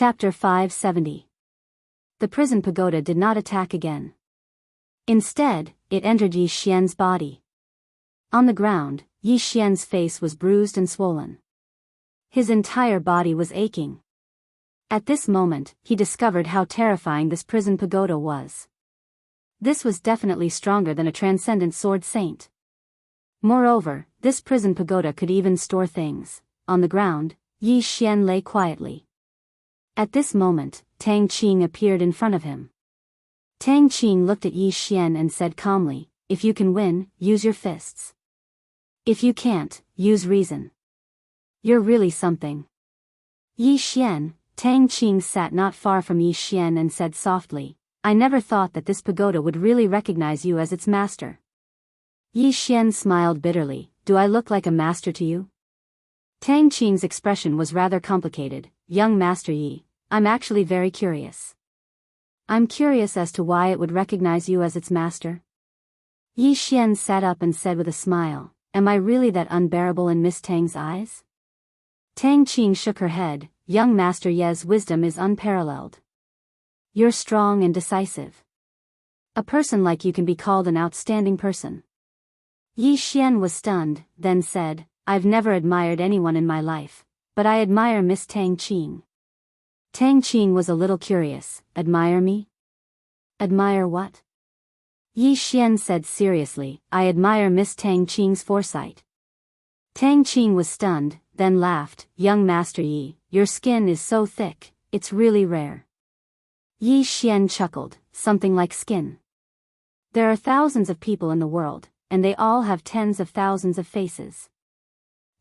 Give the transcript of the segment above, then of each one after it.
Chapter 570. The prison pagoda did not attack again. Instead, it entered Yi Xian's body. On the ground, Yi Xian's face was bruised and swollen. His entire body was aching. At this moment, he discovered how terrifying this prison pagoda was. This was definitely stronger than a transcendent sword saint. Moreover, this prison pagoda could even store things. On the ground, Yi Xian lay quietly. At this moment, Tang Qing appeared in front of him. Tang Qing looked at Yi Xian and said calmly, "If you can win, use your fists. If you can't, use reason. You're really something." Yi Xian, Tang Qing sat not far from Yi Xian and said softly, "I never thought that this pagoda would really recognize you as its master." Yi Xian smiled bitterly, "Do I look like a master to you?" Tang Qing's expression was rather complicated. "Young Master Yi, I'm actually very curious. I'm curious as to why it would recognize you as its master." Yi Xian sat up and said with a smile, "Am I really that unbearable in Miss Tang's eyes?" Tang Qing shook her head. "Young Master Ye's wisdom is unparalleled. You're strong and decisive. A person like you can be called an outstanding person." Yi Xian was stunned, then said, "I've never admired anyone in my life, but I admire Miss Tang Qing." Tang Qing was a little curious. "Admire me? Admire what?" Yi Xian said seriously, "I admire Miss Tang Qing's foresight." Tang Qing was stunned, then laughed. "Young Master Yi, your skin is so thick, it's really rare." Yi Xian chuckled, "Something like skin. There are thousands of people in the world, and they all have tens of thousands of faces.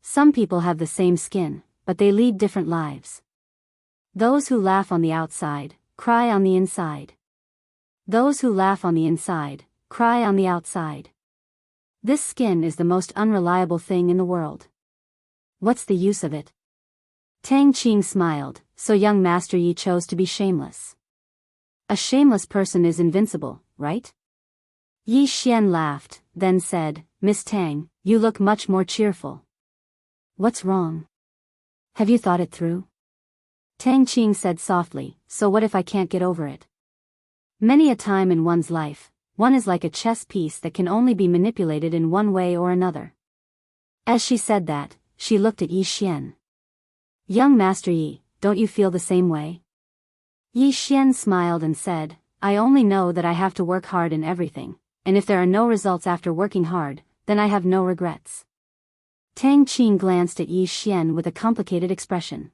Some people have the same skin, but they lead different lives. Those who laugh on the outside, cry on the inside. Those who laugh on the inside, cry on the outside. This skin is the most unreliable thing in the world. What's the use of it?" Tang Qing smiled. "So young Master Yi chose to be shameless. A shameless person is invincible, right?" Yi Xian laughed, then said, "Miss Tang, you look much more cheerful. What's wrong? Have you thought it through?" Tang Qing said softly, "So what if I can't get over it? Many a time in one's life, one is like a chess piece that can only be manipulated in one way or another." As she said that, she looked at Yi Xian. "Young Master Yi, don't you feel the same way?" Yi Xian smiled and said, "I only know that I have to work hard in everything, and if there are no results after working hard, then I have no regrets." Tang Qing glanced at Yi Xian with a complicated expression.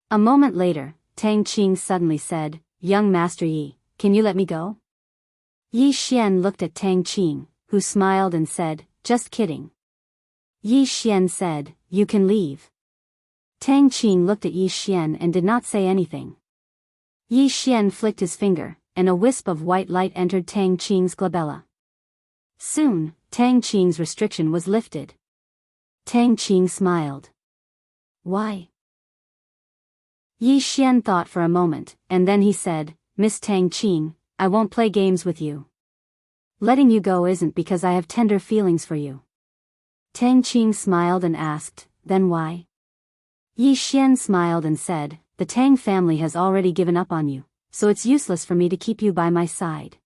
A moment later, Tang Qing suddenly said, "Young Master Yi, can you let me go?" Yi Xian looked at Tang Qing, who smiled and said, "Just kidding." Yi Xian said, "You can leave." Tang Qing looked at Yi Xian and did not say anything. Yi Xian flicked his finger, and a wisp of white light entered Tang Qing's glabella. Soon, Tang Qing's restriction was lifted. Tang Qing smiled. "Why?" Yi Xian thought for a moment, and then he said, "Miss Tang Qing, I won't play games with you. Letting you go isn't because I have tender feelings for you." Tang Qing smiled and asked, "Then why?" Yi Xian smiled and said, "The Tang family has already given up on you, so it's useless for me to keep you by my side.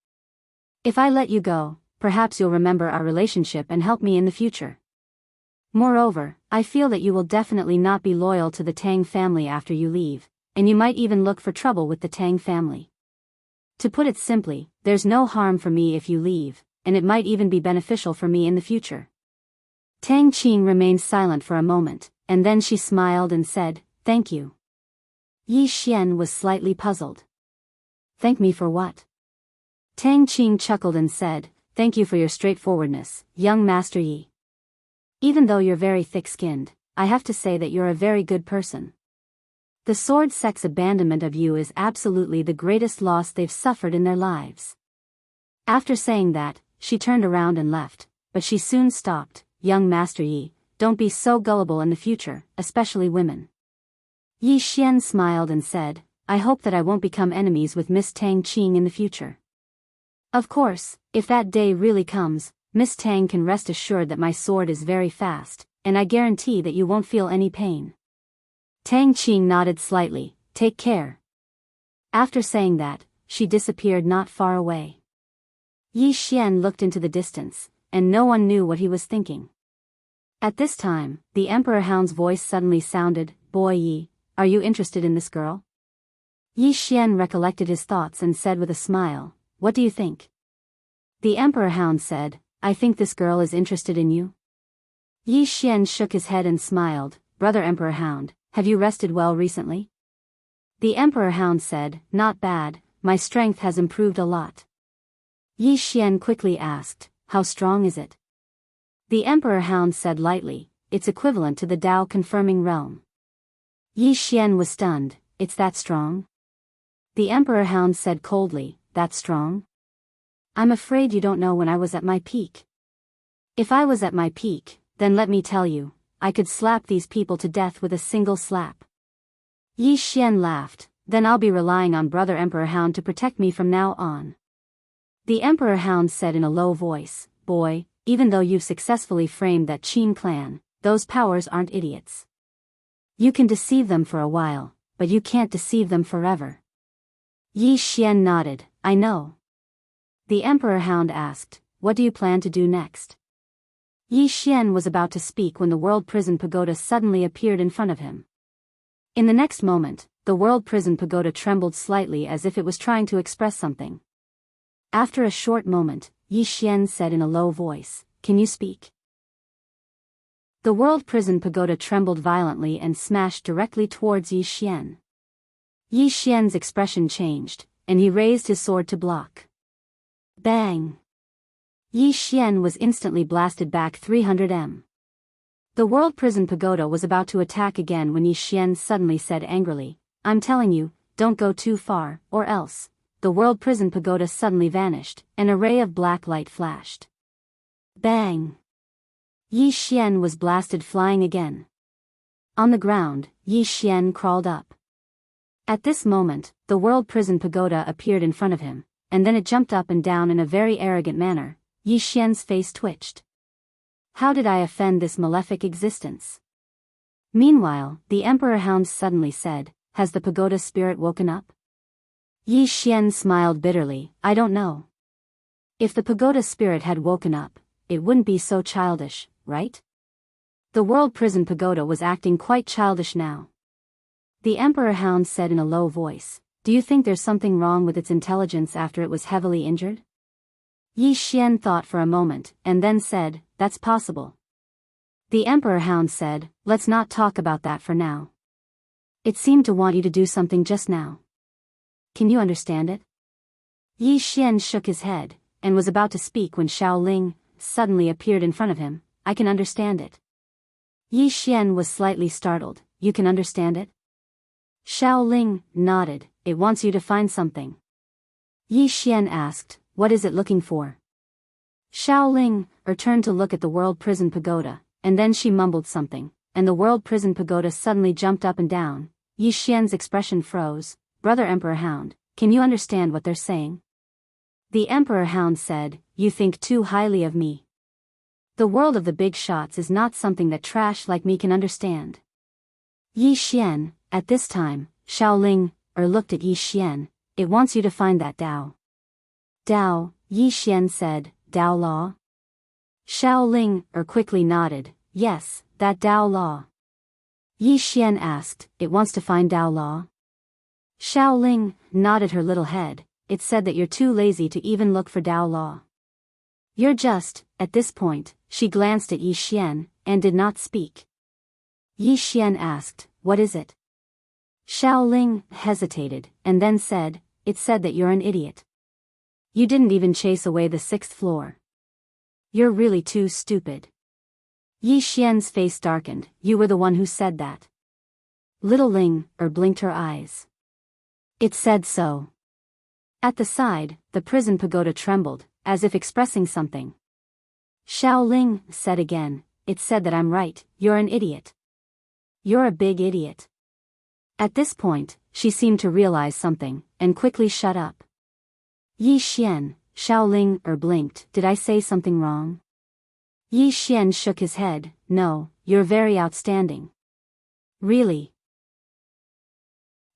If I let you go, perhaps you'll remember our relationship and help me in the future. Moreover, I feel that you will definitely not be loyal to the Tang family after you leave, and you might even look for trouble with the Tang family. To put it simply, there's no harm for me if you leave, and it might even be beneficial for me in the future." Tang Qing remained silent for a moment, and then she smiled and said, "Thank you." Yi Xian was slightly puzzled. "Thank me for what?" Tang Qing chuckled and said, "Thank you for your straightforwardness, young Master Yi. Even though you're very thick-skinned, I have to say that you're a very good person. The sword sect's abandonment of you is absolutely the greatest loss they've suffered in their lives." After saying that, she turned around and left, but she soon stopped. "Young Master Yi, don't be so gullible in the future, especially women." Yi Xian smiled and said, "I hope that I won't become enemies with Miss Tang Qing in the future. Of course, if that day really comes, Miss Tang can rest assured that my sword is very fast, and I guarantee that you won't feel any pain." Tang Qing nodded slightly. Take care." After saying that, she disappeared not far away. Yi Xian looked into the distance, and no one knew what he was thinking. At this time, the Emperor Hound's voice suddenly sounded, "Boy Yi, are you interested in this girl?" Yi Xian recollected his thoughts and said with a smile, "What do you think?" The Emperor Hound said, "I think this girl is interested in you." Yi Xian shook his head and smiled, "Brother Emperor Hound, have you rested well recently?" The Emperor Hound said, "Not bad, my strength has improved a lot." Yi Xian quickly asked, "How strong is it?" The Emperor Hound said lightly, "It's equivalent to the Tao confirming realm." Yi Xian was stunned, "It's that strong?" The Emperor Hound said coldly, "That strong? I'm afraid you don't know when I was at my peak." "If I was at my peak, then let me tell you, I could slap these people to death with a single slap." Yi Xian laughed, "Then I'll be relying on Brother Emperor Hound to protect me from now on." The Emperor Hound said in a low voice, "Boy, even though you've successfully framed that Qin clan, those powers aren't idiots. You can deceive them for a while, but you can't deceive them forever." Yi Xian nodded, "I know." The Emperor Hound asked, "What do you plan to do next?" Yi Xian was about to speak when the World Prison Pagoda suddenly appeared in front of him. In the next moment, the World Prison Pagoda trembled slightly as if it was trying to express something. After a short moment, Yi Xian said in a low voice, "Can you speak?" The World Prison Pagoda trembled violently and smashed directly towards Yi Xian. Yi Xian's expression changed, and he raised his sword to block. Bang! Yi Xian was instantly blasted back 300 m. The World Prison Pagoda was about to attack again when Yi Xian suddenly said angrily, "I'm telling you, don't go too far, or else." The World Prison Pagoda suddenly vanished, and a ray of black light flashed. Bang! Yi Xian was blasted flying again. On the ground, Yi Xian crawled up. At this moment, the World Prison Pagoda appeared in front of him, and then it jumped up and down in a very arrogant manner. Yi Xian's face twitched. "How did I offend this malefic existence?" Meanwhile, the Emperor Hound suddenly said, "Has the pagoda spirit woken up?" Yi Xian smiled bitterly, "I don't know. If the pagoda spirit had woken up, it wouldn't be so childish, right?" The World Prison Pagoda was acting quite childish now. The Emperor Hound said in a low voice, "Do you think there's something wrong with its intelligence after it was heavily injured?" Yi Xian thought for a moment, and then said, "That's possible." The Emperor Hound said, "Let's not talk about that for now. It seemed to want you to do something just now. Can you understand it?" Yi Xian shook his head, and was about to speak when Xiaoling suddenly appeared in front of him. "I can understand it." Yi Xian was slightly startled. "You can understand it?" Xiaoling nodded. "It wants you to find something." Yi Xian asked, "What is it looking for?" Xiaoling turned to look at the World Prison Pagoda, and then she mumbled something, and the World Prison Pagoda suddenly jumped up and down. Yi Xian's expression froze. "Brother Emperor Hound, can you understand what they're saying?" The Emperor Hound said, "You think too highly of me. The world of the big shots is not something that trash like me can understand." Yi Xian, at this time, Xiaoling looked at Yi Xian. "It wants you to find that Tao." "Tao," Yi Xian said, "Tao law?" Xiaoling quickly nodded, "Yes, that Tao law." Yi Xian asked, "It wants to find Tao law?" Xiaoling nodded her little head. "It said that you're too lazy to even look for Tao law. You're just." At this point, she glanced at Yi Xian, and did not speak. Yi Xian asked, "What is it?" Xiaoling hesitated, and then said, "It said that you're an idiot. You didn't even chase away the 6th floor. You're really too stupid." Yi Xian's face darkened. "You were the one who said that." Little Ling blinked her eyes. "It said so." At the side, the prison pagoda trembled, as if expressing something. Xiaoling said again, "It said that I'm right, you're an idiot. You're a big idiot." At this point, she seemed to realize something, and quickly shut up. Yi Xian, Xiaoling blinked. "Did I say something wrong?" Yi Xian shook his head. "No, you're very outstanding. Really."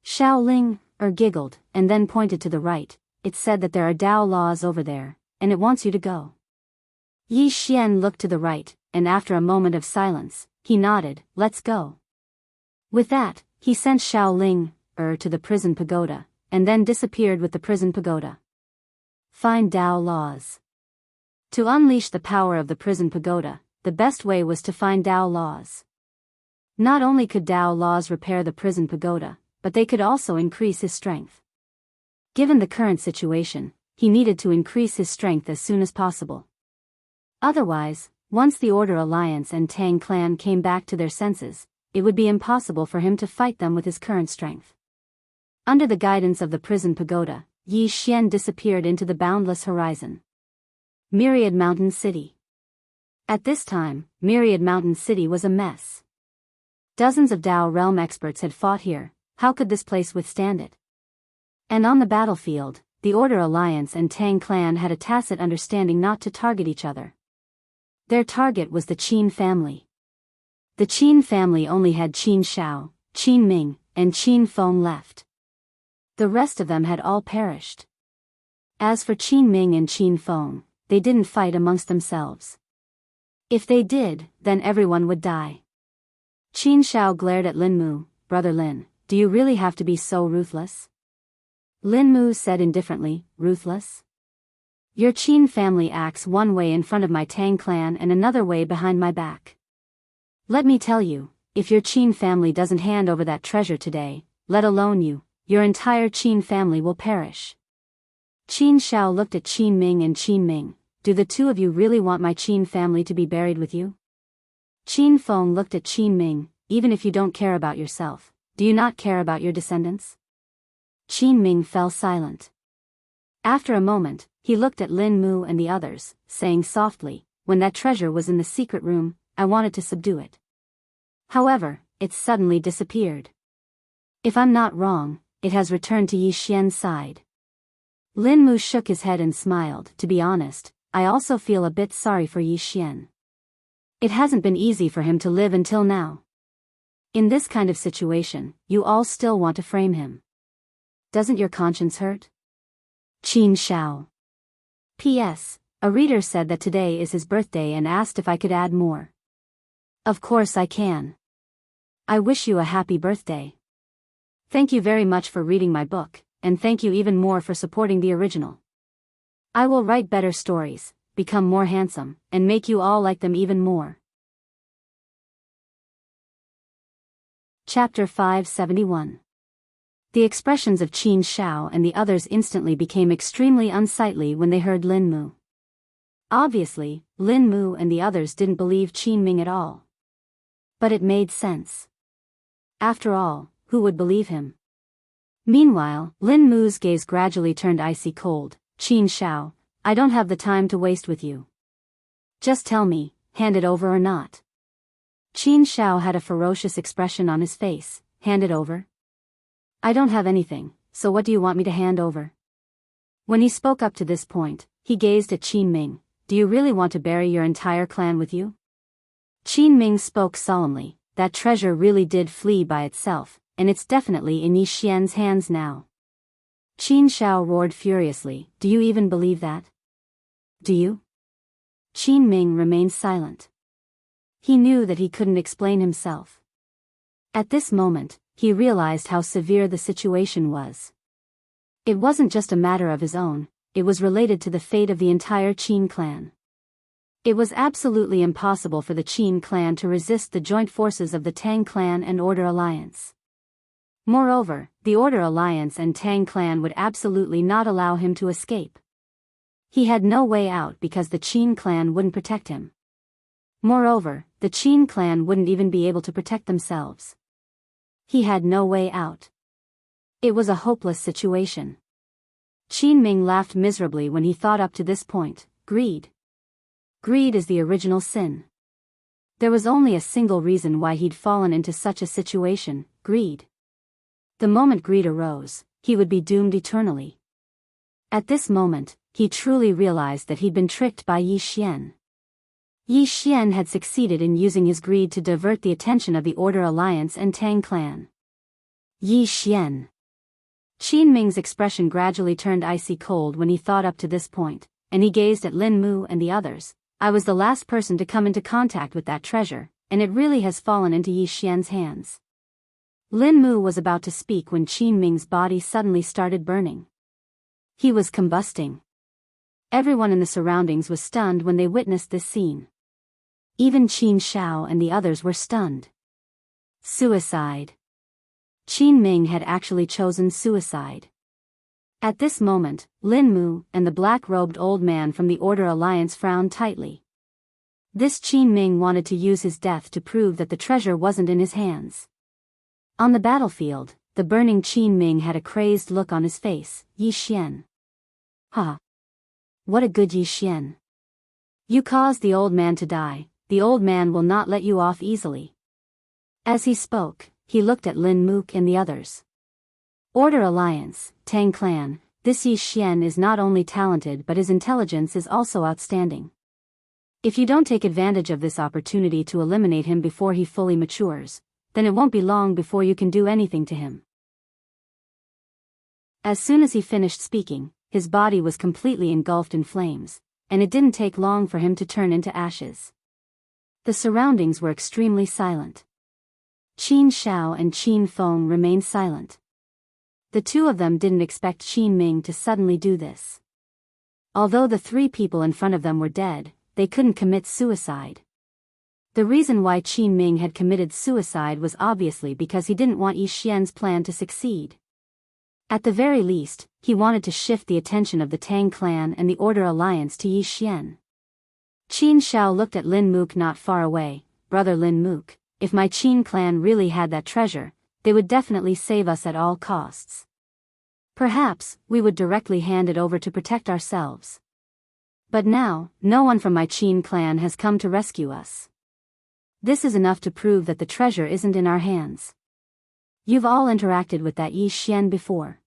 Shaoling giggled, and then pointed to the right. It said that there are Dao laws over there, and it wants you to go. Yi Xian looked to the right, and after a moment of silence, he nodded, let's go. With that, he sent Shaoling to the prison pagoda, and then disappeared with the prison pagoda. Find Dao laws. To unleash the power of the prison pagoda, the best way was to find Dao laws. Not only could Dao laws repair the prison pagoda, but they could also increase his strength. Given the current situation, he needed to increase his strength as soon as possible. Otherwise, once the Order Alliance and Tang clan came back to their senses, it would be impossible for him to fight them with his current strength. Under the guidance of the prison pagoda, Yi Xian disappeared into the boundless horizon. Myriad Mountain City. At this time, Myriad Mountain City was a mess. Dozens of Dao realm experts had fought here. How could this place withstand it? And on the battlefield, the Order Alliance and Tang clan had a tacit understanding not to target each other. Their target was the Qin family. The Qin family only had Qin Shao, Qin Ming, and Qin Feng left. The rest of them had all perished. As for Qin Ming and Qin Feng, they didn't fight amongst themselves. If they did, then everyone would die. Qin Shao glared at Lin Mu. Brother Lin, do you really have to be so ruthless? Lin Mu said indifferently, ruthless? Your Qin family acts one way in front of my Tang clan and another way behind my back. Let me tell you, if your Qin family doesn't hand over that treasure today, let alone you, your entire Qin family will perish. Qin Shao looked at Qin Ming and Qin Ming. Do the two of you really want my Qin family to be buried with you? Qin Feng looked at Qin Ming. Even if you don't care about yourself, do you not care about your descendants? Qin Ming fell silent. After a moment, he looked at Lin Mu and the others, saying softly, when that treasure was in the secret room, I wanted to subdue it. However, it suddenly disappeared. If I'm not wrong, it has returned to Yi Xian's side. Lin Mu shook his head and smiled. To be honest, I also feel a bit sorry for Yi Xian. It hasn't been easy for him to live until now. In this kind of situation, you all still want to frame him. Doesn't your conscience hurt? Qin Shao. P.S. A reader said that today is his birthday and asked if I could add more. Of course I can. I wish you a happy birthday. Thank you very much for reading my book, and thank you even more for supporting the original. I will write better stories, become more handsome, and make you all like them even more. Chapter 571. The expressions of Qin Shao and the others instantly became extremely unsightly when they heard Lin Mu. Obviously, Lin Mu and the others didn't believe Qin Ming at all. But it made sense. After all, who would believe him? Meanwhile, Lin Mu's gaze gradually turned icy cold. Qin Shao, I don't have the time to waste with you. Just tell me, hand it over or not. Qin Shao had a ferocious expression on his face. Hand it over? I don't have anything, so what do you want me to hand over? When he spoke up to this point, he gazed at Qin Ming. Do you really want to bury your entire clan with you? Qin Ming spoke solemnly. That treasure really did flee by itself, and it's definitely in Yi Xian's hands now. Qin Shao roared furiously. Do you even believe that? Do you? Qin Ming remained silent. He knew that he couldn't explain himself. At this moment, he realized how severe the situation was. It wasn't just a matter of his own, it was related to the fate of the entire Qin clan. It was absolutely impossible for the Qin clan to resist the joint forces of the Tang clan and Order Alliance. Moreover, the Order Alliance and Tang clan would absolutely not allow him to escape. He had no way out because the Qin clan wouldn't protect him. Moreover, the Qin clan wouldn't even be able to protect themselves. He had no way out. It was a hopeless situation. Qin Ming laughed miserably when he thought up to this point. Greed. Greed is the original sin. There was only a single reason why he'd fallen into such a situation: greed. The moment greed arose, he would be doomed eternally. At this moment, he truly realized that he'd been tricked by Yi Xian. Yi Xian had succeeded in using his greed to divert the attention of the Order Alliance and Tang clan. Yi Xian. Qin Ming's expression gradually turned icy cold when he thought up to this point, and he gazed at Lin Mu and the others. I was the last person to come into contact with that treasure, and it really has fallen into Yi Xian's hands. Lin Mu was about to speak when Qin Ming's body suddenly started burning. He was combusting. Everyone in the surroundings was stunned when they witnessed this scene. Even Qin Shao and the others were stunned. Suicide. Qin Ming had actually chosen suicide. At this moment, Lin Mu and the black-robed old man from the Order Alliance frowned tightly. This Qin Ming wanted to use his death to prove that the treasure wasn't in his hands. On the battlefield, the burning Qin Ming had a crazed look on his face. Yi Xian. Ha! What a good Yi Xian. You caused the old man to die, the old man will not let you off easily. As he spoke, he looked at Lin Mook and the others. Order Alliance, Tang Clan, this Yi Xian is not only talented but his intelligence is also outstanding. If you don't take advantage of this opportunity to eliminate him before he fully matures, then it won't be long before you can do anything to him. As soon as he finished speaking, his body was completely engulfed in flames, and it didn't take long for him to turn into ashes. The surroundings were extremely silent. Qin Shao and Qin Feng remained silent. The two of them didn't expect Qin Ming to suddenly do this. Although the three people in front of them were dead, they couldn't commit suicide. The reason why Qin Ming had committed suicide was obviously because he didn't want Yi Xian's plan to succeed. At the very least, he wanted to shift the attention of the Tang clan and the Order Alliance to Yi Xian. Qin Shao looked at Lin Mook not far away. Brother Lin Mook, if my Qin clan really had that treasure, they would definitely save us at all costs. Perhaps, we would directly hand it over to protect ourselves. But now, no one from my Qin clan has come to rescue us. This is enough to prove that the treasure isn't in our hands. You've all interacted with that Yi Xian before.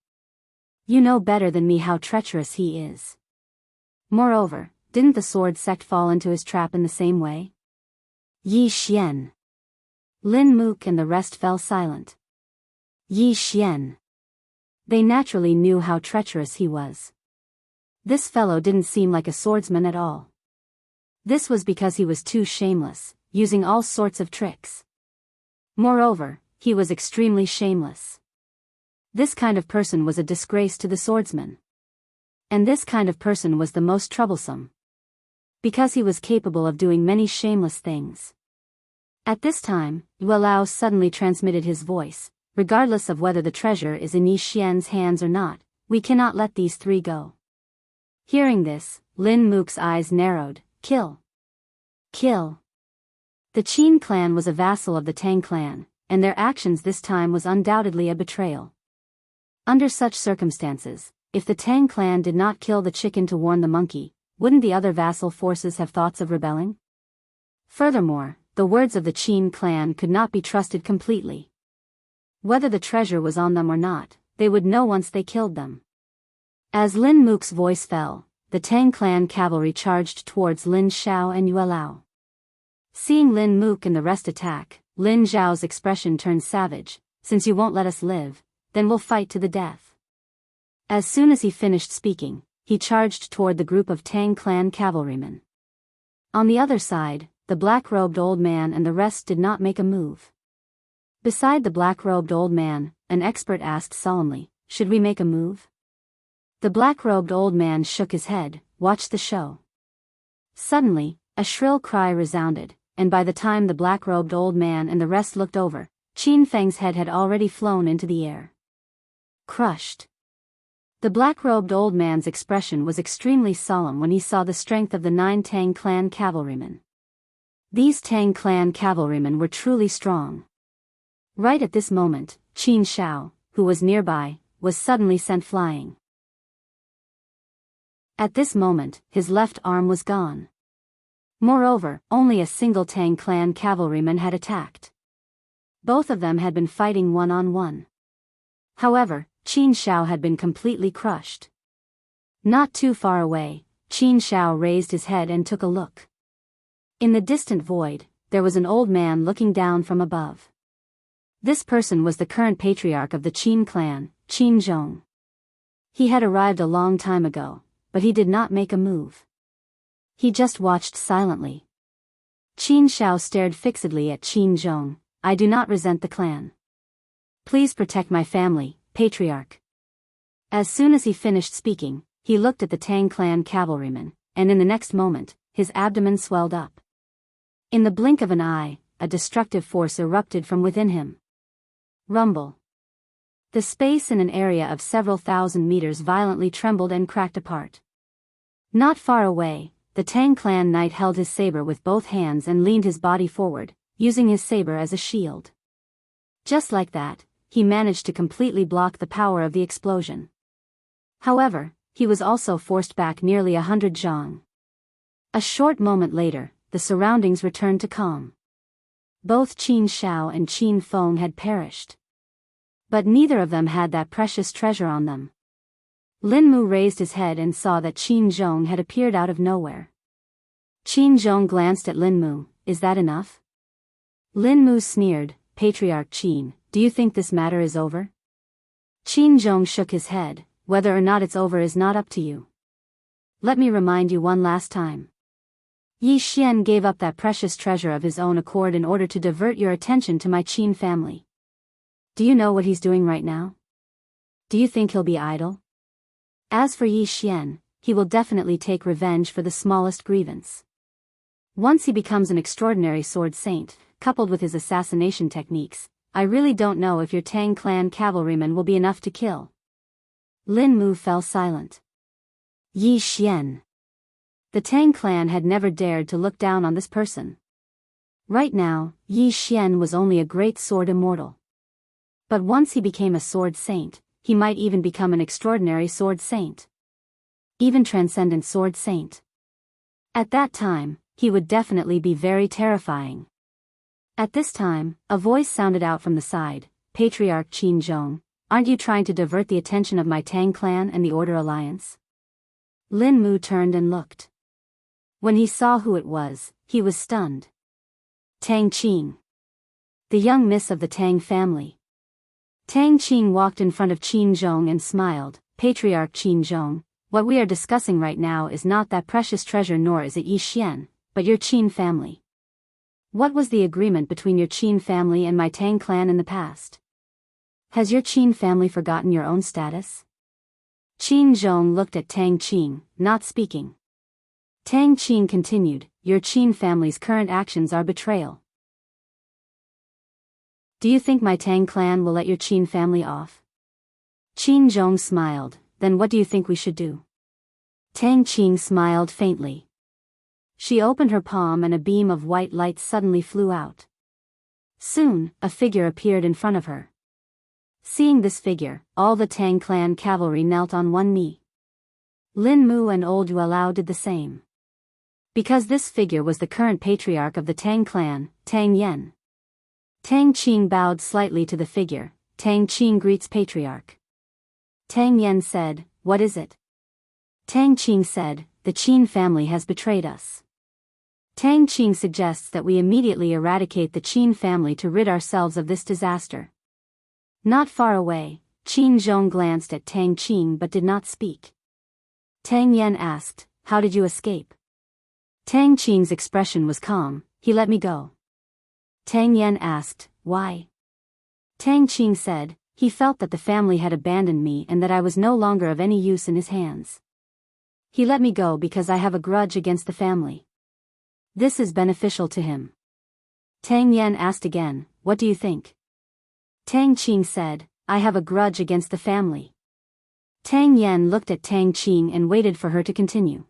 You know better than me how treacherous he is. Moreover, didn't the sword sect fall into his trap in the same way? Yi Xian. Lin Mook and the rest fell silent. Yi Xian. They naturally knew how treacherous he was. This fellow didn't seem like a swordsman at all. This was because he was too shameless, using all sorts of tricks. Moreover, he was extremely shameless. This kind of person was a disgrace to the swordsman. And this kind of person was the most troublesome. Because he was capable of doing many shameless things. At this time, Yuelao suddenly transmitted his voice. Regardless of whether the treasure is in Yi Xian's hands or not, we cannot let these three go. Hearing this, Lin Mook's eyes narrowed. Kill. Kill. The Qin clan was a vassal of the Tang clan, and their actions this time was undoubtedly a betrayal. Under such circumstances, if the Tang clan did not kill the chicken to warn the monkey, wouldn't the other vassal forces have thoughts of rebelling? Furthermore, the words of the Qin clan could not be trusted completely. Whether the treasure was on them or not, they would know once they killed them. As Lin Mook's voice fell, the Tang clan cavalry charged towards Lin Xiao and Yuelao. Seeing Lin Mook and the rest attack, Lin Zhao's expression turned savage. Since you won't let us live, then we'll fight to the death. As soon as he finished speaking, he charged toward the group of Tang clan cavalrymen. On the other side, the black-robed old man and the rest did not make a move. Beside the black-robed old man, an expert asked solemnly, "Should we make a move?" The black-robed old man shook his head. "Watch the show." Suddenly, a shrill cry resounded, and by the time the black-robed old man and the rest looked over, Qin Feng's head had already flown into the air. Crushed. The black-robed old man's expression was extremely solemn when he saw the strength of the 9 Tang clan cavalrymen. These Tang clan cavalrymen were truly strong. Right at this moment, Qin Shao, who was nearby, was suddenly sent flying. At this moment, his left arm was gone. Moreover, only a single Tang clan cavalryman had attacked. Both of them had been fighting one-on-one. However, Qin Shao had been completely crushed. Not too far away, Qin Shao raised his head and took a look. In the distant void, there was an old man looking down from above. This person was the current patriarch of the Qin clan. Qin Zhong. He had arrived a long time ago, but he did not make a move. He just watched silently. Qin Shao stared fixedly at Qin Zhong. I do not resent the clan. Please protect my family, patriarch. As soon as he finished speaking, he looked at the Tang clan cavalryman, and in the next moment, his abdomen swelled up. In the blink of an eye, a destructive force erupted from within him. Rumble. The space in an area of several thousand meters violently trembled and cracked apart. Not far away, the Tang clan knight held his saber with both hands and leaned his body forward, using his saber as a shield. Just like that, he managed to completely block the power of the explosion. However, he was also forced back nearly 100 zhang. A short moment later, the surroundings returned to calm. Both Qin Shao and Qin Feng had perished. But neither of them had that precious treasure on them. Lin Mu raised his head and saw that Qin Zhong had appeared out of nowhere. Qin Zhong glanced at Lin Mu. Is that enough? Lin Mu sneered, Patriarch Qin, do you think this matter is over? Qin Zhong shook his head. Whether or not it's over is not up to you. Let me remind you one last time. Yi Xian gave up that precious treasure of his own accord in order to divert your attention to my Qin family. Do you know what he's doing right now? Do you think he'll be idle? As for Yi Xian, he will definitely take revenge for the smallest grievance. Once he becomes an extraordinary sword saint, coupled with his assassination techniques, I really don't know if your Tang clan cavalrymen will be enough to kill. Lin Mu fell silent. Yi Xian. The Tang clan had never dared to look down on this person. Right now, Yi Xian was only a great sword immortal. But once he became a sword saint, he might even become an extraordinary sword saint. Even transcendent sword saint. At that time, he would definitely be very terrifying. At this time, a voice sounded out from the side, Patriarch Qin Zhong, aren't you trying to divert the attention of my Tang clan and the Order Alliance? Lin Mu turned and looked. When he saw who it was, he was stunned. Tang Qing. The young miss of the Tang family. Tang Qing walked in front of Qin Zhong and smiled, Patriarch Qin Zhong, what we are discussing right now is not that precious treasure nor is it Yi Xian, but your Qin family. What was the agreement between your Qin family and my Tang clan in the past? Has your Qin family forgotten your own status? Qin Zhong looked at Tang Qing, not speaking. Tang Qing continued, your Qin family's current actions are betrayal. Do you think my Tang clan will let your Qin family off? Qin Zhong smiled, then what do you think we should do? Tang Qing smiled faintly. She opened her palm and a beam of white light suddenly flew out. Soon, a figure appeared in front of her. Seeing this figure, all the Tang clan cavalry knelt on one knee. Lin Mu and old Yuelao did the same. Because this figure was the current patriarch of the Tang clan, Tang Yen. Tang Qing bowed slightly to the figure. Tang Qing greets patriarch. Tang Yen said, what is it? Tang Qing said, the Qin family has betrayed us. Tang Qing suggests that we immediately eradicate the Qin family to rid ourselves of this disaster. Not far away, Qin Zhong glanced at Tang Qing but did not speak. Tang Yen asked, how did you escape? Tang Qing's expression was calm, he let me go. Tang Yen asked, why? Tang Qing said, he felt that the family had abandoned me and that I was no longer of any use in his hands. He let me go because I have a grudge against the family. This is beneficial to him. Tang Yen asked again, what do you think? Tang Qing said, I have a grudge against the family. Tang Yen looked at Tang Qing and waited for her to continue.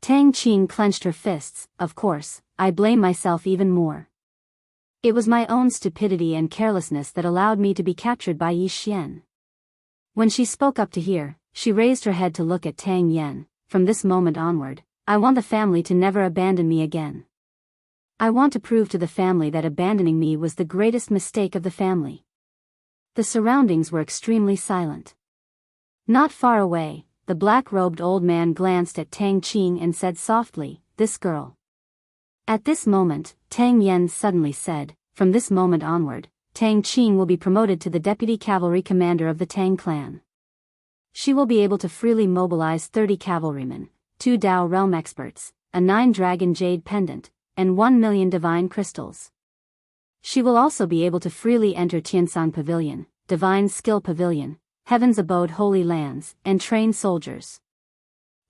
Tang Qing clenched her fists, of course, I blame myself even more. It was my own stupidity and carelessness that allowed me to be captured by Yi Xian. When she spoke up to hear, she raised her head to look at Tang Yen. From this moment onward, I want the family to never abandon me again. I want to prove to the family that abandoning me was the greatest mistake of the family. The surroundings were extremely silent. Not far away, the black-robed old man glanced at Tang Qing and said softly, this girl. At this moment, Tang Yen suddenly said, from this moment onward, Tang Qing will be promoted to the deputy cavalry commander of the Tang clan. She will be able to freely mobilize 30 cavalrymen, 2 Dao realm experts, a 9-dragon jade pendant, and 1 million divine crystals. She will also be able to freely enter Tiansang Pavilion, Divine Skill Pavilion, Heaven's Abode Holy Lands, and train soldiers.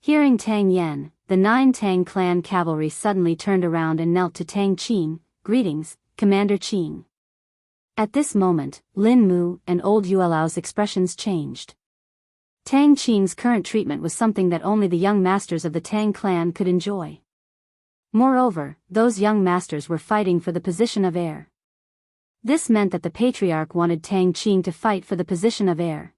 Hearing Tang Yen, the 9 Tang clan cavalry suddenly turned around and knelt to Tang Qing. Greetings, Commander Qing. At this moment, Lin Mu and old Yuelao's expressions changed. Tang Qing's current treatment was something that only the young masters of the Tang clan could enjoy. Moreover, those young masters were fighting for the position of heir. This meant that the patriarch wanted Tang Qing to fight for the position of heir.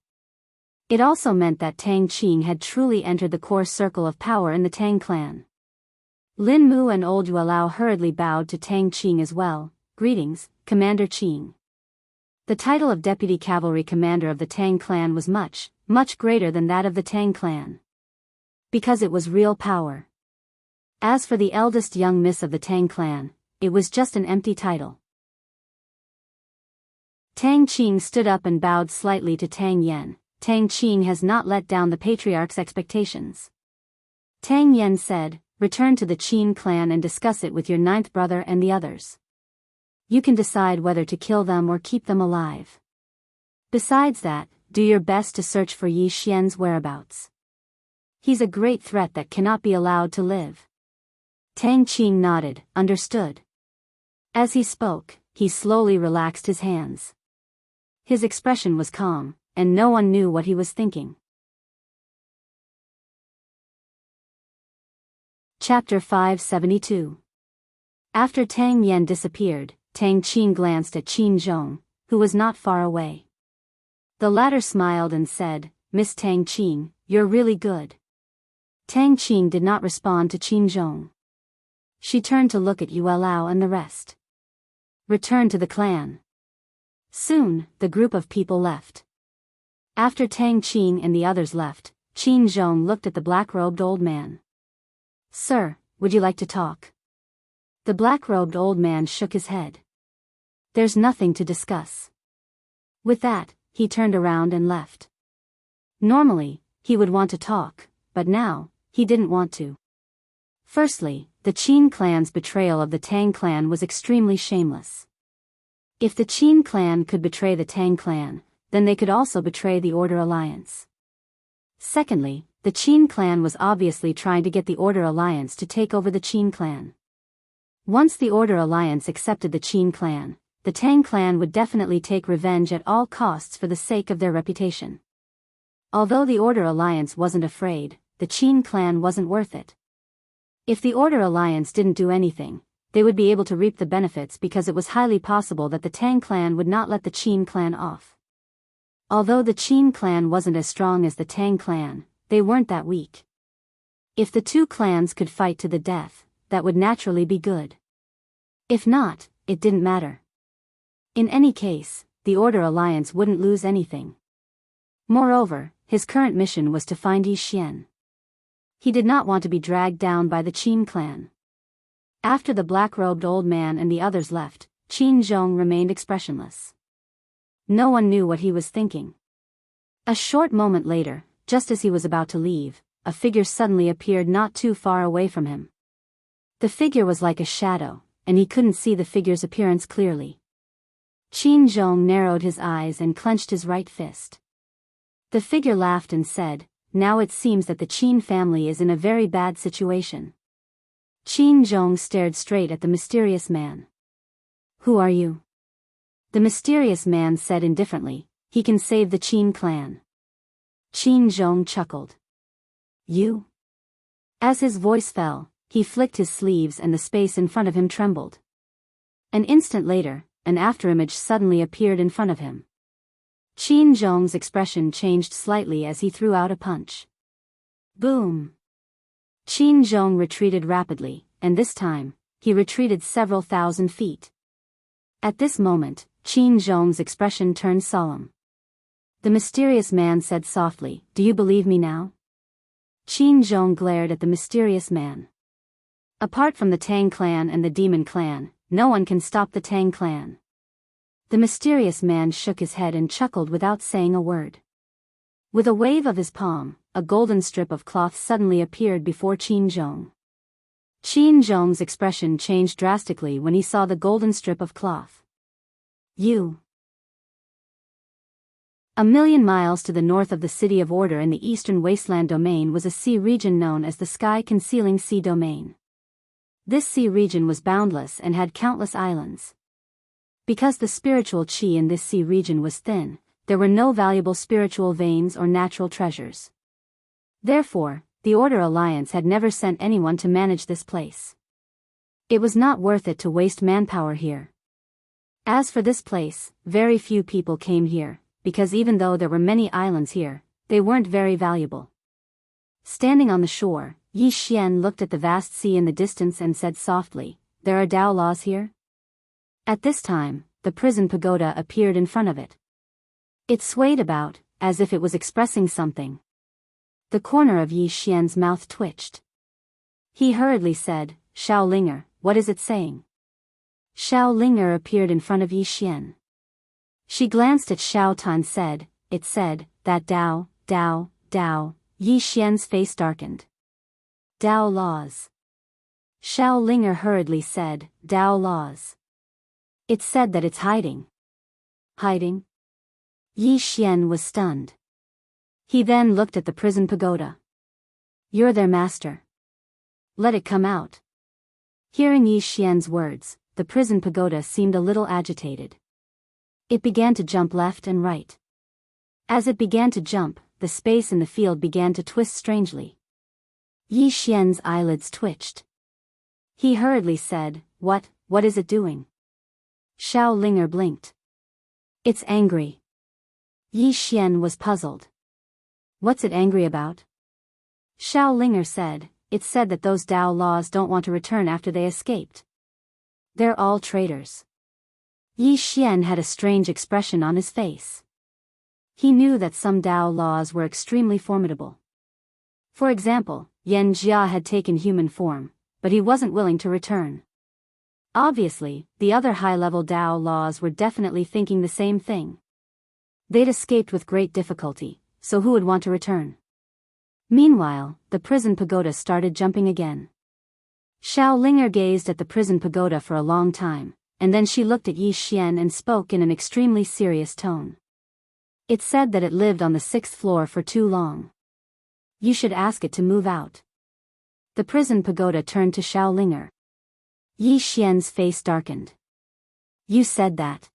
It also meant that Tang Qing had truly entered the core circle of power in the Tang clan. Lin Mu and old Yuelao hurriedly bowed to Tang Qing as well. Greetings, Commander Qing. The title of Deputy Cavalry Commander of the Tang clan was much, much greater than that of the Tang clan. Because it was real power. As for the eldest young miss of the Tang clan, it was just an empty title. Tang Qing stood up and bowed slightly to Tang Yen. Tang Qing has not let down the patriarch's expectations. Tang Yen said, return to the Qin clan and discuss it with your 9th brother and the others. You can decide whether to kill them or keep them alive. Besides that, do your best to search for Yi Xian's whereabouts. He's a great threat that cannot be allowed to live. Tang Qing nodded, understood. As he spoke, he slowly relaxed his hands. His expression was calm, and no one knew what he was thinking. Chapter 572. After Tang Yen disappeared, Tang Qing glanced at Qin Zhong, who was not far away. The latter smiled and said, Miss Tang Qing, you're really good. Tang Qing did not respond to Qin Zhong. She turned to look at Yuelao and the rest. Return to the clan. Soon, the group of people left. After Tang Qing and the others left, Qin Zhong looked at the black-robed old man. Sir, would you like to talk? The black-robed old man shook his head. There's nothing to discuss. With that, he turned around and left. Normally, he would want to talk, but now, he didn't want to. Firstly, the Qin clan's betrayal of the Tang clan was extremely shameless. If the Qin clan could betray the Tang clan, then they could also betray the Order Alliance. Secondly, the Qin clan was obviously trying to get the Order Alliance to take over the Qin clan. Once the Order Alliance accepted the Qin clan, the Tang clan would definitely take revenge at all costs for the sake of their reputation. Although the Order Alliance wasn't afraid, the Qin clan wasn't worth it. If the Order Alliance didn't do anything, they would be able to reap the benefits because it was highly possible that the Tang clan would not let the Qin clan off. Although the Qin clan wasn't as strong as the Tang clan, they weren't that weak. If the two clans could fight to the death, that would naturally be good. If not, it didn't matter. In any case, the Order Alliance wouldn't lose anything. Moreover, his current mission was to find Yi Xian. He did not want to be dragged down by the Qin clan. After the black-robed old man and the others left, Qin Zhong remained expressionless. No one knew what he was thinking. A short moment later, just as he was about to leave, a figure suddenly appeared not too far away from him. The figure was like a shadow, and he couldn't see the figure's appearance clearly. Qin Zhong narrowed his eyes and clenched his right fist. The figure laughed and said, now it seems that the Qin family is in a very bad situation. Qin Zhong stared straight at the mysterious man. Who are you? The mysterious man said indifferently, he can save the Qin clan. Qin Zhong chuckled. You? As his voice fell, he flicked his sleeves and the space in front of him trembled. An instant later, an afterimage suddenly appeared in front of him. Qin Zhong's expression changed slightly as he threw out a punch. Boom! Qin Zhong retreated rapidly, and this time, he retreated several thousand feet. At this moment, Qin Zhong's expression turned solemn. The mysterious man said softly, do you believe me now? Qin Zhong glared at the mysterious man. Apart from the Tang clan and the Demon clan, no one can stop the Tang clan. The mysterious man shook his head and chuckled without saying a word. With a wave of his palm, a golden strip of cloth suddenly appeared before Qin Zhong. Qin Zhong's expression changed drastically when he saw the golden strip of cloth. You. A million miles to the north of the City of Order in the eastern wasteland domain was a sea region known as the Sky-Concealing Sea Domain. This sea region was boundless and had countless islands. Because the spiritual qi in this sea region was thin, there were no valuable spiritual veins or natural treasures. Therefore, the Order Alliance had never sent anyone to manage this place. It was not worth it to waste manpower here. As for this place, very few people came here, because even though there were many islands here, they weren't very valuable. Standing on the shore, Yi Xian looked at the vast sea in the distance and said softly, "There are Tao laws here?" At this time, the prison pagoda appeared in front of it. It swayed about, as if it was expressing something. The corner of Yi Xian's mouth twitched. He hurriedly said, "Shao Linger, what is it saying?" Shao Linger appeared in front of Yi Xian. She glanced at Shao Tan and said, "It said, that Tao, Tao, Tao." Yi Xian's face darkened. Tao laws. Shao Linger hurriedly said, "Tao laws." It said that it's hiding. Hiding? Yi Xian was stunned. He then looked at the prison pagoda. "You're their master. Let it come out." Hearing Yi Xian's words, the prison pagoda seemed a little agitated. It began to jump left and right. As it began to jump, the space in the field began to twist strangely. Yi Xian's eyelids twitched. He hurriedly said, What is it doing?" Shao Linger blinked. "It's angry." Yi Xian was puzzled. "What's it angry about?" Shao Linger said, "It said that those Tao laws don't want to return after they escaped. They're all traitors." Yi Xian had a strange expression on his face. He knew that some Tao laws were extremely formidable. For example, Yan Jia had taken human form, but he wasn't willing to return. Obviously, the other high-level Tao laws were definitely thinking the same thing. They'd escaped with great difficulty, so who would want to return? Meanwhile, the prison pagoda started jumping again. Shao Linger gazed at the prison pagoda for a long time, and then she looked at Yi Xian and spoke in an extremely serious tone. It said that it lived on the 6th floor for too long. You should ask it to move out. The prison pagoda turned to Shao Linger. Yi Xian's face darkened. You said that.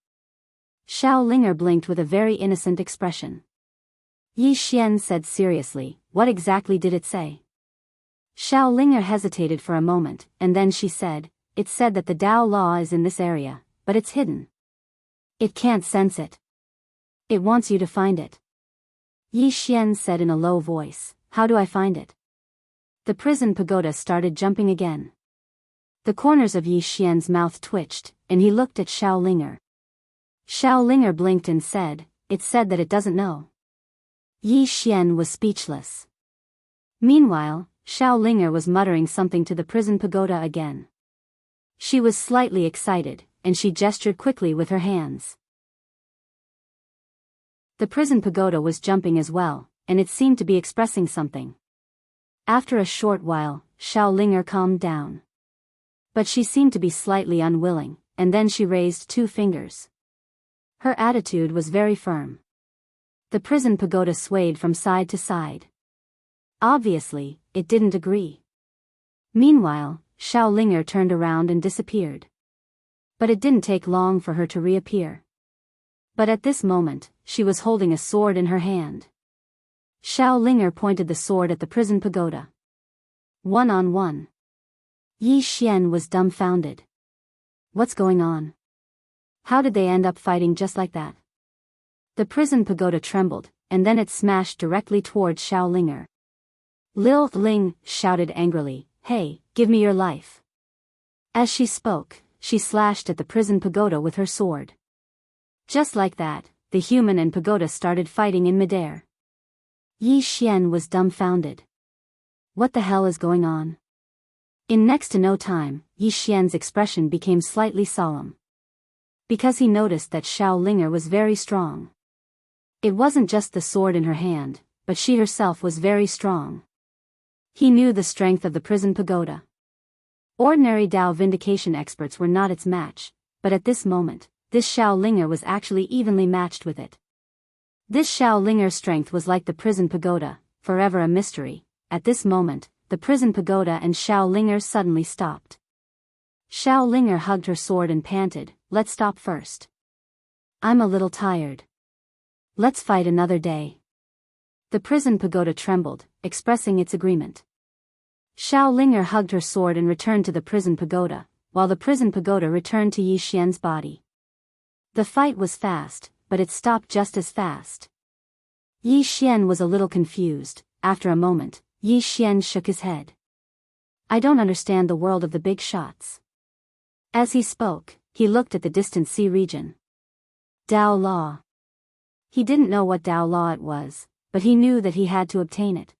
Shao Linger blinked with a very innocent expression. Yi Xian said seriously, what exactly did it say? Shao Linger hesitated for a moment, and then she said, it said that the Tao law is in this area, but it's hidden. It can't sense it. It wants you to find it. Yi Xian said in a low voice, how do I find it? The prison pagoda started jumping again. The corners of Yi Xian's mouth twitched, and he looked at Shao Linger. Shao Linger blinked and said, it said that it doesn't know. Yi Xian was speechless. Meanwhile, Shao Linger was muttering something to the prison pagoda again. She was slightly excited, and she gestured quickly with her hands. The prison pagoda was jumping as well, and it seemed to be expressing something. After a short while, Shao Linger calmed down. But she seemed to be slightly unwilling, and then she raised 2 fingers. Her attitude was very firm. The prison pagoda swayed from side to side. Obviously, it didn't agree. Meanwhile, Shao Linger turned around and disappeared. But it didn't take long for her to reappear. But at this moment, she was holding a sword in her hand. Shao Linger pointed the sword at the prison pagoda. 1-on-1. Yi Xian was dumbfounded. What's going on? How did they end up fighting just like that? The prison pagoda trembled, and then it smashed directly towards Shao Linger. Lil Ling shouted angrily, hey, give me your life. As she spoke, she slashed at the prison pagoda with her sword. Just like that, the human and pagoda started fighting in midair. Yi Xian was dumbfounded. What the hell is going on? In next to no time, Yi Xian's expression became slightly solemn. because he noticed that Xiao Linger was very strong. It wasn't just the sword in her hand, but she herself was very strong. He knew the strength of the prison pagoda. Ordinary Dao vindication experts were not its match, but at this moment, this Xiao Linger was actually evenly matched with it. This Xiao Linger's strength was like the prison pagoda, forever a mystery. At this moment, the prison pagoda and Xiao Linger suddenly stopped. Xiao Linger hugged her sword and panted, "Let's stop first. I'm a little tired. Let's fight another day." The prison pagoda trembled, expressing its agreement. Xiao Linger hugged her sword and returned to the prison pagoda, while the prison pagoda returned to Yi Xian's body. The fight was fast, but it stopped just as fast. Yi Xian was a little confused. After a moment, Yi Xian shook his head. "I don't understand the world of the big shots." As he spoke, he looked at the distant sea region. Dao Law. He didn't know what Dao Law it was, but he knew that he had to obtain it.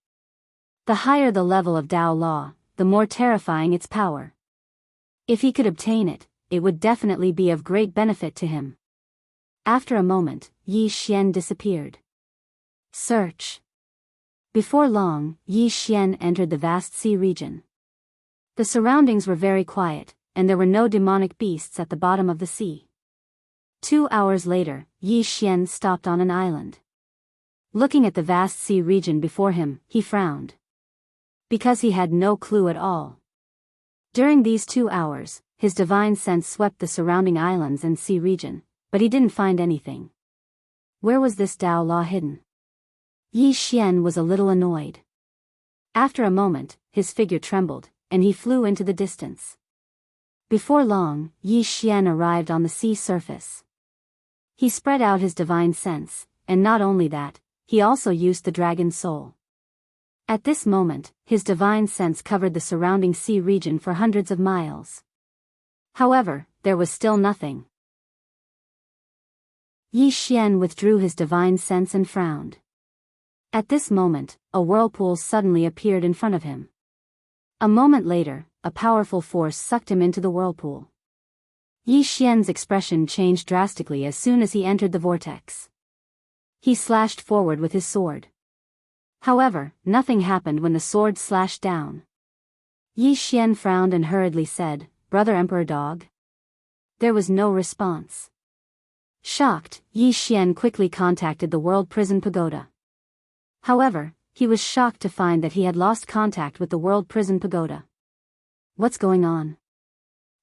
The higher the level of Dao Law, the more terrifying its power. If he could obtain it, it would definitely be of great benefit to him. After a moment, Yi Xian disappeared. Search. Before long, Yi Xian entered the vast sea region. The surroundings were very quiet, and there were no demonic beasts at the bottom of the sea. 2 hours later, Yi Xian stopped on an island. Looking at the vast sea region before him, he frowned. Because he had no clue at all. During these 2 hours, his divine sense swept the surrounding islands and sea region, but he didn't find anything. Where was this Dao Law hidden? Yi Xian was a little annoyed. After a moment, his figure trembled, and he flew into the distance. Before long, Yi Xian arrived on the sea surface. He spread out his divine sense, and not only that, he also used the dragon soul. At this moment, his divine sense covered the surrounding sea region for hundreds of miles. However, there was still nothing. Yi Xian withdrew his divine sense and frowned. At this moment, a whirlpool suddenly appeared in front of him. A moment later, a powerful force sucked him into the whirlpool. Yi Xian's expression changed drastically as soon as he entered the vortex. He slashed forward with his sword. However, nothing happened when the sword slashed down. Yi Xian frowned and hurriedly said, "Brother Emperor Dog?" There was no response. Shocked, Yi Xian quickly contacted the World Prison Pagoda. However, he was shocked to find that he had lost contact with the World Prison Pagoda. What's going on?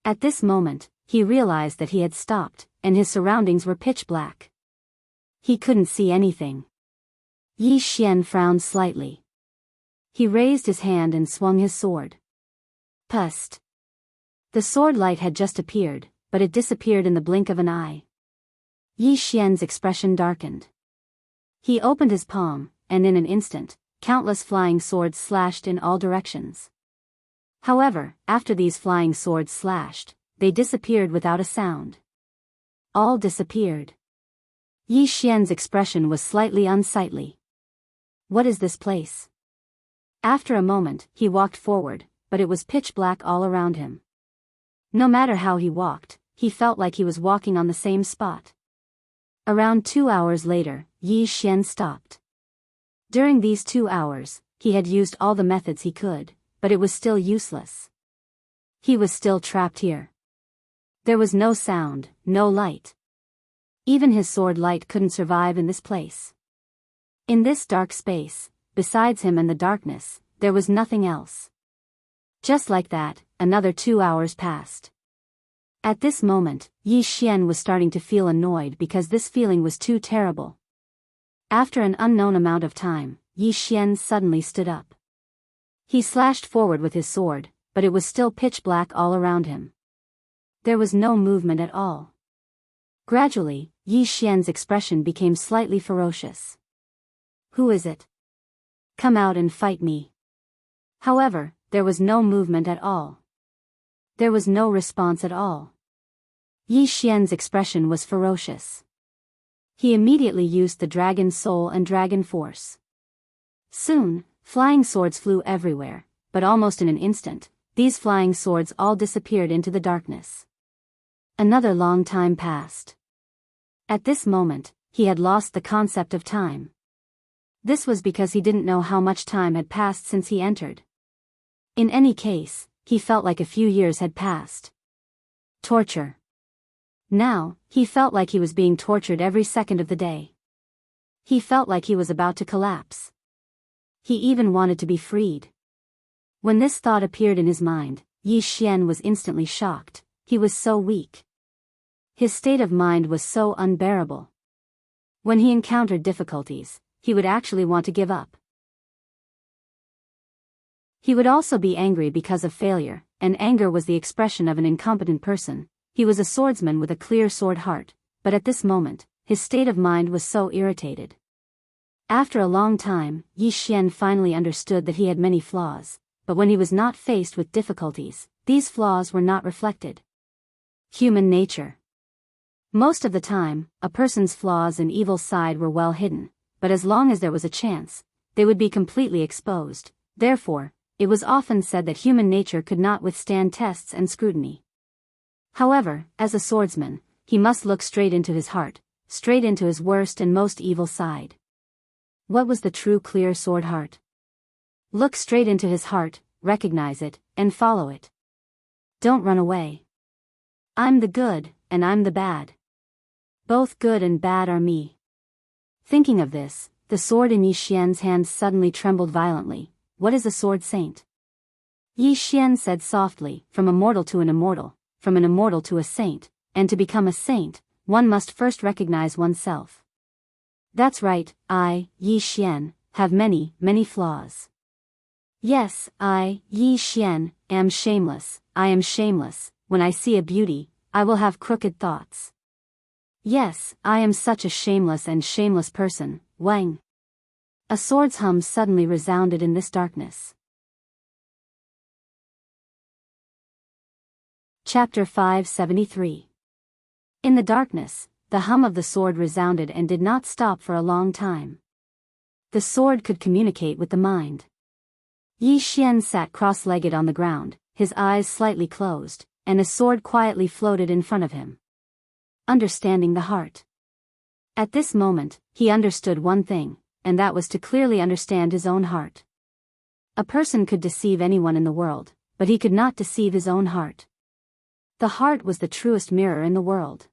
At this moment, he realized that he had stopped, and his surroundings were pitch black. He couldn't see anything. Yi Xian frowned slightly. He raised his hand and swung his sword. Pust. The sword light had just appeared, but it disappeared in the blink of an eye. Yi Xian's expression darkened. He opened his palm, and in an instant, countless flying swords slashed in all directions. However, after these flying swords slashed, they disappeared without a sound. All disappeared. Yi Xian's expression was slightly unsightly. What is this place? After a moment, he walked forward, but it was pitch black all around him. No matter how he walked, he felt like he was walking on the same spot. Around 2 hours later, Yi Xian stopped. During these 2 hours, he had used all the methods he could, but it was still useless. He was still trapped here. There was no sound, no light. Even his sword light couldn't survive in this place. In this dark space, besides him and the darkness, there was nothing else. Just like that, another 2 hours passed. At this moment, Yi Xian was starting to feel annoyed because this feeling was too terrible. After an unknown amount of time, Yi Xian suddenly stood up. He slashed forward with his sword, but it was still pitch black all around him. There was no movement at all. Gradually, Yi Xian's expression became slightly ferocious. Who is it? Come out and fight me. However, there was no movement at all. There was no response at all. Yi Xian's expression was ferocious. He immediately used the dragon soul and dragon force. Soon, flying swords flew everywhere, but almost in an instant, these flying swords all disappeared into the darkness. Another long time passed. At this moment, he had lost the concept of time. This was because he didn't know how much time had passed since he entered. In any case, he felt like a few years had passed. Torture. Now, he felt like he was being tortured every second of the day. He felt like he was about to collapse. He even wanted to be freed. When this thought appeared in his mind, Yi Xian was instantly shocked. He was so weak. His state of mind was so unbearable. When he encountered difficulties, he would actually want to give up. He would also be angry because of failure, and anger was the expression of an incompetent person. He was a swordsman with a clear sword heart, but at this moment, his state of mind was so irritated. After a long time, Yi Xian finally understood that he had many flaws, but when he was not faced with difficulties, these flaws were not reflected. Human nature. Most of the time, a person's flaws and evil side were well hidden, but as long as there was a chance, they would be completely exposed. Therefore, it was often said that human nature could not withstand tests and scrutiny. However, as a swordsman, he must look straight into his heart, straight into his worst and most evil side. What was the true clear sword heart? Look straight into his heart, recognize it, and follow it. Don't run away. I'm the good, and I'm the bad. Both good and bad are me. Thinking of this, the sword in Yi Xian's hand suddenly trembled violently. What is a sword saint? Yi Xian said softly, from a mortal to an immortal, from an immortal to a saint, and to become a saint, one must first recognize oneself. That's right, I, Yi Xian, have many, many flaws. Yes, I, Yi Xian, am shameless, I am shameless. When I see a beauty, I will have crooked thoughts. Yes, I am such a shameless and shameless person, Wang. A sword's hum suddenly resounded in this darkness. Chapter 573. In the darkness, the hum of the sword resounded and did not stop for a long time. The sword could communicate with the mind. Yi Xian sat cross-legged on the ground, his eyes slightly closed, and a sword quietly floated in front of him. Understanding the heart. At this moment, he understood one thing, and that was to clearly understand his own heart. A person could deceive anyone in the world, but he could not deceive his own heart. The heart was the truest mirror in the world.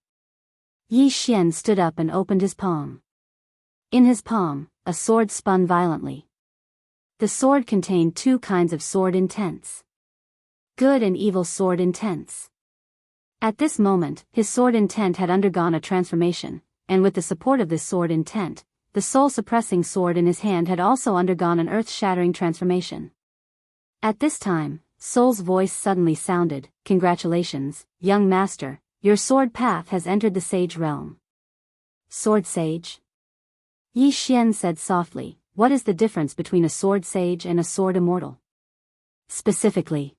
Yi Xian stood up and opened his palm. In his palm, a sword spun violently. The sword contained two kinds of sword intents. Good and evil sword intents. At this moment, his sword intent had undergone a transformation, and with the support of this sword intent, the soul-suppressing sword in his hand had also undergone an earth-shattering transformation. At this time, Soul's voice suddenly sounded, "Congratulations, young master, your sword path has entered the sage realm." Sword sage? Yi Xian said softly, "What is the difference between a sword sage and a sword immortal?" Specifically.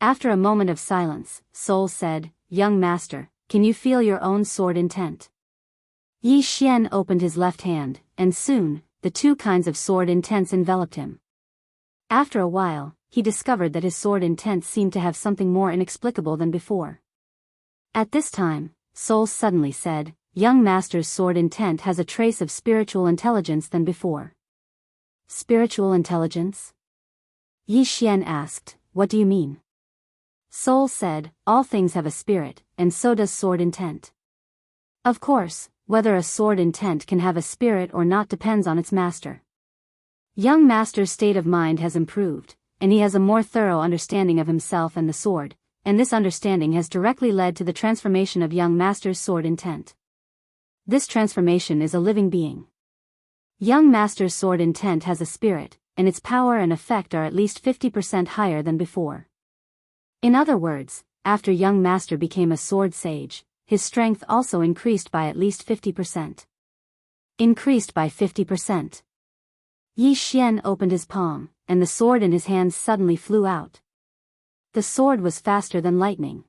After a moment of silence, Soul said, "Young master, can you feel your own sword intent?" Yi Xian opened his left hand, and soon, the two kinds of sword intents enveloped him. After a while, he discovered that his sword intents seemed to have something more inexplicable than before. At this time, Soul suddenly said, "Young master's sword intent has a trace of spiritual intelligence than before." Spiritual intelligence? Yi Xian asked, "What do you mean?" Soul said, "All things have a spirit, and so does sword intent. Of course, whether a sword intent can have a spirit or not depends on its master. Young master's state of mind has improved, and he has a more thorough understanding of himself and the sword, and this understanding has directly led to the transformation of young master's sword intent. This transformation is a living being. Young master's sword intent has a spirit, and its power and effect are at least 50% higher than before. In other words, after young master became a sword sage, his strength also increased by at least 50%. Increased by 50%. Yi Xian opened his palm, and the sword in his hand suddenly flew out. The sword was faster than lightning.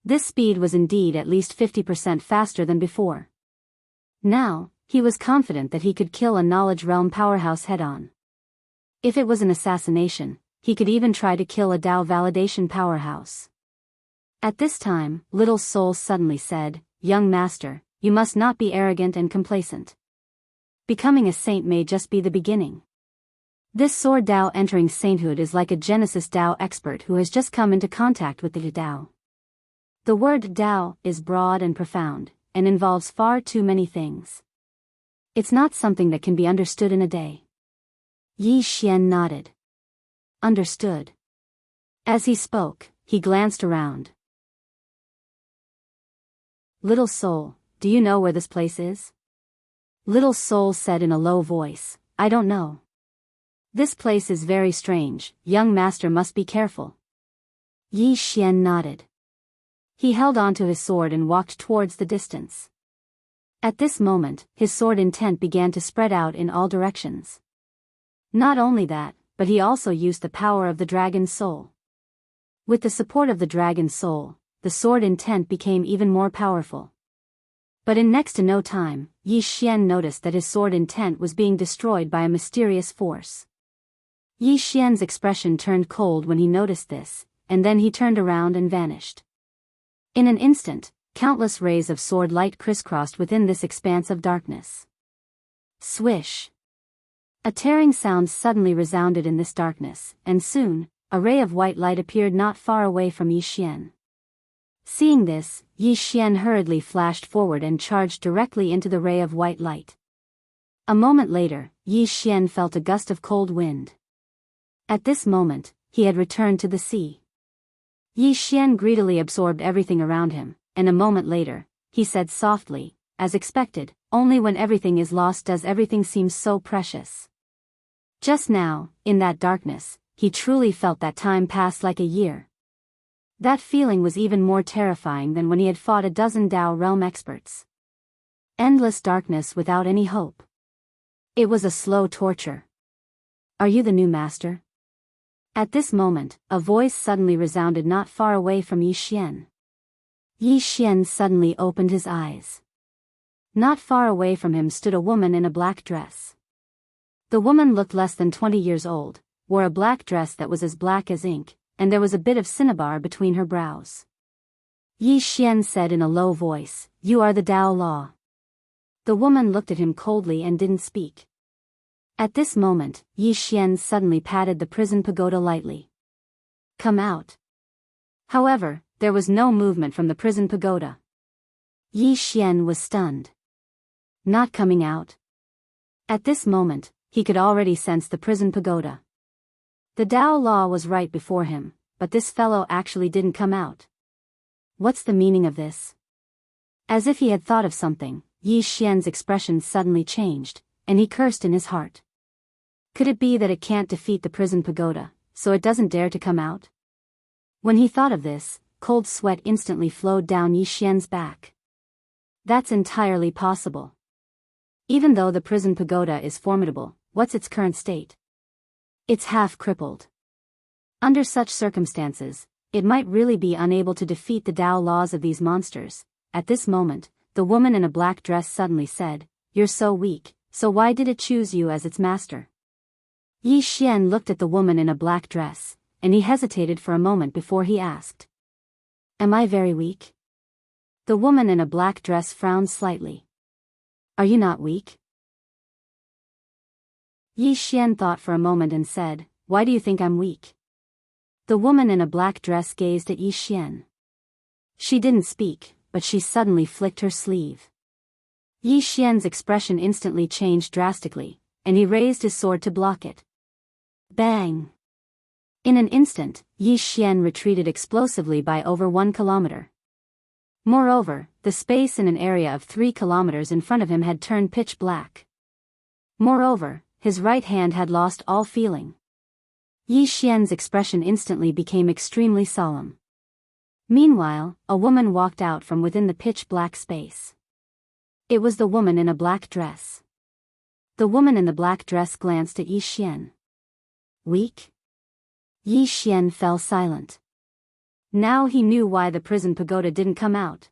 This speed was indeed at least 50% faster than before. Now, he was confident that he could kill a knowledge realm powerhouse head-on. If it was an assassination, he could even try to kill a Dao validation powerhouse. At this time, Little Soul suddenly said, "Young master, you must not be arrogant and complacent. Becoming a saint may just be the beginning. This sword Dao entering sainthood is like a Genesis Dao expert who has just come into contact with the Dao. The word Dao is broad and profound, and involves far too many things. It's not something that can be understood in a day." Yi Xian nodded. Understood. As he spoke, he glanced around. "Little Soul, do you know where this place is?" Little Soul said in a low voice, "I don't know. This place is very strange, young master must be careful." Yi Xian nodded. He held onto his sword and walked towards the distance. At this moment, his sword intent began to spread out in all directions. Not only that, but he also used the power of the dragon's soul. With the support of the dragon's soul, the sword intent became even more powerful. But in next to no time, Yi Xian noticed that his sword intent was being destroyed by a mysterious force. Yi Xian's expression turned cold when he noticed this, and then he turned around and vanished. In an instant, countless rays of sword light crisscrossed within this expanse of darkness. Swish! A tearing sound suddenly resounded in this darkness, and soon, a ray of white light appeared not far away from Yi Xian. Seeing this, Yi Xian hurriedly flashed forward and charged directly into the ray of white light. A moment later, Yi Xian felt a gust of cold wind. At this moment, he had returned to the sea. Yi Xian greedily absorbed everything around him, and a moment later, he said softly, "As expected, only when everything is lost does everything seem so precious." Just now, in that darkness, he truly felt that time passed like a year. That feeling was even more terrifying than when he had fought a dozen Dao realm experts. Endless darkness without any hope. It was a slow torture. "Are you the new master?" At this moment, a voice suddenly resounded not far away from Yi Xian. Yi Xian suddenly opened his eyes. Not far away from him stood a woman in a black dress. The woman looked less than 20 years old, wore a black dress that was as black as ink, and there was a bit of cinnabar between her brows. Yi Xian said in a low voice, "You are the Dao Law." The woman looked at him coldly and didn't speak. At this moment, Yi Xian suddenly patted the prison pagoda lightly. "Come out." However, there was no movement from the prison pagoda. Yi Xian was stunned. Not coming out? At this moment, he could already sense the prison pagoda. The Dao Law was right before him, but this fellow actually didn't come out. What's the meaning of this? As if he had thought of something, Yi Xian's expression suddenly changed, and he cursed in his heart. Could it be that it can't defeat the prison pagoda, so it doesn't dare to come out? When he thought of this, cold sweat instantly flowed down Yi Xian's back. That's entirely possible. Even though the prison pagoda is formidable, what's its current state? It's half crippled. Under such circumstances, it might really be unable to defeat the Dao laws of these monsters. At this moment, the woman in a black dress suddenly said, "You're so weak, so why did it choose you as its master?" Yi Xian looked at the woman in a black dress, and he hesitated for a moment before he asked, "Am I very weak?" The woman in a black dress frowned slightly. "Are you not weak?" Yi Xian thought for a moment and said, "Why do you think I'm weak?" The woman in a black dress gazed at Yi Xian. She didn't speak, but she suddenly flicked her sleeve. Yi Xian's expression instantly changed drastically, and he raised his sword to block it. Bang! In an instant, Yi Xian retreated explosively by over 1 kilometer. Moreover, the space in an area of 3 kilometers in front of him had turned pitch black. Moreover, his right hand had lost all feeling. Yi Xian's expression instantly became extremely solemn. Meanwhile, a woman walked out from within the pitch-black space. It was the woman in a black dress. The woman in the black dress glanced at Yi Xian. Weak? Yi Xian fell silent. Now he knew why the prison pagoda didn't come out.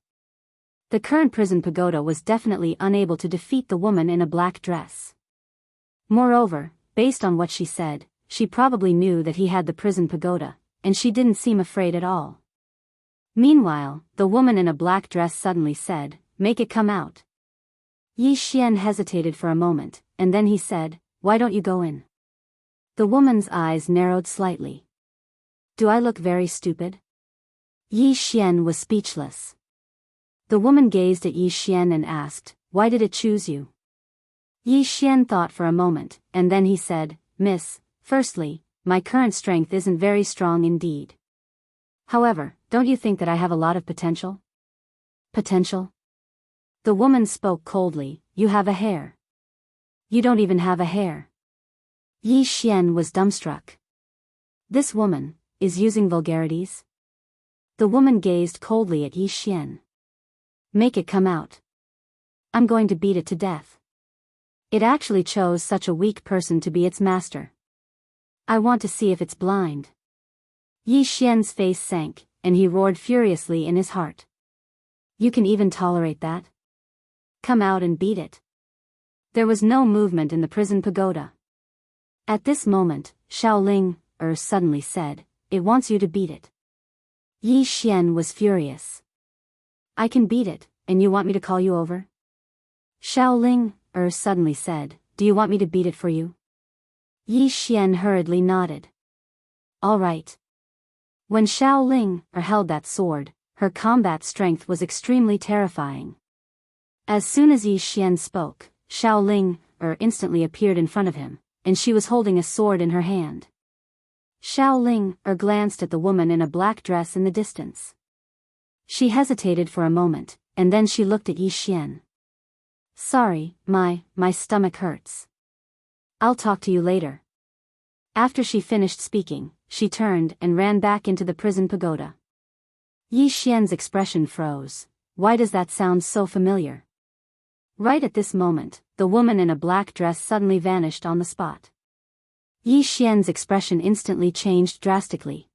The current prison pagoda was definitely unable to defeat the woman in a black dress. Moreover, based on what she said, she probably knew that he had the prison pagoda, and she didn't seem afraid at all. Meanwhile, the woman in a black dress suddenly said, "Make it come out." Yi Xian hesitated for a moment, and then he said, "Why don't you go in?" The woman's eyes narrowed slightly. "Do I look very stupid?" Yi Xian was speechless. The woman gazed at Yi Xian and asked, "Why did it choose you?" Yi Xian thought for a moment, and then he said, "Miss, firstly, my current strength isn't very strong indeed. However, don't you think that I have a lot of potential?" "Potential?" The woman spoke coldly, "You have a hair. You don't even have a hair." Yi Xian was dumbstruck. This woman is using vulgarities? The woman gazed coldly at Yi Xian. "Make it come out. I'm going to beat it to death. It actually chose such a weak person to be its master. I want to see if it's blind." Yi Xian's face sank, and he roared furiously in his heart. "You can even tolerate that? Come out and beat it." There was no movement in the prison pagoda. At this moment, Shaoling suddenly said, "It wants you to beat it." Yi Xian was furious. "I can beat it, and you want me to call you over?" Shaoling suddenly said, "Do you want me to beat it for you?" Yi Xian hurriedly nodded. "All right." When Shaoling held that sword, her combat strength was extremely terrifying. As soon as Yi Xian spoke, Shaoling instantly appeared in front of him, and she was holding a sword in her hand. Shaoling glanced at the woman in a black dress in the distance. She hesitated for a moment, and then she looked at Yi Xian. "Sorry, my stomach hurts. I'll talk to you later." After she finished speaking, she turned and ran back into the prison pagoda. Yi Xian's expression froze. Why does that sound so familiar? Right at this moment, the woman in a black dress suddenly vanished on the spot. Yi Xian's expression instantly changed drastically.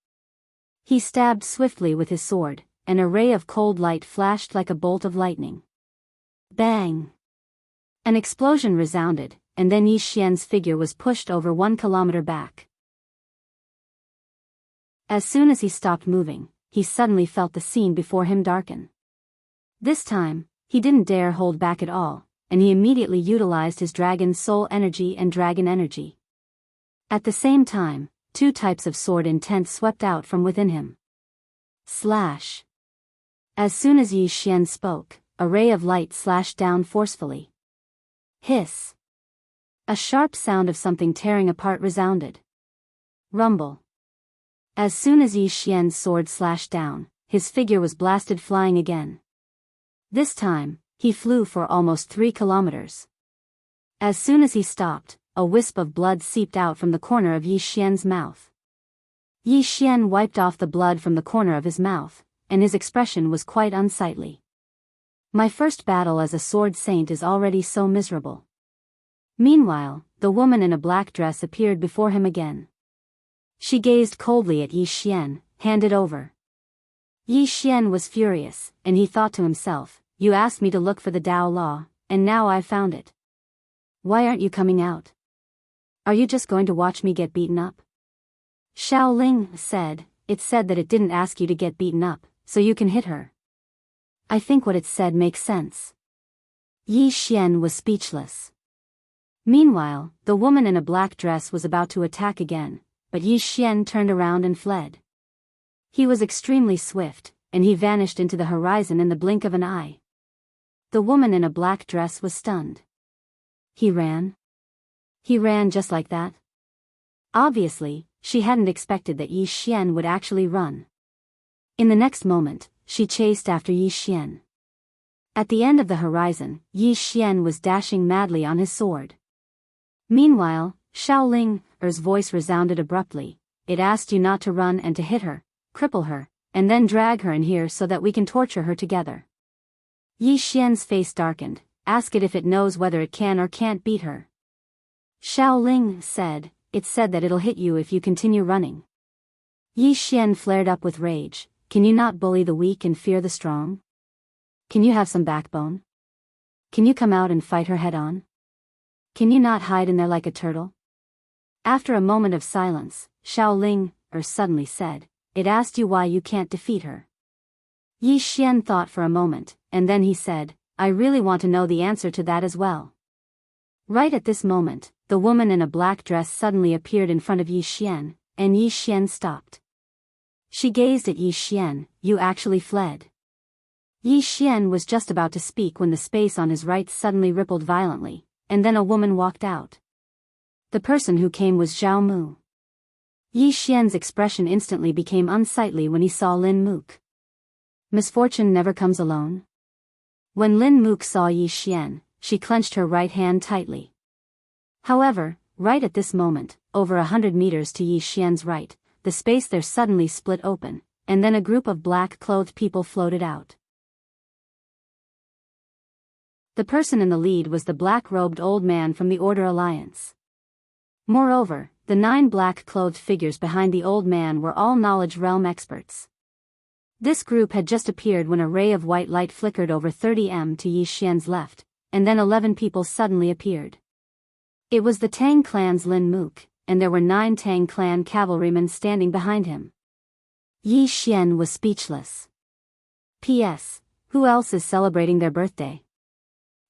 He stabbed swiftly with his sword, and a ray of cold light flashed like a bolt of lightning. Bang! An explosion resounded, and then Yi Xian's figure was pushed over 1 kilometer back. As soon as he stopped moving, he suddenly felt the scene before him darken. This time, he didn't dare hold back at all, and he immediately utilized his dragon soul energy and dragon energy. At the same time, 2 types of sword intent swept out from within him. Slash! As soon as Yi Xian spoke, a ray of light slashed down forcefully. Hiss! A sharp sound of something tearing apart resounded. Rumble! As soon as Yi Xian's sword slashed down, his figure was blasted flying again. This time, he flew for almost 3 kilometers. As soon as he stopped, a wisp of blood seeped out from the corner of Yi Xian's mouth. Yi Xian wiped off the blood from the corner of his mouth, and his expression was quite unsightly. "My first battle as a sword saint is already so miserable." Meanwhile, the woman in a black dress appeared before him again. She gazed coldly at Yi Xian, handed over. Yi Xian was furious, and he thought to himself, "You asked me to look for the Tao Law, and now I've found it. Why aren't you coming out? Are you just going to watch me get beaten up?" Shaoling said, "It said that it didn't ask you to get beaten up, so you can hit her. I think what it said makes sense." Yi Xian was speechless. Meanwhile, the woman in a black dress was about to attack again, but Yi Xian turned around and fled. He was extremely swift, and he vanished into the horizon in the blink of an eye. The woman in a black dress was stunned. He ran? He ran just like that? Obviously, she hadn't expected that Yi Xian would actually run. In the next moment, she chased after Yi Xian. At the end of the horizon, Yi Xian was dashing madly on his sword. Meanwhile, Shaoling's voice resounded abruptly. "It asked you not to run and to hit her, cripple her, and then drag her in here so that we can torture her together." Yi Xian's face darkened. "Ask it if it knows whether it can or can't beat her." Shaoling said, "It said that it'll hit you if you continue running." Yi Xian flared up with rage. "Can you not bully the weak and fear the strong? Can you have some backbone? Can you come out and fight her head on? Can you not hide in there like a turtle?" After a moment of silence, Shaoling suddenly said, "It asked you why you can't defeat her. Yi Xian thought for a moment, and then he said, I really want to know the answer to that as well. Right at this moment, the woman in a black dress suddenly appeared in front of Yi Xian, and Yi Xian stopped. She gazed at Yi Xian. You actually fled. Yi Xian was just about to speak when the space on his right suddenly rippled violently, and then a woman walked out. The person who came was Zhao Mu. Yi Xian's expression instantly became unsightly when he saw Lin Mook. Misfortune never comes alone. When Lin Mook saw Yi Xian, she clenched her right hand tightly. However, right at this moment, over 100 meters to Yi Xian's right, the space there suddenly split open, and then a group of black-clothed people floated out. The person in the lead was the black-robed old man from the Order Alliance. Moreover, the 9 black-clothed figures behind the old man were all Knowledge Realm experts. This group had just appeared when a ray of white light flickered over 30 m to Yi Xian's left, and then 11 people suddenly appeared. It was the Tang clan's Lin Mook, and there were 9 Tang clan cavalrymen standing behind him. Yi Xian was speechless. P.S. Who else is celebrating their birthday?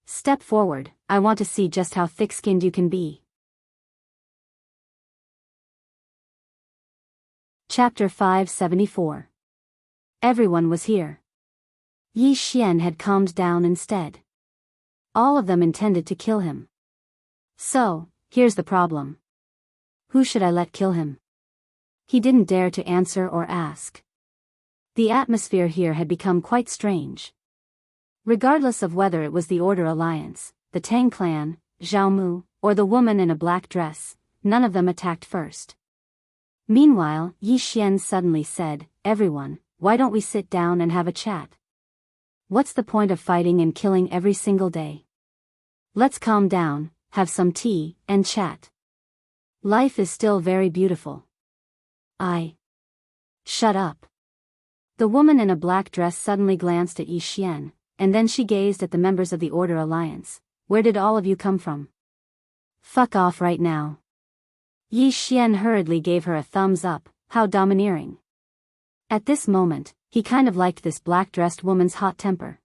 Step forward, I want to see just how thick-skinned you can be. Chapter 574. Everyone was here. Yi Xian had calmed down instead. All of them intended to kill him. So, here's the problem. Who should I let kill him? He didn't dare to answer or ask. The atmosphere here had become quite strange. Regardless of whether it was the Order Alliance, the Tang clan, Zhao Mu, or the woman in a black dress, none of them attacked first. Meanwhile, Yi Xian suddenly said, Everyone, why don't we sit down and have a chat? What's the point of fighting and killing every single day? Let's calm down, have some tea, and chat. Life is still very beautiful. Shut up. The woman in a black dress suddenly glanced at Yi Xian, and then she gazed at the members of the Order Alliance. Where did all of you come from? Fuck off right now. Yi Xian hurriedly gave her a thumbs up. How domineering. At this moment, he kind of liked this black-dressed woman's hot temper.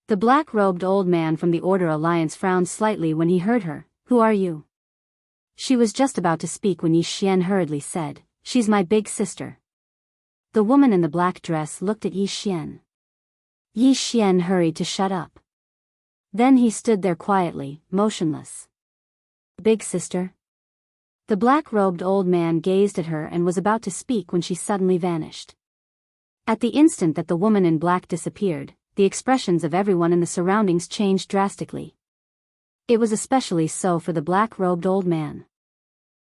The black-robed old man from the Order Alliance frowned slightly when he heard her. Who are you? She was just about to speak when Yi Xian hurriedly said, She's my big sister. The woman in the black dress looked at Yi Xian. Yi Xian hurried to shut up. Then he stood there quietly, motionless. Big sister? The black-robed old man gazed at her and was about to speak when she suddenly vanished. At the instant that the woman in black disappeared, the expressions of everyone in the surroundings changed drastically. It was especially so for the black-robed old man.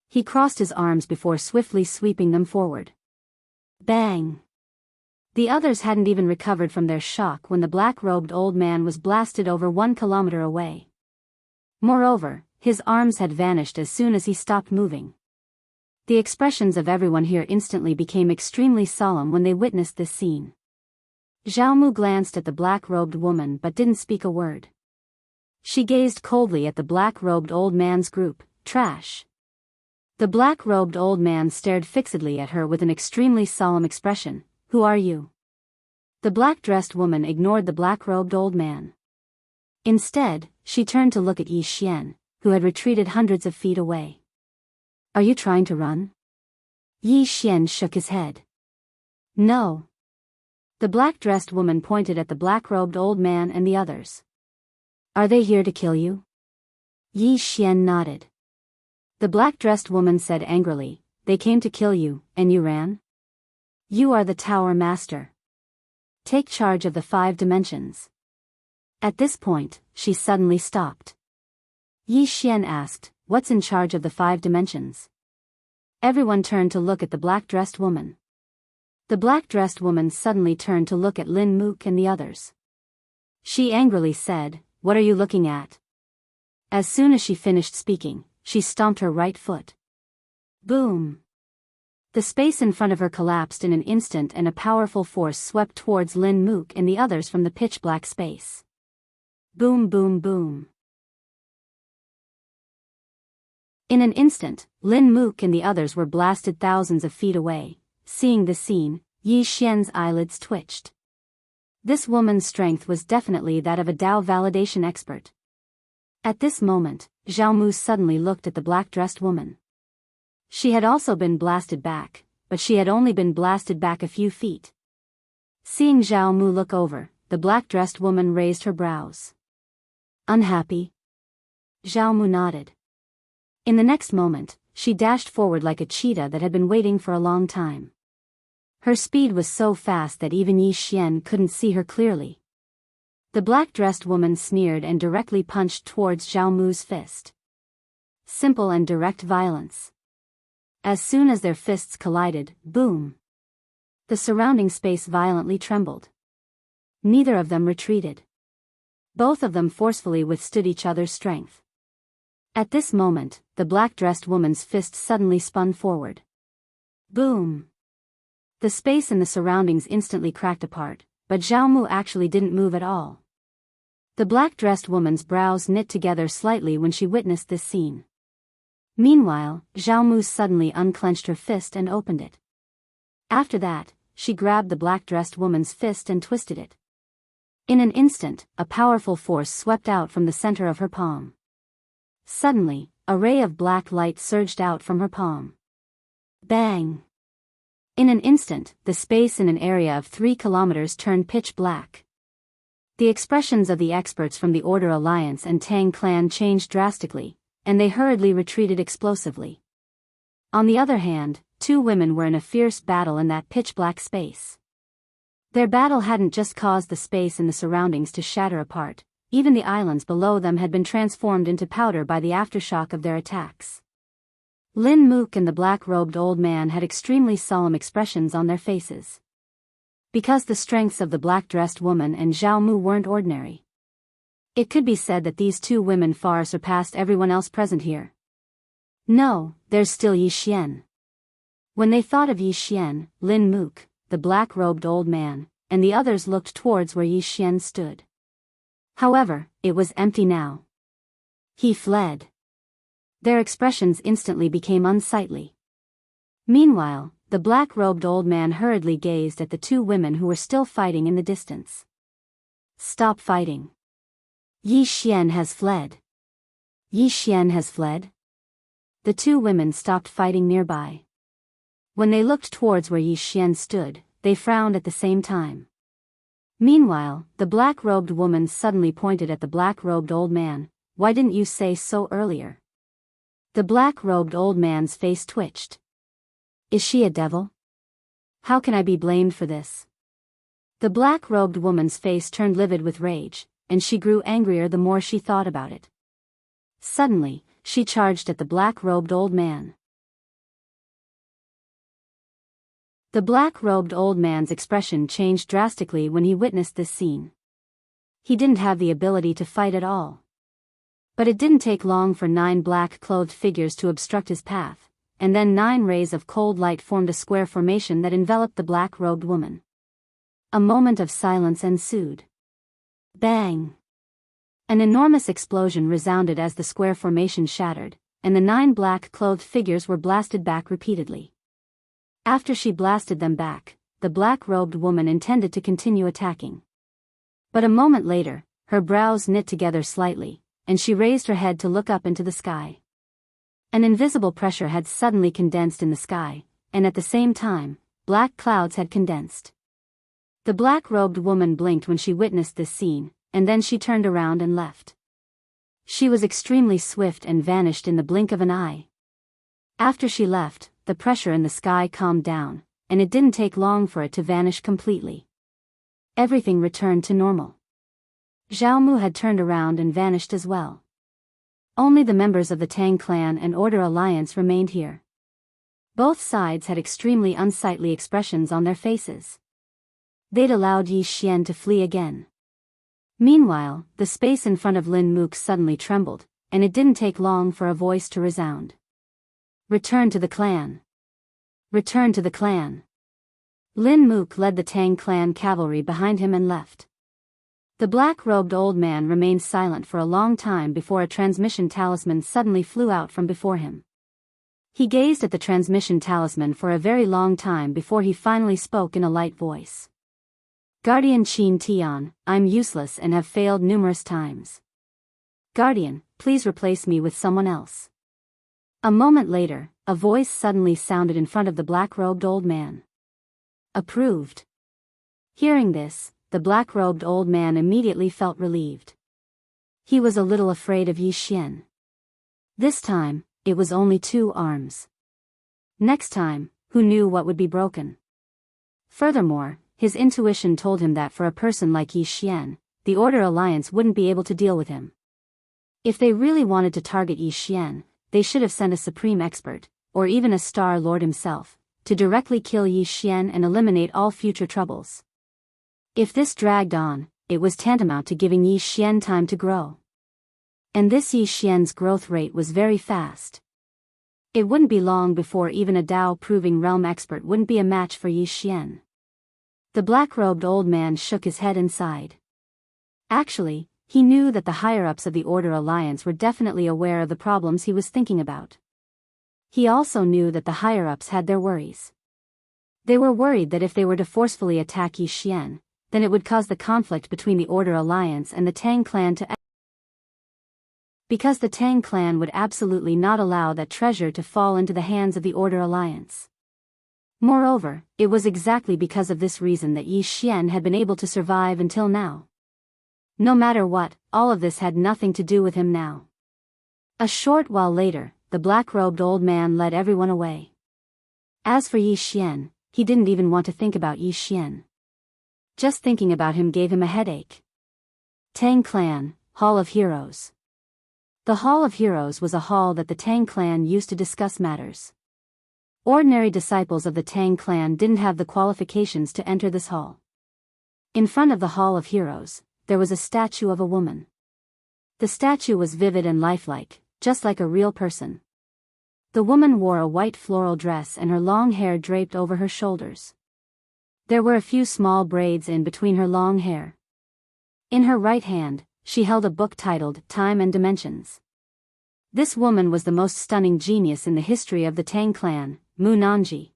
He crossed his arms before swiftly sweeping them forward. Bang! The others hadn't even recovered from their shock when the black-robed old man was blasted over 1 kilometer away. Moreover, his arms had vanished as soon as he stopped moving. The expressions of everyone here instantly became extremely solemn when they witnessed this scene. Zhao Mu glanced at the black-robed woman but didn't speak a word. She gazed coldly at the black-robed old man's group. Trash. The black-robed old man stared fixedly at her with an extremely solemn expression. Who are you? The black-dressed woman ignored the black-robed old man. Instead, she turned to look at Yi Xian, who had retreated hundreds of feet away. Are you trying to run? Yi Xian shook his head. No. The black-dressed woman pointed at the black-robed old man and the others. Are they here to kill you? Yi Xian nodded. The black-dressed woman said angrily, They came to kill you, and you ran? You are the Tower Master. Take charge of the 5 dimensions. At this point, she suddenly stopped. Yi Xian asked, What's in charge of the 5 dimensions? Everyone turned to look at the black-dressed woman. The black-dressed woman suddenly turned to look at Lin Mook and the others. She angrily said, What are you looking at? As soon as she finished speaking, she stomped her right foot. Boom! The space in front of her collapsed in an instant and a powerful force swept towards Lin Mook and the others from the pitch-black space. Boom boom boom. In an instant, Lin Mook and the others were blasted thousands of feet away. Seeing the scene, Yi Xian's eyelids twitched. This woman's strength was definitely that of a Dao validation expert. At this moment, Jianghu suddenly looked at the black-dressed woman. She had also been blasted back, but she had only been blasted back a few feet. Seeing Jianghu look over, the black-dressed woman raised her brows. Unhappy? Jianghu nodded. In the next moment, she dashed forward like a cheetah that had been waiting for a long time. Her speed was so fast that even Yi Xian couldn't see her clearly. The black-dressed woman sneered and directly punched towards Jianghu's fist. Simple and direct violence. As soon as their fists collided, boom! The surrounding space violently trembled. Neither of them retreated. Both of them forcefully withstood each other's strength. At this moment, the black-dressed woman's fist suddenly spun forward. Boom! The space in the surroundings instantly cracked apart, but Jianghu actually didn't move at all. The black-dressed woman's brows knit together slightly when she witnessed this scene. Meanwhile, Jianghu suddenly unclenched her fist and opened it. After that, she grabbed the black-dressed woman's fist and twisted it. In an instant, a powerful force swept out from the center of her palm. Suddenly, a ray of black light surged out from her palm. Bang! In an instant, the space in an area of 3 kilometers turned pitch black. The expressions of the experts from the Order Alliance and Tang clan changed drastically, and they hurriedly retreated explosively. On the other hand, 2 women were in a fierce battle in that pitch-black space. Their battle hadn't just caused the space in the surroundings to shatter apart, even the islands below them had been transformed into powder by the aftershock of their attacks. Lin Mook and the black-robed old man had extremely solemn expressions on their faces. Because the strengths of the black-dressed woman and Jianghu weren't ordinary. It could be said that these 2 women far surpassed everyone else present here. No, there's still Yi Xian. When they thought of Yi Xian, Lin Mook, the black-robed old man, and the others looked towards where Yi Xian stood. However, it was empty now. He fled. Their expressions instantly became unsightly. Meanwhile, the black-robed old man hurriedly gazed at the 2 women who were still fighting in the distance. Stop fighting. Yi Xian has fled. Yi Xian has fled? The 2 women stopped fighting nearby. When they looked towards where Yi Xian stood, they frowned at the same time. Meanwhile, the black-robed woman suddenly pointed at the black-robed old man. Why didn't you say so earlier? The black-robed old man's face twitched. Is she a devil? How can I be blamed for this? The black-robed woman's face turned livid with rage, and she grew angrier the more she thought about it. Suddenly, she charged at the black-robed old man. The black-robed old man's expression changed drastically when he witnessed this scene. He didn't have the ability to fight at all. But it didn't take long for 9 black-clothed figures to obstruct his path, and then 9 rays of cold light formed a square formation that enveloped the black-robed woman. A moment of silence ensued. Bang! An enormous explosion resounded as the square formation shattered, and the 9 black-clothed figures were blasted back repeatedly. After she blasted them back, the black-robed woman intended to continue attacking. But a moment later, her brows knit together slightly, and she raised her head to look up into the sky. An invisible pressure had suddenly condensed in the sky, and at the same time, black clouds had condensed. The black-robed woman blinked when she witnessed this scene, and then she turned around and left. She was extremely swift and vanished in the blink of an eye. After she left, the pressure in the sky calmed down, and it didn't take long for it to vanish completely. Everything returned to normal. Jianghu had turned around and vanished as well. Only the members of the Tang clan and Order Alliance remained here. Both sides had extremely unsightly expressions on their faces. They'd allowed Yi Xian to flee again. Meanwhile, the space in front of Lin Mook suddenly trembled, and it didn't take long for a voice to resound. Return to the clan. Return to the clan. Lin Mook led the Tang clan cavalry behind him and left. The black-robed old man remained silent for a long time before a transmission talisman suddenly flew out from before him. He gazed at the transmission talisman for a very long time before he finally spoke in a light voice. Guardian Qin Tian, I'm useless and have failed numerous times. Guardian, please replace me with someone else. A moment later, a voice suddenly sounded in front of the black-robed old man. Approved. Hearing this, the black-robed old man immediately felt relieved. He was a little afraid of Yi Xian. This time, it was only 2 arms. Next time, who knew what would be broken? Furthermore, his intuition told him that for a person like Yi Xian, the Order Alliance wouldn't be able to deal with him. If they really wanted to target Yi Xian, they should have sent a supreme expert, or even a Star Lord himself, to directly kill Yi Xian and eliminate all future troubles. If this dragged on, it was tantamount to giving Yi Xian time to grow. And this Yi Xian's growth rate was very fast. It wouldn't be long before even a Dao-proving realm expert wouldn't be a match for Yi Xian. The black-robed old man shook his head and sighed. Actually, he knew that the higher-ups of the Order Alliance were definitely aware of the problems he was thinking about. He also knew that the higher-ups had their worries. They were worried that if they were to forcefully attack Yi Xian, then it would cause the conflict between the Order Alliance and the Tang clan because the Tang clan would absolutely not allow that treasure to fall into the hands of the Order Alliance. Moreover, it was exactly because of this reason that Yi Xian had been able to survive until now. No matter what, all of this had nothing to do with him now. A short while later, the black-robed old man led everyone away. As for Yi Xian, he didn't even want to think about Yi Xian. Just thinking about him gave him a headache. Tang Clan, Hall of Heroes. The Hall of Heroes was a hall that the Tang clan used to discuss matters. Ordinary disciples of the Tang clan didn't have the qualifications to enter this hall. In front of the Hall of Heroes, there was a statue of a woman. The statue was vivid and lifelike, just like a real person. The woman wore a white floral dress and her long hair draped over her shoulders. There were a few small braids in between her long hair. In her right hand, she held a book titled Time and Dimensions. This woman was the most stunning genius in the history of the Tang clan, Mu Nanji.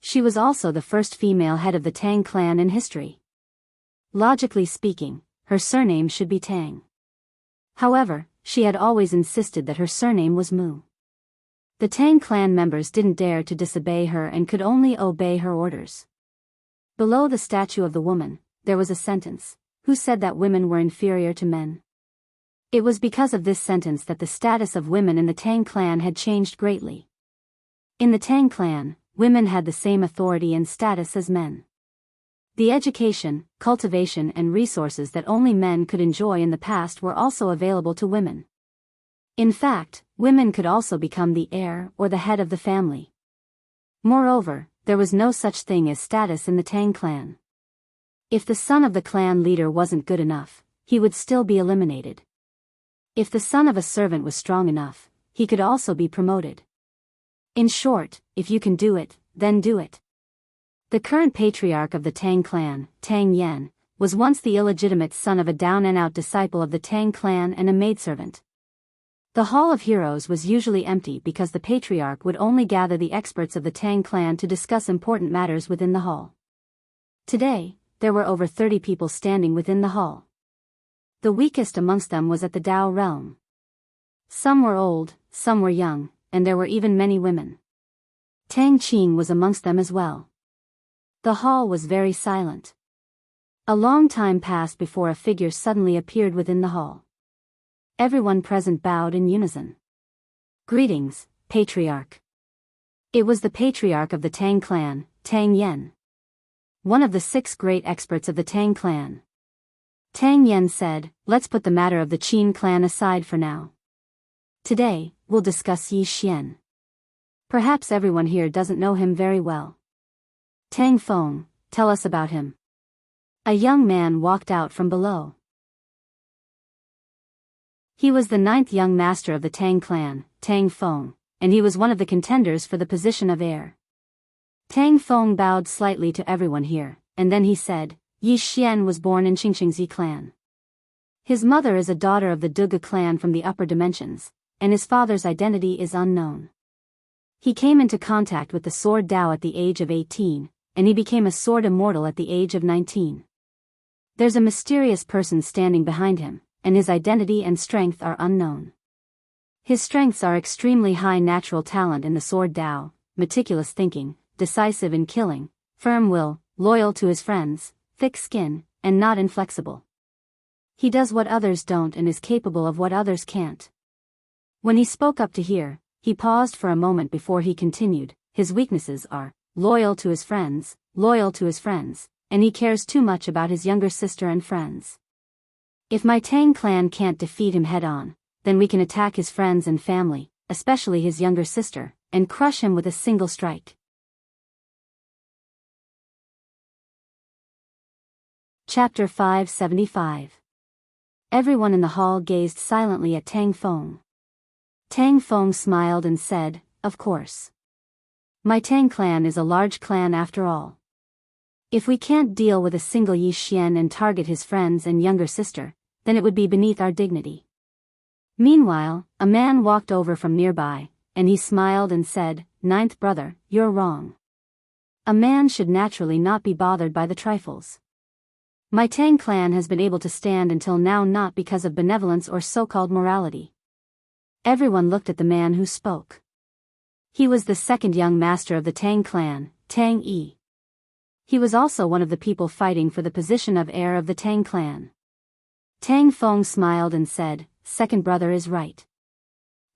She was also the first female head of the Tang clan in history. Logically speaking, her surname should be Tang. However, she had always insisted that her surname was Mu. The Tang clan members didn't dare to disobey her and could only obey her orders. Below the statue of the woman, there was a sentence, who said that women were inferior to men. It was because of this sentence that the status of women in the Tang clan had changed greatly. In the Tang clan, women had the same authority and status as men. The education, cultivation and resources that only men could enjoy in the past were also available to women. In fact, women could also become the heir or the head of the family. Moreover, there was no such thing as status in the Tang clan. If the son of the clan leader wasn't good enough, he would still be eliminated. If the son of a servant was strong enough, he could also be promoted. In short, if you can do it, then do it. The current patriarch of the Tang clan, Tang Yan, was once the illegitimate son of a down-and-out disciple of the Tang clan and a maidservant. The Hall of Heroes was usually empty because the patriarch would only gather the experts of the Tang clan to discuss important matters within the hall. Today, there were over 30 people standing within the hall. The weakest amongst them was at the Dao realm. Some were old, some were young, and there were even many women. Tang Qing was amongst them as well. The hall was very silent. A long time passed before a figure suddenly appeared within the hall. Everyone present bowed in unison. Greetings, Patriarch. It was the Patriarch of the Tang clan, Tang Yen. One of the 6 great experts of the Tang clan. Tang Yen said, let's put the matter of the Qin clan aside for now. Today, we'll discuss Yi Xian. Perhaps everyone here doesn't know him very well. Tang Feng, tell us about him. A young man walked out from below. He was the 9th young master of the Tang clan, Tang Feng, and he was one of the contenders for the position of heir. Tang Feng bowed slightly to everyone here, and then he said, Yi Xian was born in Qingxingzi clan. His mother is a daughter of the Duge clan from the upper dimensions, and his father's identity is unknown. He came into contact with the sword Dao at the age of 18, and he became a sword immortal at the age of 19. There's a mysterious person standing behind him, and his identity and strength are unknown. His strengths are extremely high natural talent in the sword Dao, meticulous thinking, decisive in killing, firm will, loyal to his friends, thick skin, and not inflexible. He does what others don't and is capable of what others can't. When he spoke up to hear, he paused for a moment before he continued. His weaknesses are loyal to his friends, and he cares too much about his younger sister and friends. If my Tang clan can't defeat him head-on, then we can attack his friends and family, especially his younger sister, and crush him with a single strike. Chapter 575. Everyone in the hall gazed silently at Tang Feng. Tang Feng smiled and said, "Of course. My Tang clan is a large clan after all. If we can't deal with a single Yi Xian and target his friends and younger sister, then it would be beneath our dignity." Meanwhile, a man walked over from nearby, and he smiled and said, "Ninth brother, you're wrong. A man should naturally not be bothered by the trifles. My Tang clan has been able to stand until now not because of benevolence or so-called morality." Everyone looked at the man who spoke. He was the second young master of the Tang clan, Tang Yi. He was also one of the people fighting for the position of heir of the Tang clan. Tang Feng smiled and said, "Second brother is right.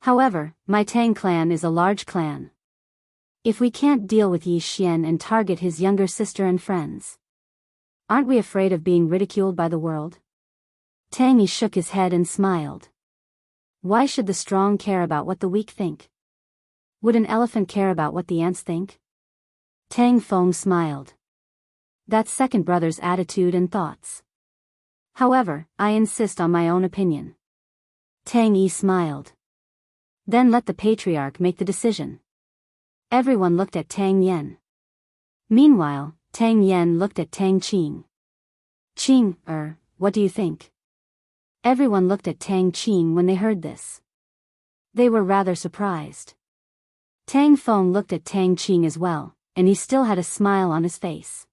However, my Tang clan is a large clan. If we can't deal with Yi Xian and target his younger sister and friends, aren't we afraid of being ridiculed by the world?" Tang Yi shook his head and smiled. "Why should the strong care about what the weak think? Would an elephant care about what the ants think?" Tang Feng smiled. "That's second brother's attitude and thoughts. However, I insist on my own opinion." Tang Yi smiled. "Then let the patriarch make the decision." Everyone looked at Tang Yen. Meanwhile, Tang Yen looked at Tang Qing. "Qing, what do you think?" Everyone looked at Tang Qing when they heard this. They were rather surprised. Tang Feng looked at Tang Qing as well, and he still had a smile on his face.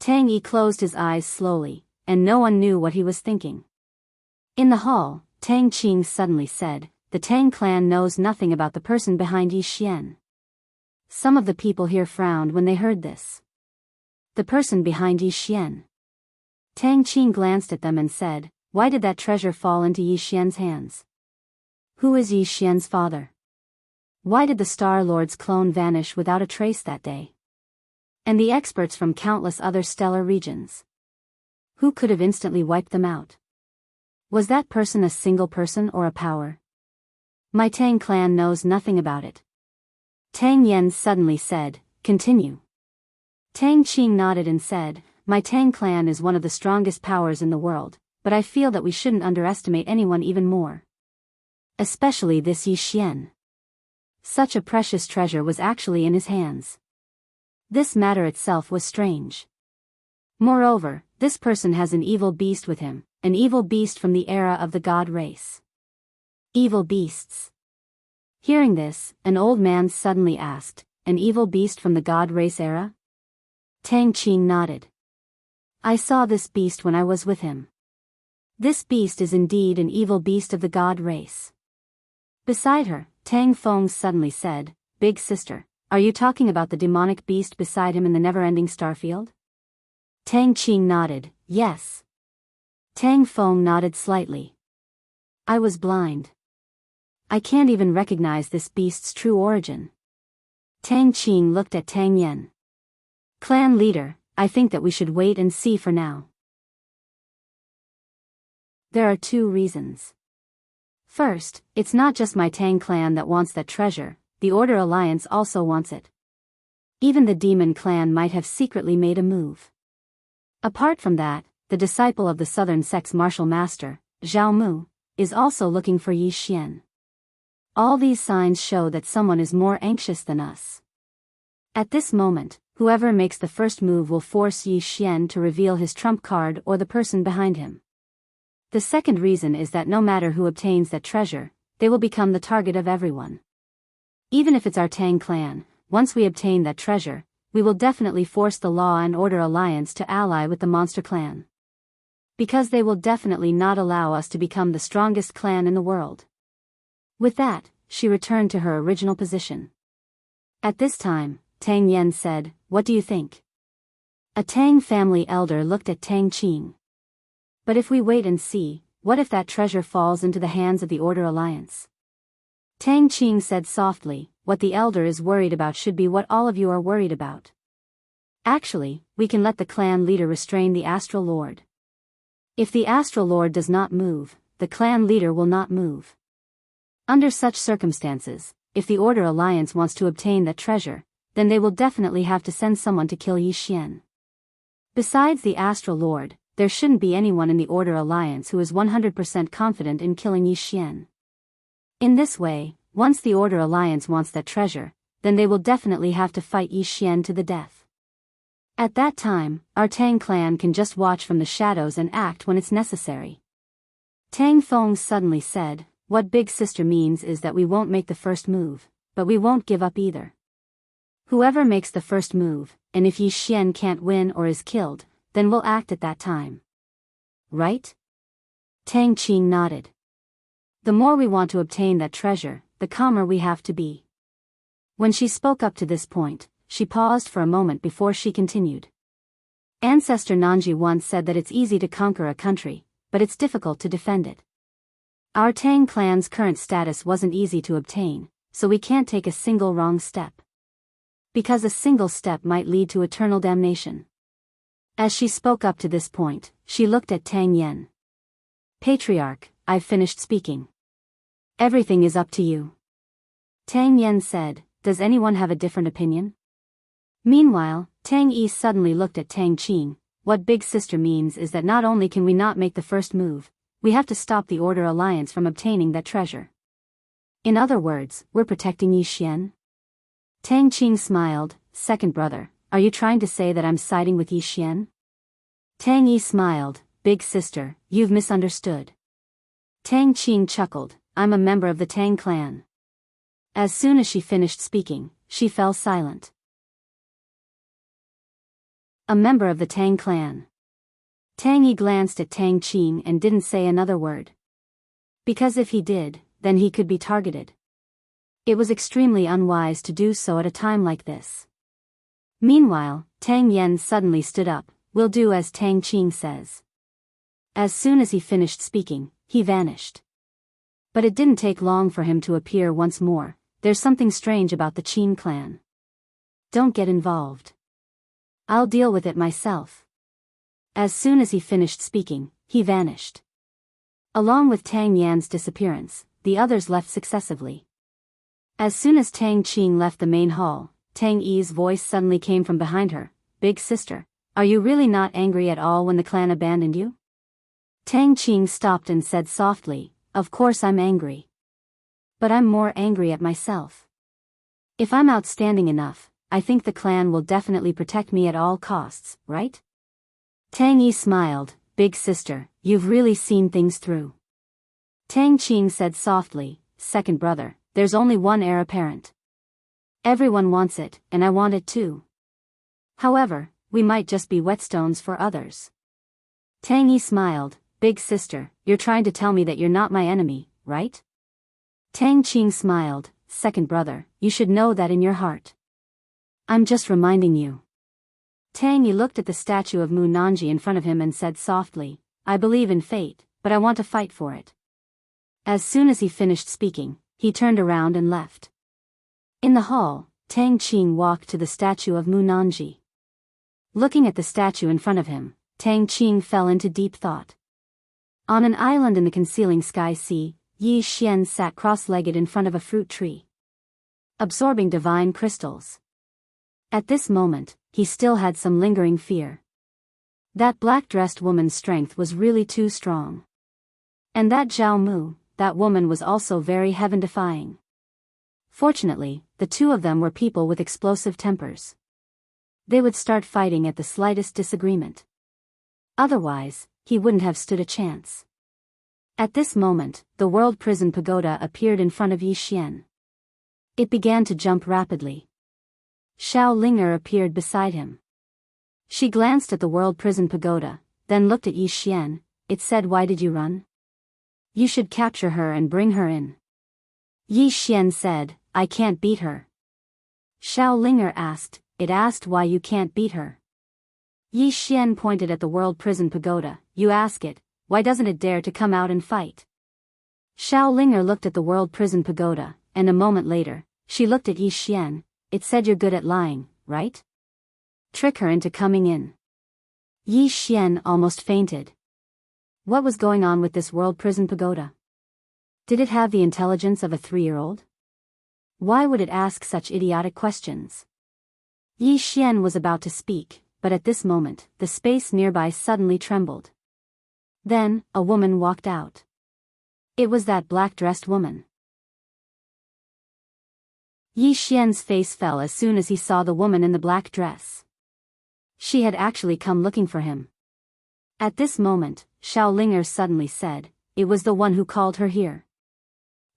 Tang Yi closed his eyes slowly, and no one knew what he was thinking. In the hall, Tang Qing suddenly said, "The Tang clan knows nothing about the person behind Yi Xian." Some of the people here frowned when they heard this. The person behind Yi Xian. Tang Qing glanced at them and said, "Why did that treasure fall into Yi Xian's hands? Who is Yi Xian's father? Why did the Star Lord's clone vanish without a trace that day? And the experts from countless other stellar regions? Who could have instantly wiped them out? Was that person a single person or a power? My Tang clan knows nothing about it." Tang Yen suddenly said, "Continue." Tang Qing nodded and said, "My Tang clan is one of the strongest powers in the world, but I feel that we shouldn't underestimate anyone even more. Especially this Yi Xian. Such a precious treasure was actually in his hands. This matter itself was strange. Moreover, this person has an evil beast with him, an evil beast from the era of the god race." Evil beasts. Hearing this, an old man suddenly asked, "An evil beast from the god race era?" Tang Qing nodded. "I saw this beast when I was with him. This beast is indeed an evil beast of the god race." Beside her, Tang Feng suddenly said, "Big sister, are you talking about the demonic beast beside him in the never-ending starfield?" Tang Qing nodded, "Yes." Tang Feng nodded slightly. "I was blind. I can't even recognize this beast's true origin." Tang Qing looked at Tang Yen. "Clan leader, I think that we should wait and see for now. There are two reasons. First, it's not just my Tang clan that wants that treasure, the Order Alliance also wants it. Even the Demon clan might have secretly made a move. Apart from that, the disciple of the Southern Sect's martial master, Zhao Mu, is also looking for Yi Xian. All these signs show that someone is more anxious than us. At this moment, whoever makes the first move will force Yi Xian to reveal his trump card or the person behind him. The second reason is that no matter who obtains that treasure, they will become the target of everyone. Even if it's our Tang clan, once we obtain that treasure, we will definitely force the Law and Order Alliance to ally with the Monster Clan. Because they will definitely not allow us to become the strongest clan in the world. With that, she returned to her original position. At this time, Tang Yen said, "What do you think?" A Tang family elder looked at Tang Qing. "But if we wait and see, what if that treasure falls into the hands of the Order Alliance?" Tang Qing said softly, "What the elder is worried about should be what all of you are worried about. Actually, we can let the clan leader restrain the Astral Lord. If the Astral Lord does not move, the clan leader will not move. Under such circumstances, if the Order Alliance wants to obtain that treasure, then they will definitely have to send someone to kill Yi Xian. Besides the Astral Lord, there shouldn't be anyone in the Order Alliance who is 100% confident in killing Yi Xian. In this way, once the Order Alliance wants that treasure, then they will definitely have to fight Yi Xian to the death. At that time, our Tang clan can just watch from the shadows and act when it's necessary." Tang Feng suddenly said, "What Big Sister means is that we won't make the first move, but we won't give up either. Whoever makes the first move, and if Yi Xian can't win or is killed, then we'll act at that time. Right?" Tang Qing nodded. "The more we want to obtain that treasure, the calmer we have to be." When she spoke up to this point, she paused for a moment before she continued. "Ancestor Nanji once said that it's easy to conquer a country, but it's difficult to defend it. Our Tang clan's current status wasn't easy to obtain, so we can't take a single wrong step. Because a single step might lead to eternal damnation." As she spoke up to this point, she looked at Tang Yen. "Patriarch, I've finished speaking. Everything is up to you." Tang Yen said, "Does anyone have a different opinion?" Meanwhile, Tang Yi suddenly looked at Tang Qing. "What Big Sister means is that not only can we not make the first move, we have to stop the Order Alliance from obtaining that treasure. In other words, we're protecting Yi Xian?" Tang Qing smiled. "Second brother, are you trying to say that I'm siding with Yi Xian?" Tang Yi smiled. "Big Sister, you've misunderstood." Tang Qing chuckled. "I'm a member of the Tang clan." As soon as she finished speaking, she fell silent. A member of the Tang clan. Tang Yi glanced at Tang Qing and didn't say another word. Because if he did, then he could be targeted. It was extremely unwise to do so at a time like this. Meanwhile, Tang Yen suddenly stood up. "We'll do as Tang Qing says." As soon as he finished speaking, he vanished. But it didn't take long for him to appear once more. "There's something strange about the Qin clan. Don't get involved. I'll deal with it myself." As soon as he finished speaking, he vanished. Along with Tang Yan's disappearance, the others left successively. As soon as Tang Qing left the main hall, Tang Yi's voice suddenly came from behind her. "Big Sister, are you really not angry at all when the clan abandoned you?" Tang Qing stopped and said softly, "Of course I'm angry. But I'm more angry at myself. If I'm outstanding enough, I think the clan will definitely protect me at all costs, right?" Tang Yi smiled. "Big Sister, you've really seen things through." Tang Qing said softly, "Second brother, there's only one heir apparent. Everyone wants it, and I want it too. However, we might just be whetstones for others." Tang Yi smiled. "Big Sister, you're trying to tell me that you're not my enemy, right?" Tang Qing smiled. "Second brother, you should know that in your heart. I'm just reminding you." Tang Yi looked at the statue of Mu Nanji in front of him and said softly, "I believe in fate, but I want to fight for it." As soon as he finished speaking, he turned around and left. In the hall, Tang Qing walked to the statue of Mu Nanji. Looking at the statue in front of him, Tang Qing fell into deep thought. On an island in the concealing sky sea, Yi Xian sat cross-legged in front of a fruit tree, absorbing divine crystals. At this moment, he still had some lingering fear. That black-dressed woman's strength was really too strong. And that Zhao Mu, that woman was also very heaven-defying. Fortunately, the two of them were people with explosive tempers. They would start fighting at the slightest disagreement. Otherwise, he wouldn't have stood a chance. At this moment, the World Prison Pagoda appeared in front of Yi Xian. It began to jump rapidly. Xiao Linger appeared beside him. She glanced at the World Prison Pagoda, then looked at Yi Xian. It said, "Why did you run? You should capture her and bring her in." Yi Xian said, "I can't beat her." Xiao Linger asked, "It asked why you can't beat her." Yi Xian pointed at the World Prison Pagoda. "You ask it, why doesn't it dare to come out and fight?" Xiao Linger looked at the World Prison Pagoda, and a moment later, she looked at Yi Xian. It said, "You're good at lying, right? Trick her into coming in." Yi Xian almost fainted. What was going on with this World Prison Pagoda? Did it have the intelligence of a 3-year-old? Why would it ask such idiotic questions? Yi Xian was about to speak, but at this moment, the space nearby suddenly trembled. Then, a woman walked out. It was that black-dressed woman. Yi Xian's face fell as soon as he saw the woman in the black dress. She had actually come looking for him. At this moment, Xiao Linger suddenly said, "It was the one who called her here."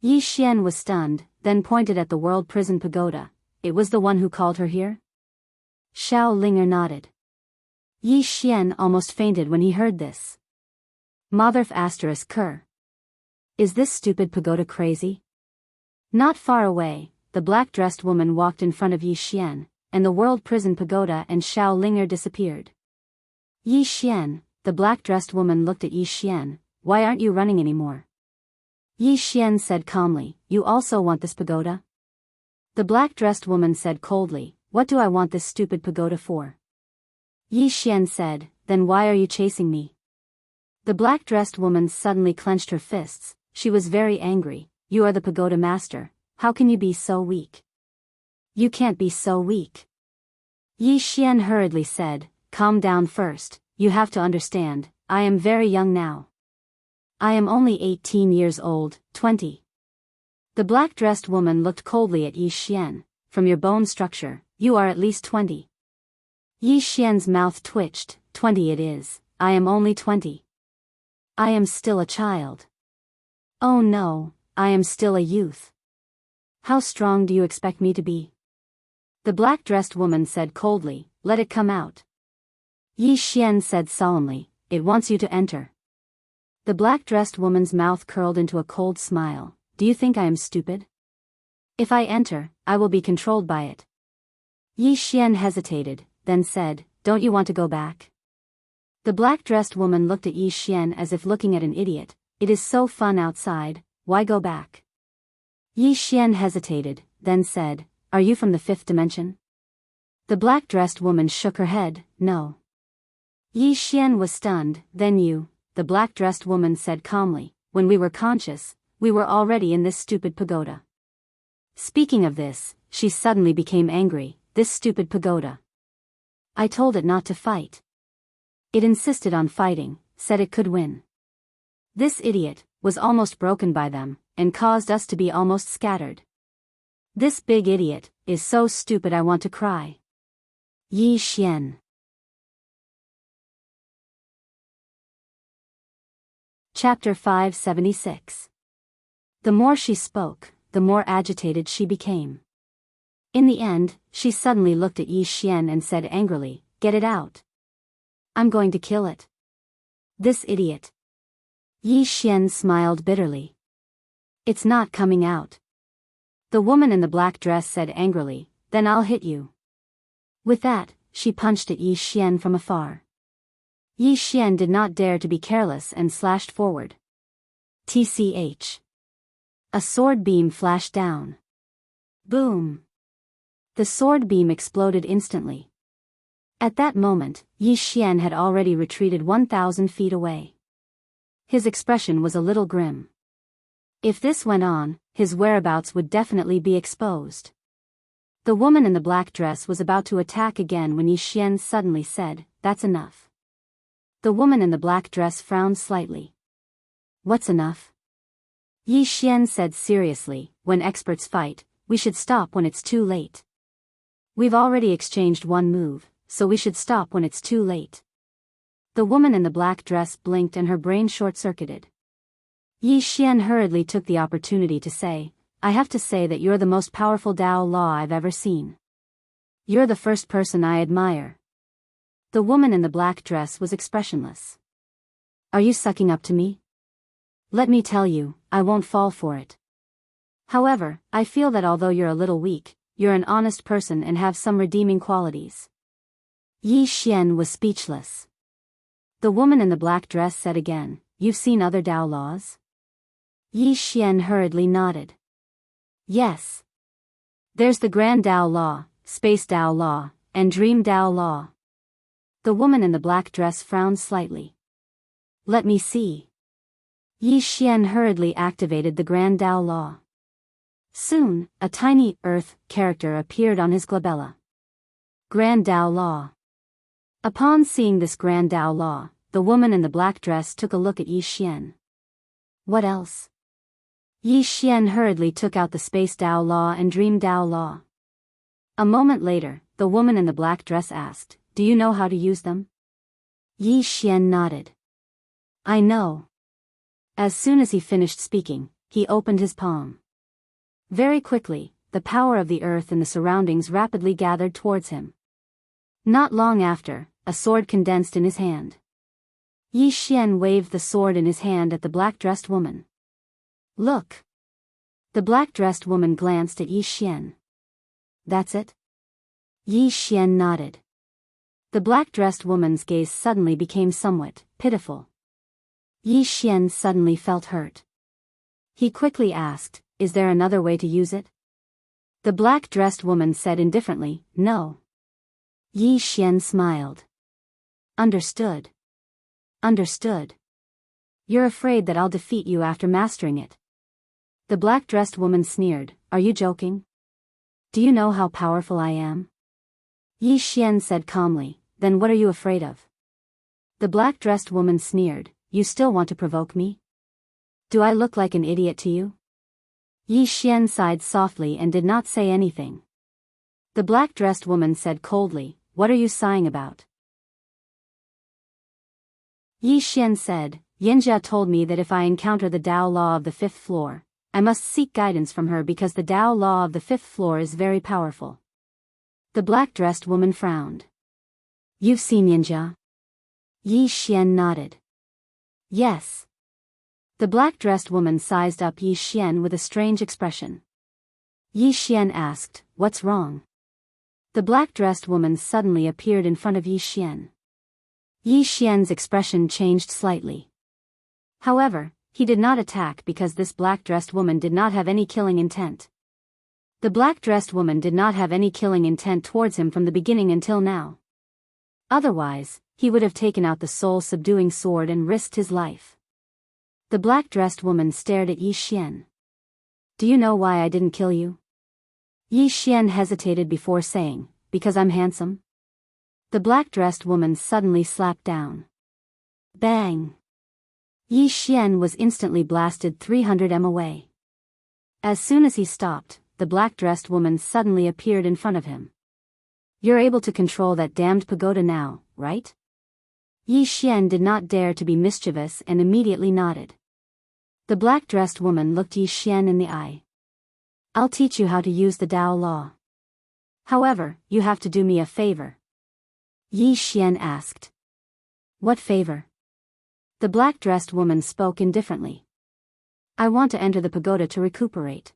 Yi Xian was stunned, then pointed at the World Prison Pagoda. "It was the one who called her here?" Xiao Linger nodded. Yi Xian almost fainted when he heard this. Motherf asterisk Ker. Is this stupid pagoda crazy? Not far away, the black-dressed woman walked in front of Yi Xian, and the World Prison Pagoda and Xiao Linger disappeared. Yi Xian, the black-dressed woman looked at Yi Xian. "Why aren't you running anymore?" Yi Xian said calmly, "You also want this pagoda?" The black-dressed woman said coldly, "What do I want this stupid pagoda for?" Yi Xian said, "Then why are you chasing me?" The black-dressed woman suddenly clenched her fists. She was very angry. "You are the pagoda master. How can you be so weak? You can't be so weak." Yi Xian hurriedly said, "Calm down first. You have to understand, I am very young now. I am only 18 years old, 20. The black-dressed woman looked coldly at Yi Xian. "From your bone structure, you are at least 20. Yi Xian's mouth twitched. 20 it is. I am only 20. I am still a child. Oh no, I am still a youth. How strong do you expect me to be?" The black-dressed woman said coldly, "Let it come out." Yi Xian said solemnly, "It wants you to enter." The black-dressed woman's mouth curled into a cold smile. "Do you think I am stupid? If I enter, I will be controlled by it." Yi Xian hesitated, then said, "Don't you want to go back?" The black-dressed woman looked at Yi Xian as if looking at an idiot. "It is so fun outside, why go back?" Yi Xian hesitated, then said, "Are you from the 5th dimension?" The black-dressed woman shook her head, "No." Yi Xian was stunned. "Then you," the black-dressed woman said calmly, "when we were conscious, we were already in this stupid pagoda." Speaking of this, she suddenly became angry. "This stupid pagoda. I told it not to fight. It insisted on fighting, said it could win. This idiot was almost broken by them, and caused us to be almost scattered. This big idiot is so stupid I want to cry." Yi Xian. Chapter 576. The more she spoke, the more agitated she became. In the end, she suddenly looked at Yi Xian and said angrily, "Get it out. I'm going to kill it. This idiot." Yi Xian smiled bitterly. "It's not coming out." The woman in the black dress said angrily, "Then I'll hit you." With that, she punched at Yi Xian from afar. Yi Xian did not dare to be careless and slashed forward. Tch. A sword beam flashed down. Boom. The sword beam exploded instantly. At that moment, Yi Xian had already retreated 1,000 feet away. His expression was a little grim. If this went on, his whereabouts would definitely be exposed. The woman in the black dress was about to attack again when Yi Xian suddenly said, "That's enough." The woman in the black dress frowned slightly. "What's enough?" Yi Xian said seriously, "When experts fight, we should stop when it's too late. We've already exchanged one move, so we should stop when it's too late." The woman in the black dress blinked and her brain short-circuited. Yi Xian hurriedly took the opportunity to say, "I have to say that you're the most powerful Dao Law I've ever seen. You're the first person I admire." The woman in the black dress was expressionless. Are you sucking up to me? Let me tell you, I won't fall for it. However, I feel that although you're a little weak, you're an honest person and have some redeeming qualities. Yi Xian was speechless. The woman in the black dress said again, you've seen other Tao laws? Yi Xian hurriedly nodded. Yes. There's the Grand Tao Law, Space Tao Law, and Dream Tao Law. The woman in the black dress frowned slightly. Let me see. Yi Xian hurriedly activated the Grand Tao Law. Soon, a tiny earth character appeared on his glabella. Grand Tao Law. Upon seeing this Grand Tao Law, the woman in the black dress took a look at Yi Xian. What else? Yi Xian hurriedly took out the Space Tao Law and Dream Tao Law. A moment later, the woman in the black dress asked, do you know how to use them? Yi Xian nodded. I know. As soon as he finished speaking, he opened his palm. Very quickly, the power of the earth and the surroundings rapidly gathered towards him. Not long after, a sword condensed in his hand. Yi Xian waved the sword in his hand at the black-dressed woman. Look! The black-dressed woman glanced at Yi Xian. That's it? Yi Xian nodded. The black-dressed woman's gaze suddenly became somewhat pitiful. Yi Xian suddenly felt hurt. He quickly asked, is there another way to use it? The black-dressed woman said indifferently, no. Yi Xian smiled. Understood. Understood. You're afraid that I'll defeat you after mastering it. The black-dressed woman sneered, are you joking? Do you know how powerful I am? Yi Xian said calmly, then what are you afraid of? The black-dressed woman sneered, you still want to provoke me? Do I look like an idiot to you? Yi Xian sighed softly and did not say anything. The black-dressed woman said coldly, what are you sighing about? Yi Xian said, Yanjia told me that if I encounter the Tao law of the fifth floor, I must seek guidance from her because the Tao law of the fifth floor is very powerful. The black-dressed woman frowned. You've seen Yanjia? Yi Xian nodded. Yes. The black-dressed woman sized up Yi Xian with a strange expression. Yi Xian asked, what's wrong? The black-dressed woman suddenly appeared in front of Yi Xian. Yi Xian's expression changed slightly. However, he did not attack because this black-dressed woman did not have any killing intent. The black-dressed woman did not have any killing intent towards him from the beginning until now. Otherwise, he would have taken out the soul-subduing sword and risked his life. The black-dressed woman stared at Yi Xian. Do you know why I didn't kill you? Yi Xian hesitated before saying, because I'm handsome? The black-dressed woman suddenly slapped down. Bang! Yi Xian was instantly blasted 300 m away. As soon as he stopped, the black-dressed woman suddenly appeared in front of him. You're able to control that damned pagoda now, right? Yi Xian did not dare to be mischievous and immediately nodded. The black-dressed woman looked Yi Xian in the eye. I'll teach you how to use the Tao law. However, you have to do me a favor. Yi Xian asked. What favor? The black-dressed woman spoke indifferently. I want to enter the pagoda to recuperate.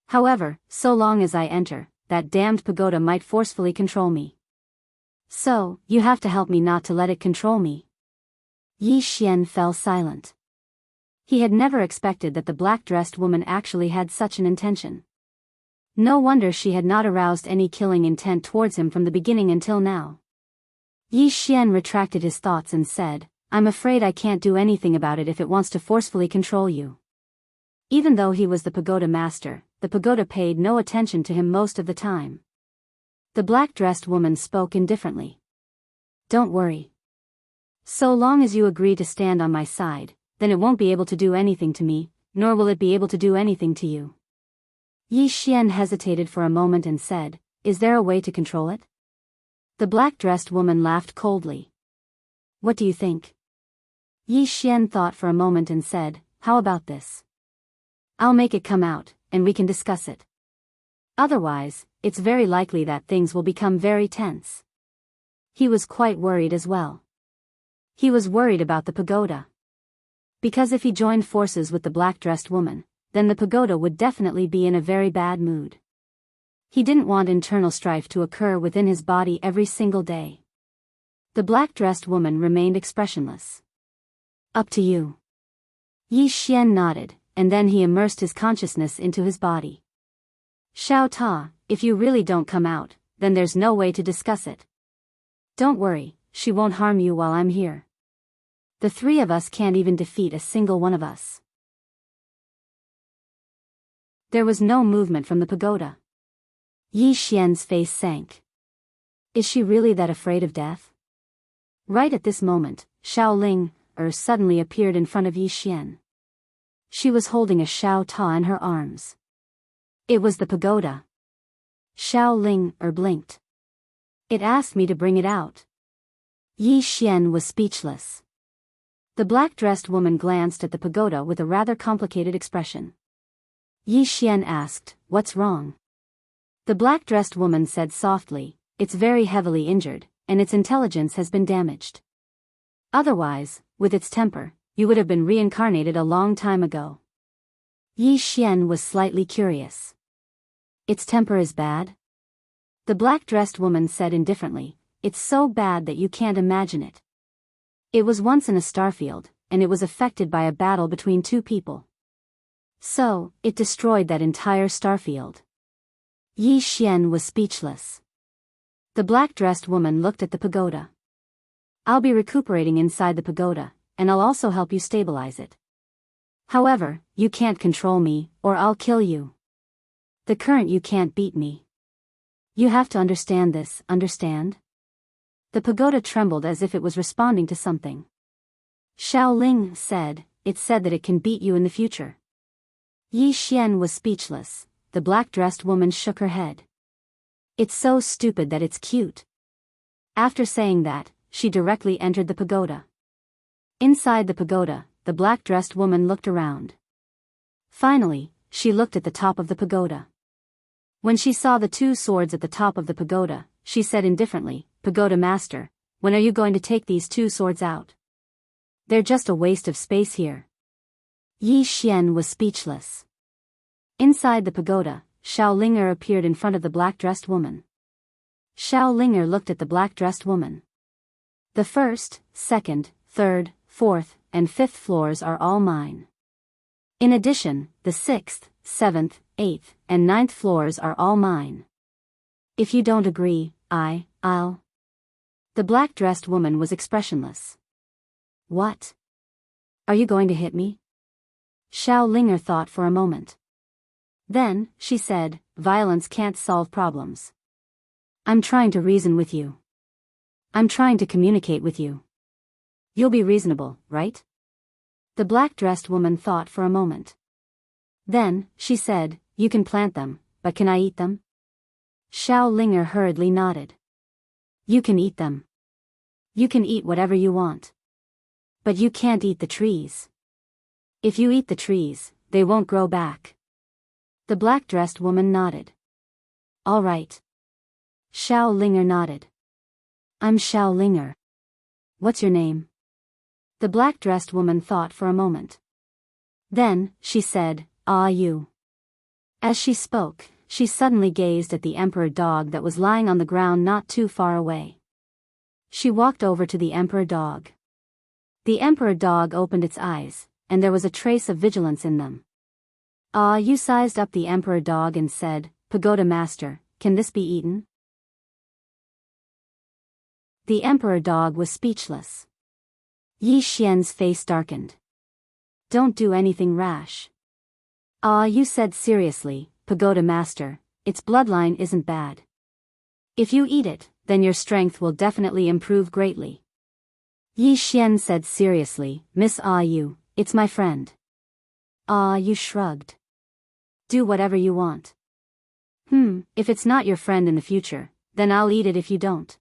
However, so long as I enter, that damned pagoda might forcefully control me. So, you have to help me not to let it control me. Yi Xian fell silent. He had never expected that the black-dressed woman actually had such an intention. No wonder she had not aroused any killing intent towards him from the beginning until now. Yi Xian retracted his thoughts and said, I'm afraid I can't do anything about it if it wants to forcefully control you. Even though he was the pagoda master, the pagoda paid no attention to him most of the time. The black-dressed woman spoke indifferently. Don't worry. So long as you agree to stand on my side, then it won't be able to do anything to me, nor will it be able to do anything to you. Yi Xian hesitated for a moment and said, is there a way to control it? The black-dressed woman laughed coldly. What do you think? Yi Xian thought for a moment and said, how about this? I'll make it come out, and we can discuss it. Otherwise, it's very likely that things will become very tense. He was quite worried as well. He was worried about the pagoda. Because if he joined forces with the black-dressed woman, then the pagoda would definitely be in a very bad mood. He didn't want internal strife to occur within his body every single day. The black-dressed woman remained expressionless. Up to you. Yi Xian nodded, and then he immersed his consciousness into his body. Xiao Ta, if you really don't come out, then there's no way to discuss it. Don't worry, she won't harm you while I'm here. The three of us can't even defeat a single one of us. There was no movement from the pagoda. Yi Xian's face sank. Is she really that afraid of death? Right at this moment, Xiaoling suddenly appeared in front of Yi Xian. She was holding a Xiao Ta in her arms. It was the pagoda. Xiaoling blinked. It asked me to bring it out. Yi Xian was speechless. The black-dressed woman glanced at the pagoda with a rather complicated expression. Yi Xian asked, "What's wrong?" The black-dressed woman said softly, "It's very heavily injured, and its intelligence has been damaged. Otherwise, with its temper, you would have been reincarnated a long time ago." Yi Xian was slightly curious. Its temper is bad? The black-dressed woman said indifferently, "It's so bad that you can't imagine it. It was once in a starfield, and it was affected by a battle between two people. So, it destroyed that entire starfield." Yi Xian was speechless. The black-dressed woman looked at the pagoda. "I'll be recuperating inside the pagoda, and I'll also help you stabilize it. However, you can't control me, or I'll kill you. The current you can't beat me. You have to understand this, understand?" The pagoda trembled as if it was responding to something. Xiaoling said, "It said that it can beat you in the future." Yi Xian was speechless. The black-dressed woman shook her head. "It's so stupid that it's cute." After saying that, she directly entered the pagoda. Inside the pagoda, the black-dressed woman looked around. Finally, she looked at the top of the pagoda. When she saw the two swords at the top of the pagoda, she said indifferently, "Pagoda Master, when are you going to take these two swords out? They're just a waste of space here." Yi Xian was speechless. Inside the pagoda, Xiaolinger appeared in front of the black-dressed woman. Xiaolinger looked at the black-dressed woman. "The first, second, third, fourth, and fifth floors are all mine. In addition, the sixth, seventh, eighth, and ninth floors are all mine. If you don't agree, I'll..." The black-dressed woman was expressionless. "What? Are you going to hit me?" Xiaolinger thought for a moment. Then, she said, "Violence can't solve problems. I'm trying to reason with you. I'm trying to communicate with you. You'll be reasonable, right?" The black-dressed woman thought for a moment. Then, she said, "You can plant them, but can I eat them?" Xiaolinger hurriedly nodded. "You can eat them. You can eat whatever you want. But you can't eat the trees. If you eat the trees, they won't grow back." The black-dressed woman nodded. "All right." Xiaolinger nodded. "I'm Xiaolinger. What's your name?" The black-dressed woman thought for a moment. Then, she said, "You." As she spoke, she suddenly gazed at the emperor dog that was lying on the ground not too far away. She walked over to the emperor dog. The emperor dog opened its eyes, and there was a trace of vigilance in them. You sized up the emperor dog and said, "Pagoda Master, can this be eaten?" The emperor dog was speechless. Yi Xian's face darkened. "Don't do anything rash." You said seriously, "Pagoda Master, its bloodline isn't bad. If you eat it, then your strength will definitely improve greatly." Yi Xian said seriously, "Miss Yu, it's my friend." Yu shrugged. "Do whatever you want." If it's not your friend in the future, then I'll eat it if you don't."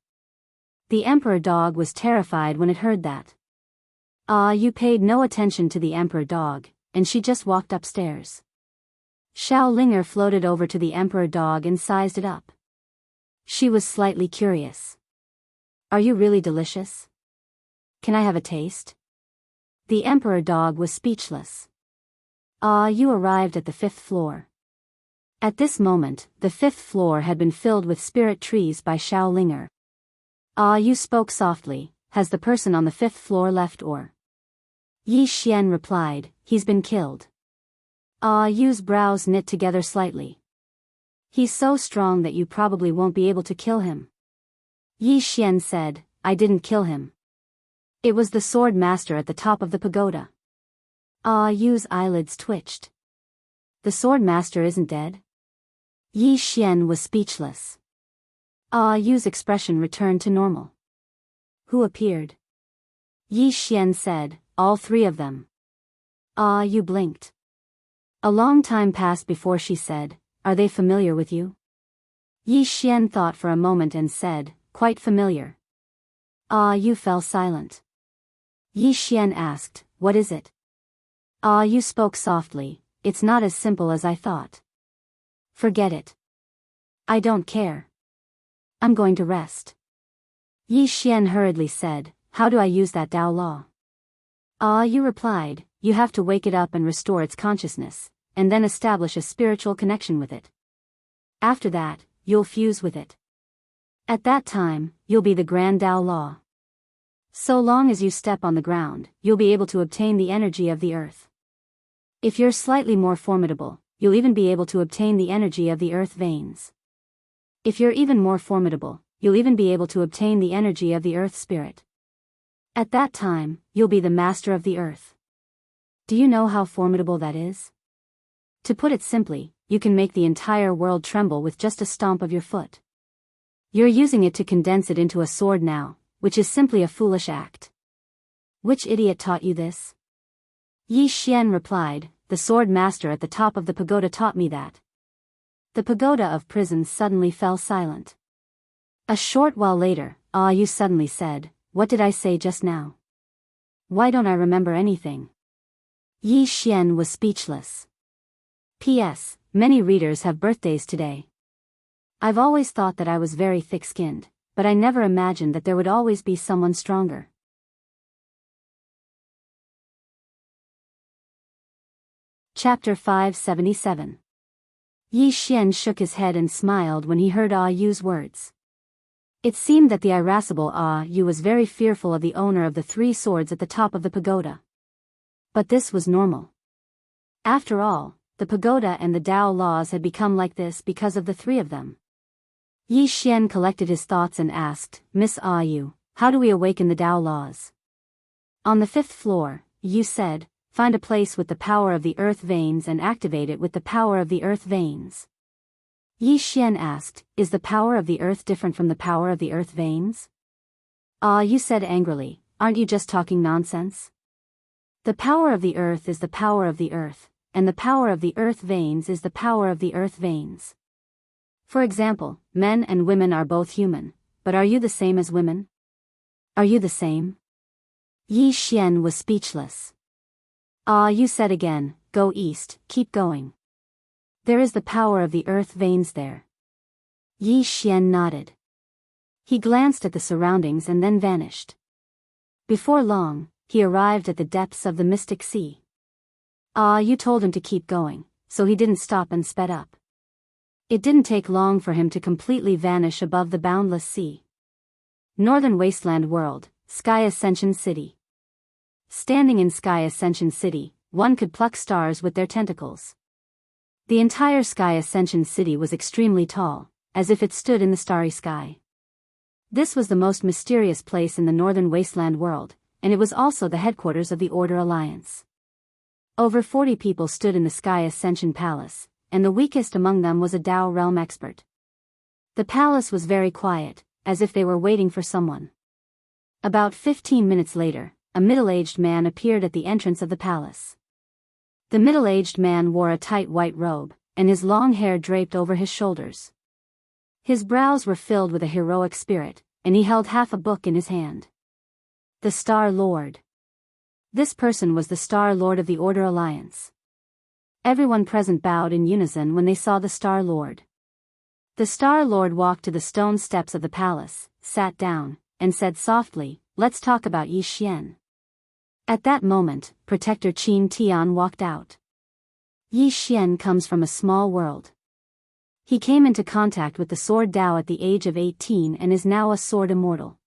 The emperor dog was terrified when it heard that. Yu paid no attention to the emperor dog, and she just walked upstairs. Xiaolinger floated over to the emperor dog and sized it up. She was slightly curious. "Are you really delicious?" Can I have a taste? The emperor dog was speechless. Ah, you arrived at the 5th floor. At this moment, the 5th floor had been filled with spirit trees by Shaolinger. Ah, you spoke softly. Has the person on the 5th floor left or? Yi Xian replied, he's been killed. Ah, Yu's brows knit together slightly. He's so strong that you probably won't be able to kill him. Yi Xian said, I didn't kill him. It was the sword master at the top of the pagoda. Ah, Yu's eyelids twitched. The sword master isn't dead? Yi Xian was speechless. Ah, Yu's expression returned to normal. Who appeared? Yi Xian said, all 3 of them. Ah, Yu blinked. A long time passed before she said, are they familiar with you? Yi Xian thought for a moment and said, quite familiar. Ah, Yu fell silent. Yi Xian asked, what is it? Ah, Yu spoke softly, it's not as simple as I thought. Forget it. I don't care. I'm going to rest. Yi Xian hurriedly said, how do I use that Tao law? Ah, Yu replied, you have to wake it up and restore its consciousness, and then establish a spiritual connection with it. After that, you'll fuse with it. At that time, you'll be the grand Tao law. So long as you step on the ground, you'll be able to obtain the energy of the earth. If you're slightly more formidable, you'll even be able to obtain the energy of the earth veins. If you're even more formidable, you'll even be able to obtain the energy of the earth spirit. At that time, you'll be the master of the earth. Do you know how formidable that is? To put it simply, you can make the entire world tremble with just a stomp of your foot. You're using it to condense it into a sword now, which is simply a foolish act. Which idiot taught you this? Yi Xian replied, the sword master at the top of the pagoda taught me that. The pagoda of prisons suddenly fell silent. A short while later, Ah Yu suddenly said, what did I say just now? Why don't I remember anything? Yi Xian was speechless. P.S. Many readers have birthdays today. I've always thought that I was very thick-skinned, but I never imagined that there would always be someone stronger. Chapter 577. Yi Xian shook his head and smiled when he heard Ah Yu's words. It seemed that the irascible Ah Yu was very fearful of the owner of the 3 swords at the top of the pagoda. But this was normal. After all, the pagoda and the Tao laws had become like this because of the 3 of them. Yi Xian collected his thoughts and asked, Miss Ah Yu, how do we awaken the Tao laws? On the 5th floor, Yu said, find a place with the power of the earth veins and activate it with the power of the earth veins. Yi Xian asked, is the power of the earth different from the power of the earth veins? Ah Yu said angrily, aren't you just talking nonsense? The power of the earth is the power of the earth, and the power of the earth veins is the power of the earth veins. For example, men and women are both human, but are you the same as women? Are you the same? Yi Xian was speechless. Ah Yu said again, go east, keep going. There is the power of the earth veins there. Yi Xian nodded. He glanced at the surroundings and then vanished. Before long, he arrived at the depths of the mystic sea. Ah Yu told him to keep going, so he didn't stop and sped up. It didn't take long for him to completely vanish above the boundless sea. Northern Wasteland World, Sky Ascension City. Standing in Sky Ascension City, one could pluck stars with their tentacles. The entire Sky Ascension City was extremely tall, as if it stood in the starry sky. This was the most mysterious place in the Northern Wasteland World, and it was also the headquarters of the Order Alliance. Over 40 people stood in the Sky Ascension Palace, and the weakest among them was a Tao realm expert. The palace was very quiet, as if they were waiting for someone. About 15 minutes later, a middle-aged man appeared at the entrance of the palace. The middle-aged man wore a tight white robe, and his long hair draped over his shoulders. His brows were filled with a heroic spirit, and he held half a book in his hand. The Star Lord. This person was the Star Lord of the Order Alliance. Everyone present bowed in unison when they saw the Star Lord. The Star Lord walked to the stone steps of the palace, sat down, and said softly, let's talk about Yi Xian. At that moment, Protector Qin Tian walked out. Yi Xian comes from a small world. He came into contact with the sword Dao at the age of 18 and is now a sword immortal.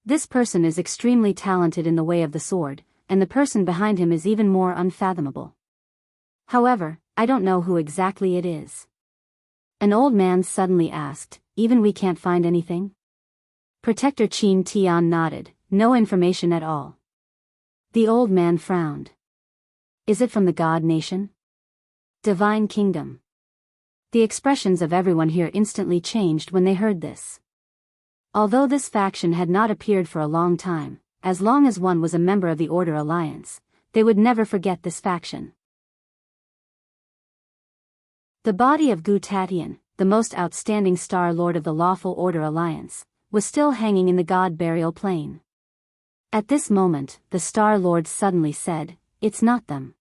This person is extremely talented in the way of the sword, and the person behind him is even more unfathomable. However, I don't know who exactly it is. An old man suddenly asked, even we can't find anything? Protector Qin Tian nodded, no information at all. The old man frowned. Is it from the God Nation? Divine Kingdom? The expressions of everyone here instantly changed when they heard this. Although this faction had not appeared for a long time, as long as one was a member of the Order Alliance, they would never forget this faction. The body of Gu Tatian, the most outstanding Star Lord of the Lawful Order Alliance, was still hanging in the God Burial Plain. At this moment, the Star Lord suddenly said, "It's not them."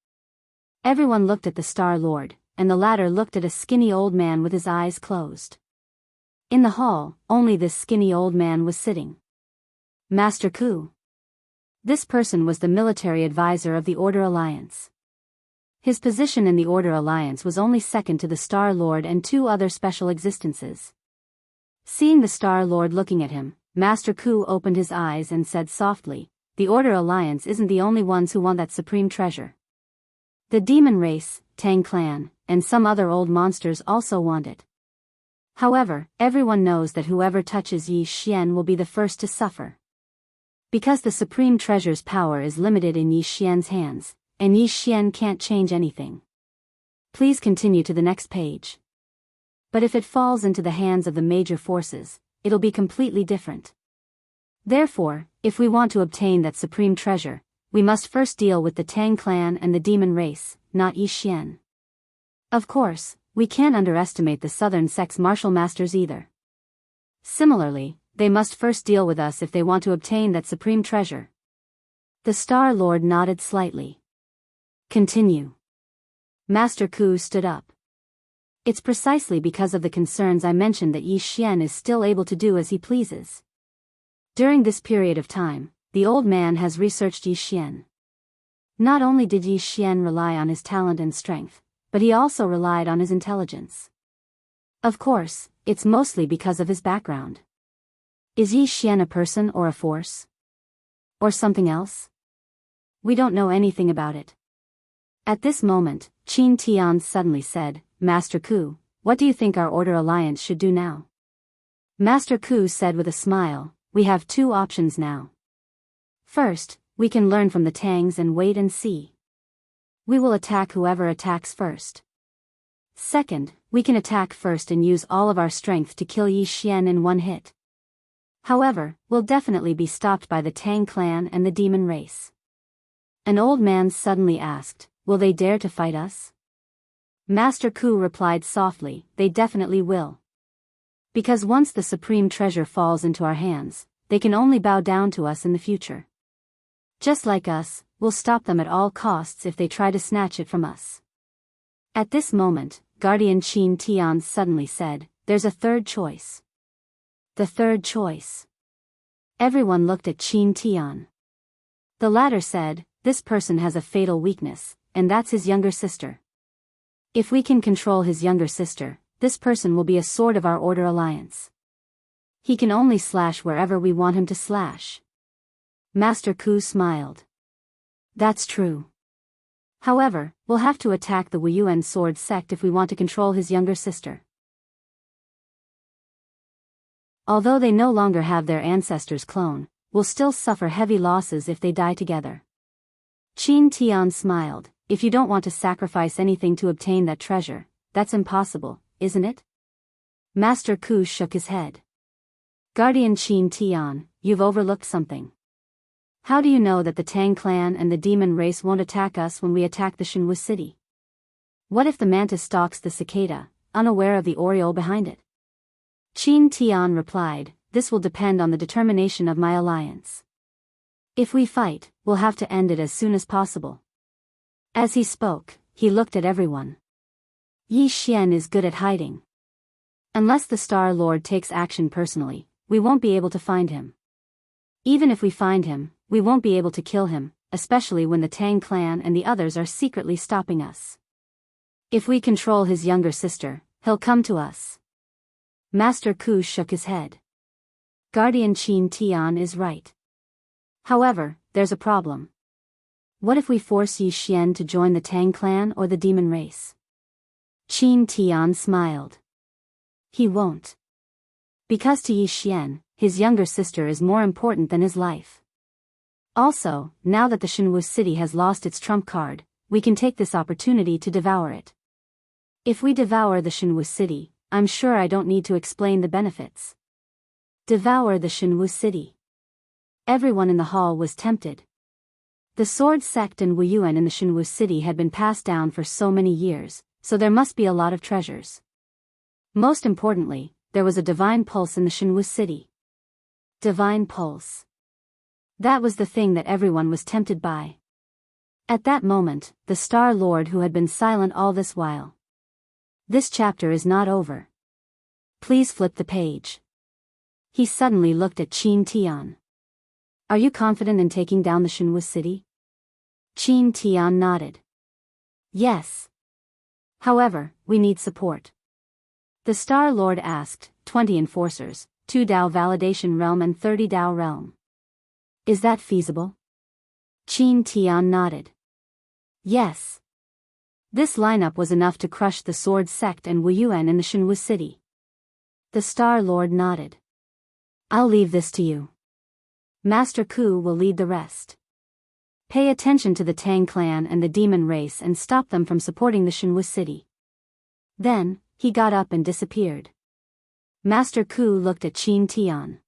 Everyone looked at the Star Lord, and the latter looked at a skinny old man with his eyes closed. In the hall, only this skinny old man was sitting. Master Ku. This person was the military advisor of the Order Alliance. His position in the Order Alliance was only second to the Star Lord and two other special existences. Seeing the Star Lord looking at him, Master Ku opened his eyes and said softly, "The Order Alliance isn't the only ones who want that supreme treasure. The demon race, Tang clan, and some other old monsters also want it. However, everyone knows that whoever touches Yi Xian will be the first to suffer. Because the supreme treasure's power is limited in Yi Xian's hands, and Yi Xian can't change anything. Please continue to the next page. But if it falls into the hands of the major forces, it'll be completely different. Therefore, if we want to obtain that supreme treasure, we must first deal with the Tang clan and the demon race, not Yi Xian. Of course, we can't underestimate the southern sect's martial masters either. Similarly, they must first deal with us if they want to obtain that supreme treasure." The Star Lord nodded slightly. "Continue." Master Ku stood up. "It's precisely because of the concerns I mentioned that Yi Xian is still able to do as he pleases. During this period of time, the old man has researched Yi Xian. Not only did Yi Xian rely on his talent and strength, but he also relied on his intelligence. Of course, it's mostly because of his background. Is Yi Xian a person or a force? Or something else? We don't know anything about it." At this moment, Qin Tian suddenly said, "Master Ku, what do you think our Order Alliance should do now?" Master Ku said with a smile, "We have two options now. First, we can learn from the Tangs and wait and see. We will attack whoever attacks first. Second, we can attack first and use all of our strength to kill Yi Xian in one hit. However, we'll definitely be stopped by the Tang clan and the demon race." An old man suddenly asked, "Will they dare to fight us?" Master Ku replied softly, "They definitely will. Because once the supreme treasure falls into our hands, they can only bow down to us in the future. Just like us, we'll stop them at all costs if they try to snatch it from us." At this moment, Guardian Qin Tian suddenly said, "There's a third choice." The third choice. Everyone looked at Qin Tian. The latter said, "This person has a fatal weakness, and that's his younger sister. If we can control his younger sister, this person will be a sword of our Order Alliance. He can only slash wherever we want him to slash." Master Ku smiled. "That's true. However, we'll have to attack the Wuyuan sword sect if we want to control his younger sister. Although they no longer have their ancestors' clone, we'll still suffer heavy losses if they die together." Qin Tian smiled, "If you don't want to sacrifice anything to obtain that treasure, that's impossible, isn't it?" Master Ku shook his head. "Guardian Qin Tian, you've overlooked something. How do you know that the Tang clan and the demon race won't attack us when we attack the Shenwu city? What if the mantis stalks the cicada, unaware of the oriole behind it?" Qin Tian replied, "This will depend on the determination of my alliance. If we fight, we'll have to end it as soon as possible." As he spoke, he looked at everyone. Yi Xian is good at hiding. Unless the Star Lord takes action personally, we won't be able to find him. Even if we find him, we won't be able to kill him, especially when the Tang clan and the others are secretly stopping us. If we control his younger sister, he'll come to us. Master Ku shook his head. Guardian Qin Tian is right. However, there's a problem. What if we force Yi Xian to join the Tang clan or the demon race? Qin Tian smiled. He won't. Because to Yi Xian, his younger sister is more important than his life. Also, now that the Shenwu city has lost its trump card, we can take this opportunity to devour it. If we devour the Shenwu city, I'm sure I don't need to explain the benefits. Devour the Shenwu city. Everyone in the hall was tempted. The sword sect and Wuyuan in the Shenwu city had been passed down for so many years, so there must be a lot of treasures. Most importantly, there was a divine pulse in the Shenwu city. Divine pulse. That was the thing that everyone was tempted by. At that moment, the Star Lord who had been silent all this while. This chapter is not over. Please flip the page. He suddenly looked at Qin Tian. Are you confident in taking down the Shenwu city? Qin Tian nodded. Yes. However, we need support. The Star Lord asked, 20 enforcers, 2 Dao validation realm and 30 Dao realm. Is that feasible? Qin Tian nodded. Yes. This lineup was enough to crush the sword sect and Wuyuan in the Shenwu city. The Star Lord nodded. I'll leave this to you. Master Ku will lead the rest. Pay attention to the Tang clan and the demon race and stop them from supporting the Shenwu city. Then, he got up and disappeared. Master Ku looked at Qin Tian.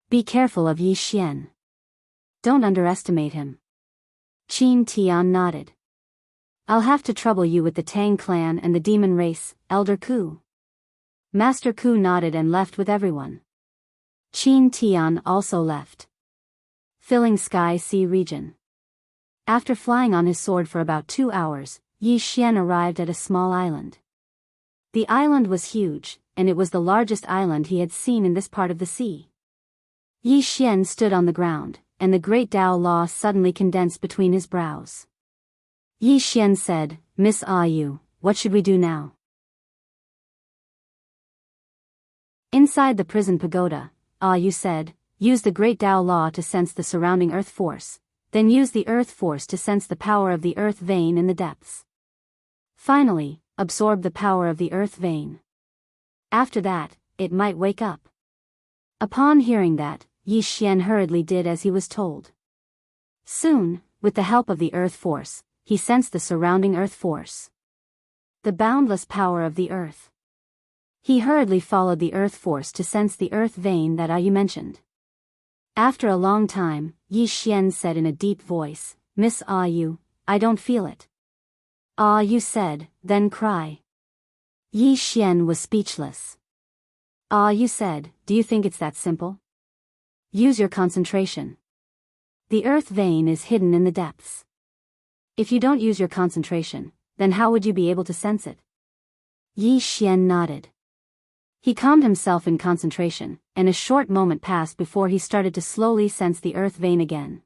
Be careful of Yi Xian. Don't underestimate him. Qin Tian nodded. I'll have to trouble you with the Tang clan and the demon race, Elder Ku. Master Ku nodded and left with everyone. Qin Tian also left. Filling Sky Sea region. After flying on his sword for about 2 hours, Yi Xian arrived at a small island. The island was huge, and it was the largest island he had seen in this part of the sea. Yi Xian stood on the ground, and the great Dao Law suddenly condensed between his brows. Yi Xian said, Miss Yu, what should we do now? Inside the prison pagoda, Yu said, use the great Dao Law to sense the surrounding earth force, then use the earth force to sense the power of the earth vein in the depths. Finally, absorb the power of the earth vein. After that, it might wake up. Upon hearing that, Yi Xian hurriedly did as he was told. Soon, with the help of the earth force, he sensed the surrounding earth force. The boundless power of the earth. He hurriedly followed the earth force to sense the earth vein that Yu mentioned. After a long time, Yi Xian said in a deep voice, Miss Yu, I don't feel it. Yu said, then cry. Yi Xian was speechless. Yu said, do you think it's that simple? Use your concentration. The earth vein is hidden in the depths. If you don't use your concentration, then how would you be able to sense it? Yi Xian nodded. He calmed himself in concentration, and a short moment passed before he started to slowly sense the earth vein again.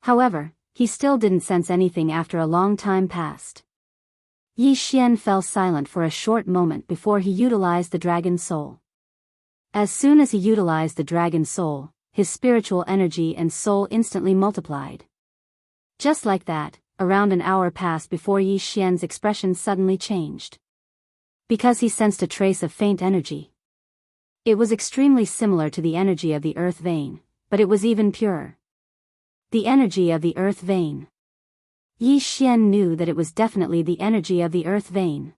However, he still didn't sense anything after a long time passed. Yi Xian fell silent for a short moment before he utilized the dragon soul. As soon as he utilized the dragon soul, his spiritual energy and soul instantly multiplied. Just like that, around an hour passed before Yi Xian's expression suddenly changed. Because he sensed a trace of faint energy. It was extremely similar to the energy of the earth vein, but it was even purer. The energy of the earth vein. Yi Xian knew that it was definitely the energy of the earth vein.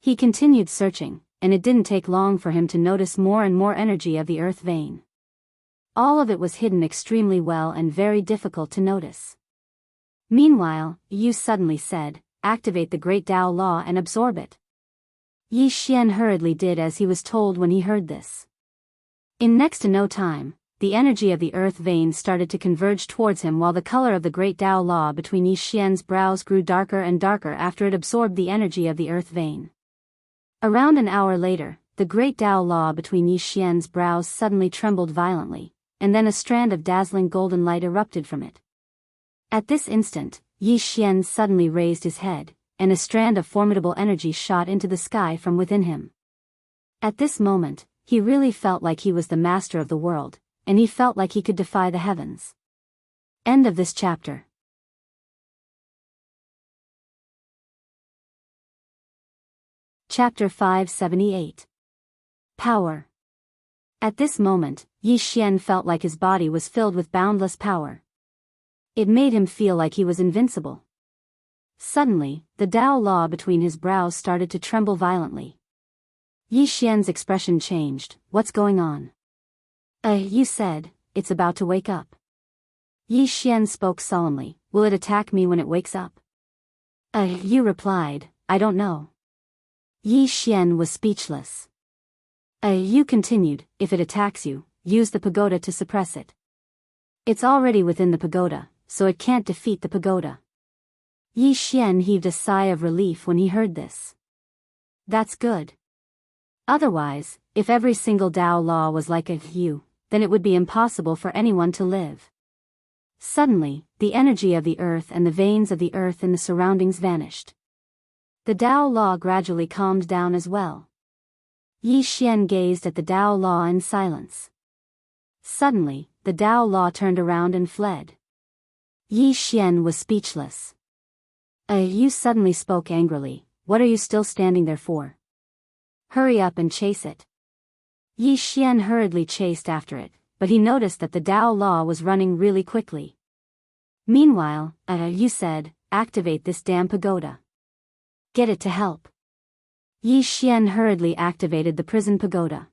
He continued searching, and it didn't take long for him to notice more and more energy of the earth vein. All of it was hidden extremely well and very difficult to notice. Meanwhile, Yu suddenly said, activate the great Dao Law and absorb it. Yi Xian hurriedly did as he was told when he heard this. In next to no time, the energy of the earth vein started to converge towards him while the color of the great Dao Law between Yi Xian's brows grew darker and darker after it absorbed the energy of the earth vein. Around an hour later, the great Dao Law between Yi Xian's brows suddenly trembled violently, and then a strand of dazzling golden light erupted from it. At this instant, Yi Xian suddenly raised his head, and a strand of formidable energy shot into the sky from within him. At this moment, he really felt like he was the master of the world, and he felt like he could defy the heavens. End of this chapter. Chapter 578. Power. At this moment, Yi Xian felt like his body was filled with boundless power. It made him feel like he was invincible. Suddenly, the Tao law between his brows started to tremble violently. Yi Xian's expression changed. What's going on? You said, it's about to wake up. Yi Xian spoke solemnly. Will it attack me when it wakes up? You replied, I don't know. Yi Xian was speechless. You continued, if it attacks you, use the pagoda to suppress it. It's already within the pagoda, so it can't defeat the pagoda. Yi Xian heaved a sigh of relief when he heard this. That's good. Otherwise, if every single Tao law was like a you, then it would be impossible for anyone to live. Suddenly, the energy of the earth and the veins of the earth in the surroundings vanished. The Tao law gradually calmed down as well. Yi Xian gazed at the Tao law in silence. Suddenly, the Tao law turned around and fled. Yi Xian was speechless. You suddenly spoke angrily. What are you still standing there for? Hurry up and chase it. Yi Xian hurriedly chased after it, but he noticed that the Tao law was running really quickly. Meanwhile, you said, activate this damn pagoda. Get it to help. Yi Xian hurriedly activated the prison pagoda.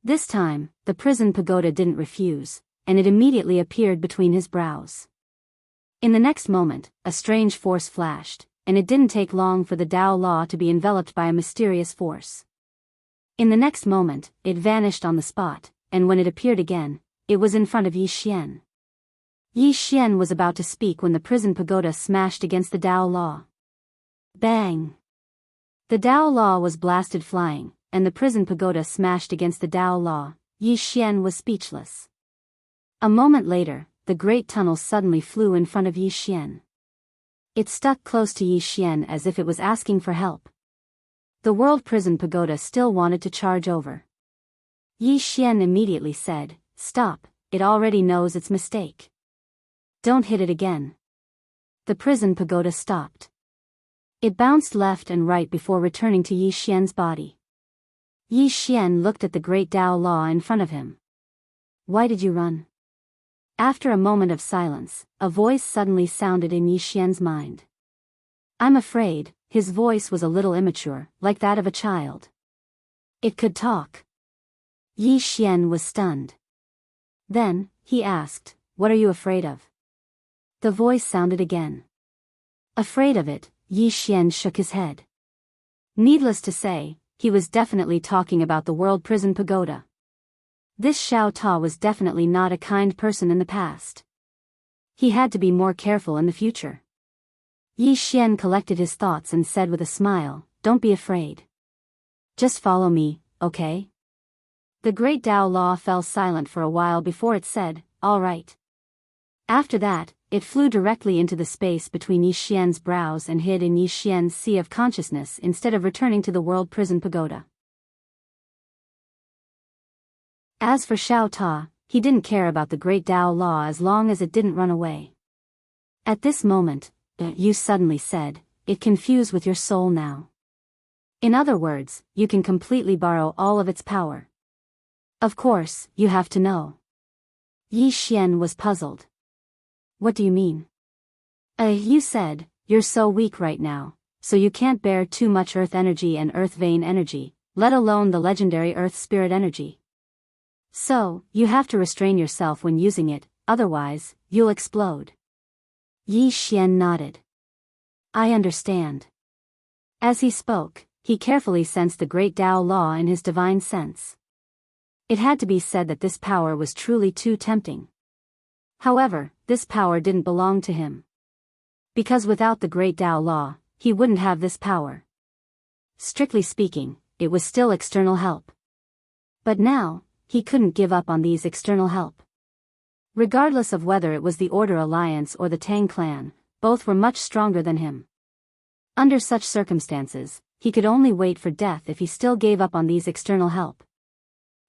This time, the prison pagoda didn't refuse, and it immediately appeared between his brows. In the next moment, a strange force flashed, and it didn't take long for the Tao law to be enveloped by a mysterious force. In the next moment, it vanished on the spot, and when it appeared again, it was in front of Yi Xian. Yi Xian was about to speak when the prison pagoda smashed against the Tao law. Bang! The Tao law was blasted flying, and the prison pagoda smashed against the Tao law. Yi Xian was speechless. A moment later, the great tunnel suddenly flew in front of Yi Xian. It stuck close to Yi Xian as if it was asking for help. The world prison pagoda still wanted to charge over. Yi Xian immediately said, stop, it already knows its mistake. Don't hit it again. The prison pagoda stopped. It bounced left and right before returning to Yi Xian's body. Yi Xian looked at the great Tao law in front of him. Why did you run? After a moment of silence, a voice suddenly sounded in Yi Xian's mind. I'm afraid. His voice was a little immature, like that of a child. It could talk. Yi Xian was stunned. Then, he asked, what are you afraid of? The voice sounded again. Afraid of it, Yi Xian shook his head. Needless to say, he was definitely talking about the world prison pagoda. This Xiao Ta was definitely not a kind person in the past. He had to be more careful in the future. Yi Xian collected his thoughts and said with a smile, don't be afraid. Just follow me, okay? The great Tao law fell silent for a while before it said, all right. After that, it flew directly into the space between Yi Xian's brows and hid in Yi Xian's sea of consciousness instead of returning to the world prison pagoda. As for Xiao Ta, he didn't care about the great Tao law as long as it didn't run away. At this moment, you suddenly said, it can fuse with your soul now. In other words, you can completely borrow all of its power. Of course, you have to know. Yi Xian was puzzled. What do you mean? You said, you're so weak right now, so you can't bear too much earth energy and earth vein energy, let alone the legendary earth spirit energy. So, you have to restrain yourself when using it, otherwise, you'll explode. Yi Xian nodded. I understand. As he spoke, he carefully sensed the great Tao law in his divine sense. It had to be said that this power was truly too tempting. However, this power didn't belong to him. Because without the great Tao law, he wouldn't have this power. Strictly speaking, it was still external help. But now, he couldn't give up on these external help. Regardless of whether it was the Order Alliance or the Tang clan, both were much stronger than him. Under such circumstances, he could only wait for death if he still gave up on these external help.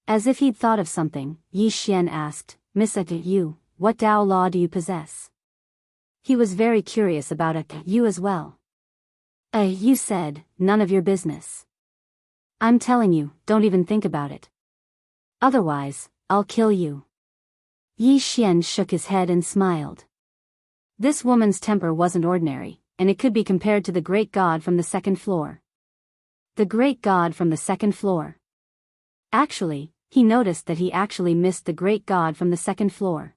As if he'd thought of something, Yi Xian asked, "Miss you, what Dao law do you possess?" He was very curious about you as well. You said, "None of your business." "I'm telling you, don't even think about it. Otherwise, I'll kill you." Yi Xian shook his head and smiled. This woman's temper wasn't ordinary, and it could be compared to the great god from the second floor. The great god from the second floor. Actually, he noticed that he actually missed the great god from the second floor.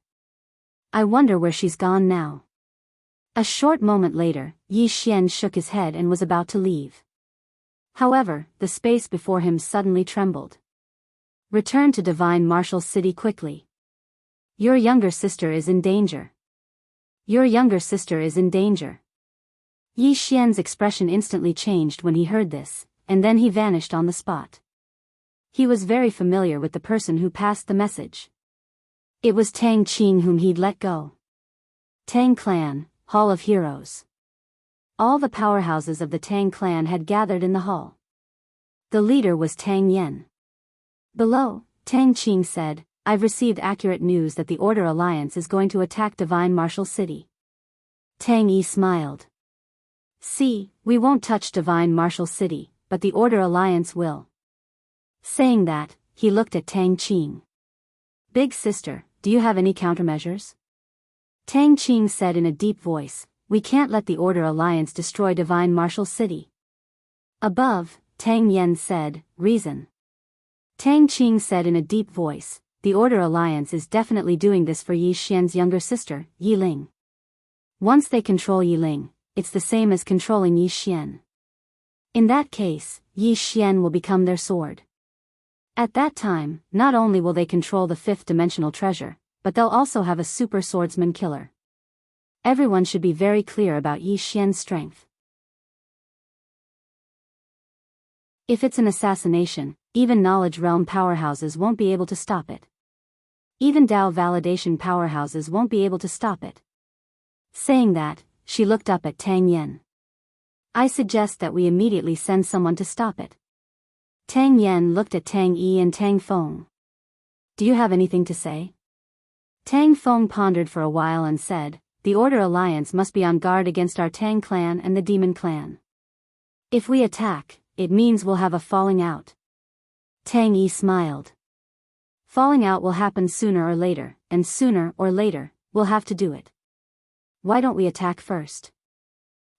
I wonder where she's gone now. A short moment later, Yi Xian shook his head and was about to leave. However, the space before him suddenly trembled. "Return to Divine Martial City quickly. Your younger sister is in danger. Your younger sister is in danger." Yi Xian's expression instantly changed when he heard this, and then he vanished on the spot. He was very familiar with the person who passed the message. It was Tang Qing whom he'd let go. Tang Clan, Hall of Heroes. All the powerhouses of the Tang clan had gathered in the hall. The leader was Tang Yen. Below, Tang Qing said, "I've received accurate news that the Order Alliance is going to attack Divine Martial City." Tang Yi smiled. "See, we won't touch Divine Martial City, but the Order Alliance will." Saying that, he looked at Tang Qing. "Big sister, do you have any countermeasures?" Tang Qing said in a deep voice, "We can't let the Order Alliance destroy Divine Martial City." Above, Tang Yen said, "Reason." Tang Qing said in a deep voice, "The Order Alliance is definitely doing this for Yi Xian's younger sister, Yi Ling. Once they control Yi Ling, it's the same as controlling Yi Xian. In that case, Yi Xian will become their sword. At that time, not only will they control the fifth-dimensional treasure, but they'll also have a super swordsman killer. Everyone should be very clear about Yi Xian's strength. If it's an assassination, even Knowledge Realm powerhouses won't be able to stop it. Even Dao Validation powerhouses won't be able to stop it." Saying that, she looked up at Tang Yen. "I suggest that we immediately send someone to stop it." Tang Yen looked at Tang Yi and Tang Feng. "Do you have anything to say?" Tang Feng pondered for a while and said, "The Order Alliance must be on guard against our Tang clan and the Demon clan. If we attack, it means we'll have a falling out." Tang Yi smiled. "Falling out will happen sooner or later, and sooner or later, we'll have to do it. Why don't we attack first?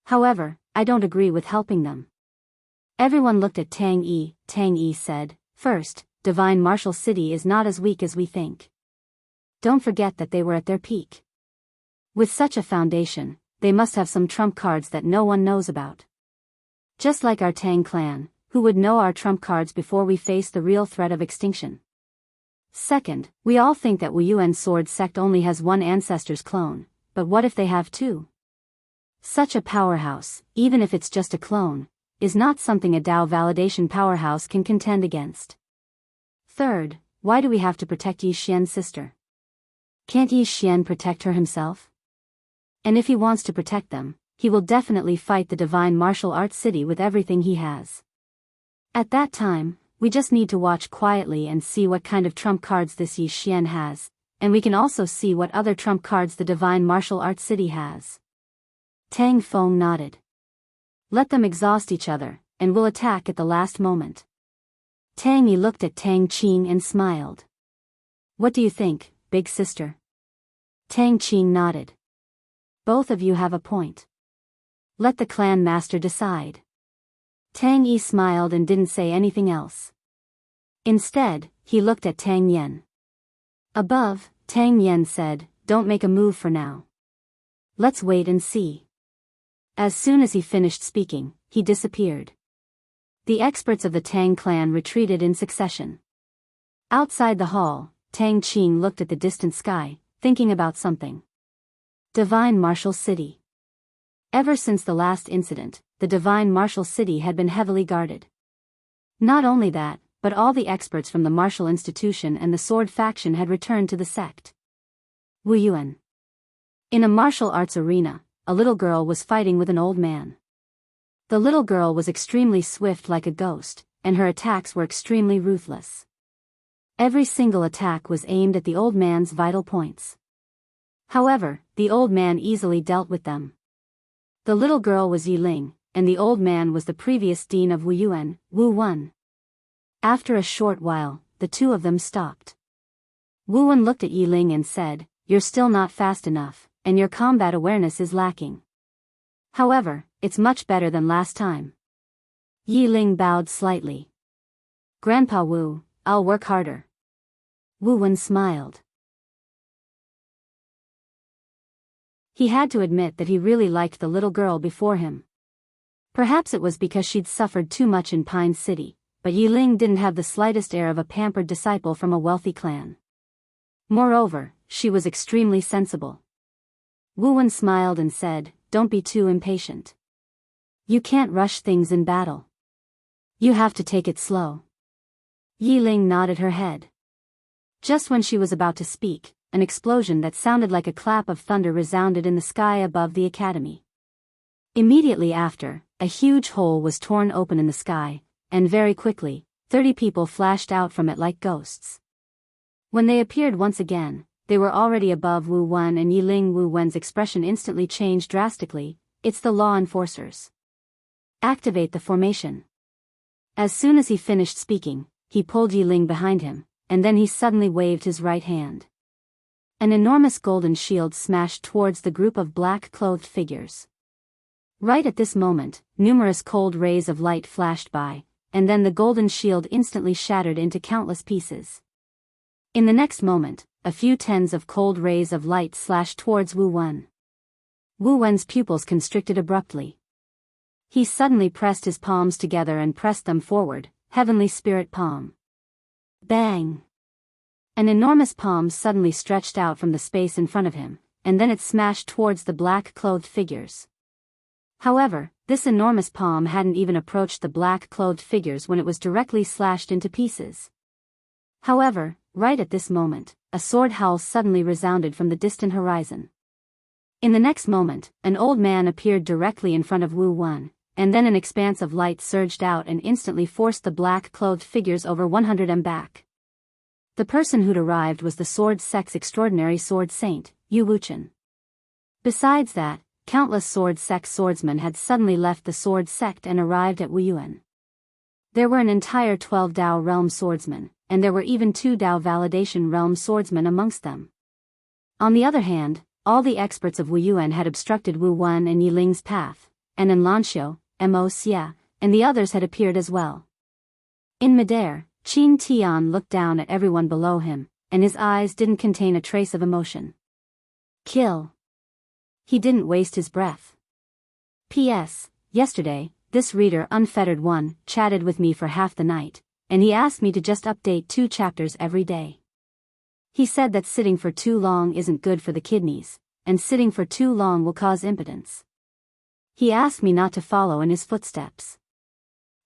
However, I don't agree with helping them." Everyone looked at Tang Yi. Tang Yi said, "First, Divine Martial City is not as weak as we think. Don't forget that they were at their peak. With such a foundation, they must have some trump cards that no one knows about. Just like our Tang clan, who would know our trump cards before we face the real threat of extinction. Second, we all think that Wu Yuan Sword Sect only has one ancestor's clone, but what if they have two? Such a powerhouse, even if it's just a clone, is not something a Dao Validation powerhouse can contend against. Third, why do we have to protect Yi Xian's sister? Can't Yi Xian protect her himself? And if he wants to protect them, he will definitely fight the Divine Martial Arts City with everything he has. At that time, we just need to watch quietly and see what kind of trump cards this Yi Xian has, and we can also see what other trump cards the Divine Martial Arts City has." Tang Feng nodded. "Let them exhaust each other, and we'll attack at the last moment." Tang Yi looked at Tang Qing and smiled. "What do you think, big sister?" Tang Qing nodded. "Both of you have a point. Let the clan master decide." Tang Yi smiled and didn't say anything else. Instead, he looked at Tang Yen. Above, Tang Yen said, "Don't make a move for now. Let's wait and see." As soon as he finished speaking, he disappeared. The experts of the Tang clan retreated in succession. Outside the hall, Tang Qing looked at the distant sky, thinking about something. Divine Martial City. Ever since the last incident, the Divine Martial City had been heavily guarded. Not only that, but all the experts from the Martial Institution and the Sword Faction had returned to the sect. Wu Yuan. In a martial arts arena, a little girl was fighting with an old man. The little girl was extremely swift like a ghost, and her attacks were extremely ruthless. Every single attack was aimed at the old man's vital points. However, the old man easily dealt with them. The little girl was Yiling, and the old man was the previous dean of Wu Yuan, Wu Wen. After a short while, the two of them stopped. Wu Wen looked at Yiling and said, "You're still not fast enough, and your combat awareness is lacking. However, it's much better than last time." Yiling bowed slightly. "Grandpa Wu, I'll work harder." Wu Wen smiled. He had to admit that he really liked the little girl before him. Perhaps it was because she'd suffered too much in Pine City, but Yiling didn't have the slightest air of a pampered disciple from a wealthy clan. Moreover, she was extremely sensible. Wu Wen smiled and said, "Don't be too impatient. You can't rush things in battle. You have to take it slow." Yiling nodded her head. Just when she was about to speak, an explosion that sounded like a clap of thunder resounded in the sky above the academy. Immediately after, a huge hole was torn open in the sky, and very quickly, 30 people flashed out from it like ghosts. When they appeared once again, they were already above Wu Wen, and Yiling Wu Wen's expression instantly changed drastically. "It's the law enforcers. Activate the formation." As soon as he finished speaking, he pulled Yiling behind him, and then he suddenly waved his right hand. An enormous golden shield smashed towards the group of black-clothed figures. Right at this moment, numerous cold rays of light flashed by, and then the golden shield instantly shattered into countless pieces. In the next moment, a few tens of cold rays of light slashed towards Wu Wen. Wu Wen's pupils constricted abruptly. He suddenly pressed his palms together and pressed them forward, heavenly spirit palm. Bang! An enormous palm suddenly stretched out from the space in front of him, and then it smashed towards the black-clothed figures. However, this enormous palm hadn't even approached the black-clothed figures when it was directly slashed into pieces. However, right at this moment, a sword howl suddenly resounded from the distant horizon. In the next moment, an old man appeared directly in front of Wu Wen, and then an expanse of light surged out and instantly forced the black-clothed figures over 100 m back. The person who'd arrived was the sword sect's extraordinary sword saint, Yu Wuchen. Besides that, countless sword sect swordsmen had suddenly left the sword sect and arrived at Wu Yuan. There were an entire 12 Dao realm swordsmen, and there were even 2 Dao validation realm swordsmen amongst them. On the other hand, all the experts of Wu Yuan had obstructed Wu Wen and Yiling's path, and in Lanxiu, Mo Xia, and the others had appeared as well. In midair, Qin Tian looked down at everyone below him, and his eyes didn't contain a trace of emotion. Kill. He didn't waste his breath. P.S. Yesterday, this reader Unfettered One chatted with me for half the night, and he asked me to just update 2 chapters every day. He said that sitting for too long isn't good for the kidneys, and sitting for too long will cause impotence. He asked me not to follow in his footsteps.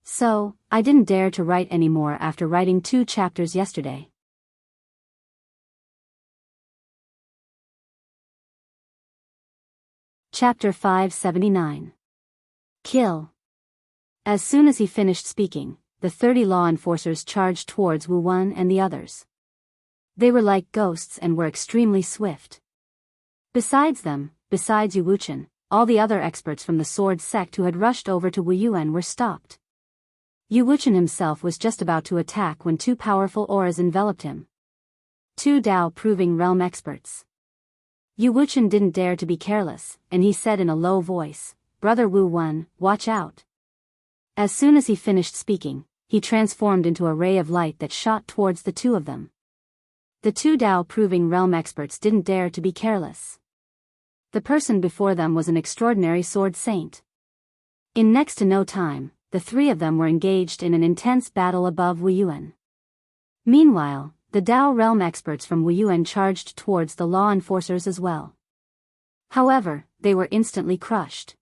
So, I didn't dare to write anymore after writing 2 chapters yesterday. Chapter 579. Kill. As soon as he finished speaking, the 30 law enforcers charged towards Wu Wen and the others. They were like ghosts and were extremely swift. Besides them, besides Yu Wuchen, all the other experts from the sword sect who had rushed over to Wu Yuan were stopped. Yu Wuchen himself was just about to attack when 2 powerful auras enveloped him. 2 Dao proving realm experts. Yu Wuchen didn't dare to be careless, and he said in a low voice, "Brother Wu Wen, watch out." As soon as he finished speaking, he transformed into a ray of light that shot towards the 2 of them. The 2 Dao proving realm experts didn't dare to be careless. The person before them was an extraordinary sword saint. In next to no time, the 3 of them were engaged in an intense battle above Wu Yuan. Meanwhile, the Dao realm experts from Wu Yuan charged towards the law enforcers as well. However, they were instantly crushed.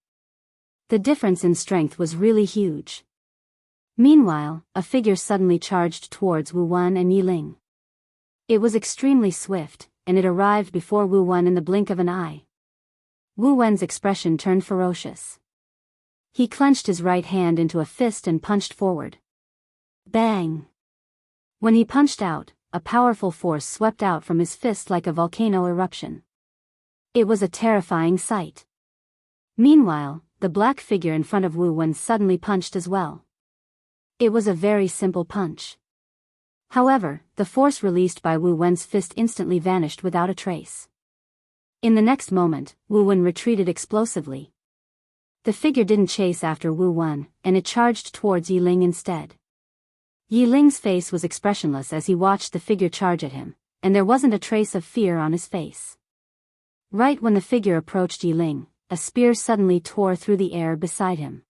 The difference in strength was really huge. Meanwhile, a figure suddenly charged towards Wu Wen and Yiling. It was extremely swift, and it arrived before Wu Wen in the blink of an eye. Wu Wen's expression turned ferocious. He clenched his right hand into a fist and punched forward. Bang! When he punched out, a powerful force swept out from his fist like a volcano eruption. It was a terrifying sight. Meanwhile, the black figure in front of Wu Wen suddenly punched as well. It was a very simple punch. However, the force released by Wu Wen's fist instantly vanished without a trace. In the next moment, Wu Wen retreated explosively. The figure didn't chase after Wu Wen, and it charged towards Yi Ling instead. Yi Ling's face was expressionless as he watched the figure charge at him, and there wasn't a trace of fear on his face. Right when the figure approached Yi Ling, a spear suddenly tore through the air beside him.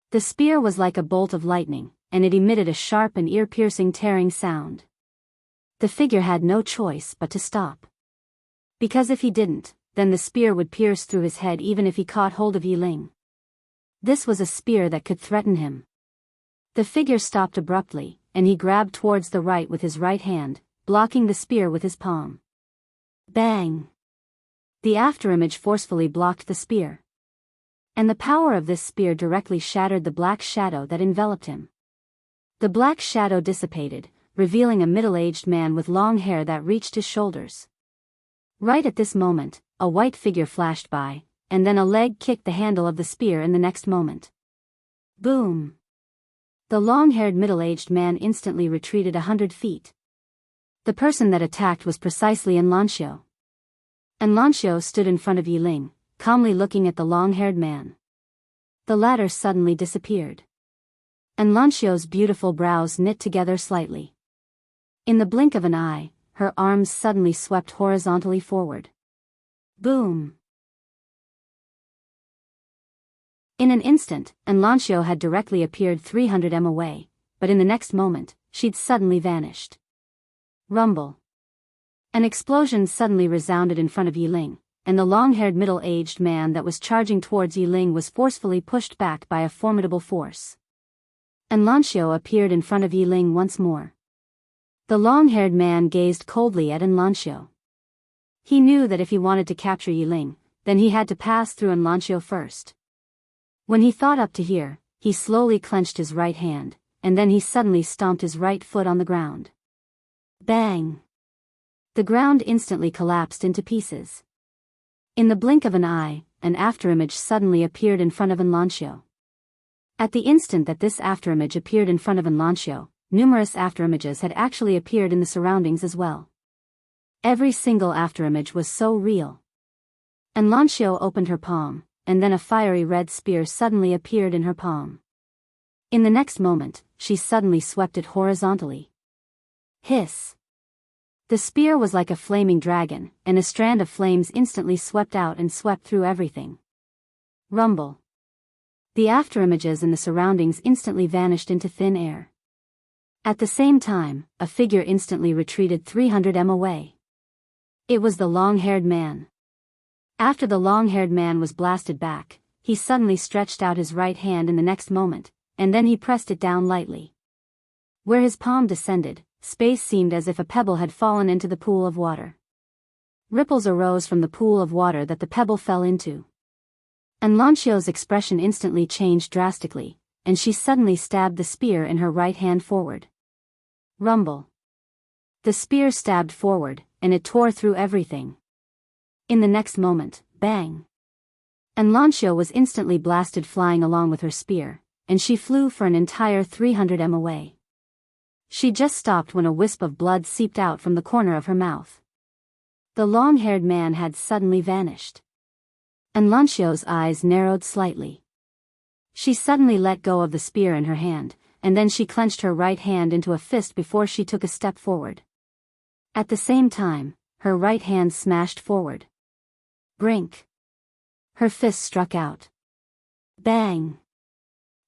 The spear was like a bolt of lightning, and it emitted a sharp and ear-piercing tearing sound. The figure had no choice but to stop. Because if he didn't, then the spear would pierce through his head even if he caught hold of Yi Ling. This was a spear that could threaten him. The figure stopped abruptly, and he grabbed towards the right with his right hand, blocking the spear with his palm. Bang! The afterimage forcefully blocked the spear. And the power of this spear directly shattered the black shadow that enveloped him. The black shadow dissipated, revealing a middle-aged man with long hair that reached his shoulders. Right at this moment, a white figure flashed by, and then a leg kicked the handle of the spear in the next moment. Boom! The long-haired middle-aged man instantly retreated 100 feet. The person that attacked was precisely Enlanxiu. Enlanxiu stood in front of Yi Ling, calmly looking at the long-haired man. The latter suddenly disappeared. Enlanxiu's beautiful brows knit together slightly. In the blink of an eye, her arms suddenly swept horizontally forward. Boom! In an instant, Enlanxiu had directly appeared 300 m away, but in the next moment, she'd suddenly vanished. Rumble. An explosion suddenly resounded in front of Yi Ling, and the long-haired middle-aged man that was charging towards Yi Ling was forcefully pushed back by a formidable force. Enlanxiu appeared in front of Yi Ling once more. The long-haired man gazed coldly at Enlanxiu. He knew that if he wanted to capture Yi Ling, then he had to pass through Enlanxiu first. When he thought up to here, he slowly clenched his right hand, and then he suddenly stomped his right foot on the ground. Bang! The ground instantly collapsed into pieces. In the blink of an eye, an afterimage suddenly appeared in front of Enlanxiu. At the instant that this afterimage appeared in front of Enlanxiu, numerous afterimages had actually appeared in the surroundings as well. Every single afterimage was so real. Enlanxiu opened her palm, and then a fiery red spear suddenly appeared in her palm. In the next moment, she suddenly swept it horizontally. Hiss! The spear was like a flaming dragon, and a strand of flames instantly swept out and swept through everything. Rumble! The afterimages in the surroundings instantly vanished into thin air. At the same time, a figure instantly retreated 300 m away. It was the long-haired man. After the long-haired man was blasted back, he suddenly stretched out his right hand in the next moment, and then he pressed it down lightly. Where his palm descended, space seemed as if a pebble had fallen into the pool of water. Ripples arose from the pool of water that the pebble fell into. Enlanxiu's expression instantly changed drastically, and she suddenly stabbed the spear in her right hand forward. Rumble. The spear stabbed forward, and it tore through everything. In the next moment, bang! Enlanxiu was instantly blasted flying along with her spear, and she flew for an entire 300 m away. She just stopped when a wisp of blood seeped out from the corner of her mouth. The long-haired man had suddenly vanished. Enlanxiu's eyes narrowed slightly. She suddenly let go of the spear in her hand, and then she clenched her right hand into a fist before she took a step forward. At the same time, her right hand smashed forward. Brink! Her fist struck out. Bang!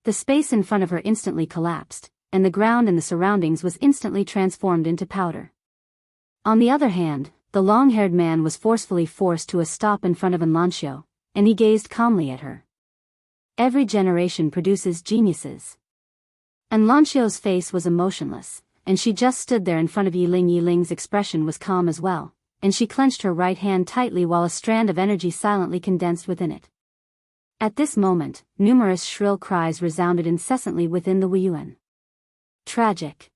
The space in front of her instantly collapsed, and the ground and the surroundings was instantly transformed into powder. On the other hand, the long-haired man was forcefully forced to a stop in front of Enlanxiu, and he gazed calmly at her. Every generation produces geniuses. Enlanxiu's face was emotionless, and she just stood there in front of Yi Ling. Yi Ling's expression was calm as well, and she clenched her right hand tightly while a strand of energy silently condensed within it. At this moment, numerous shrill cries resounded incessantly within the Wuyuan. Tragic.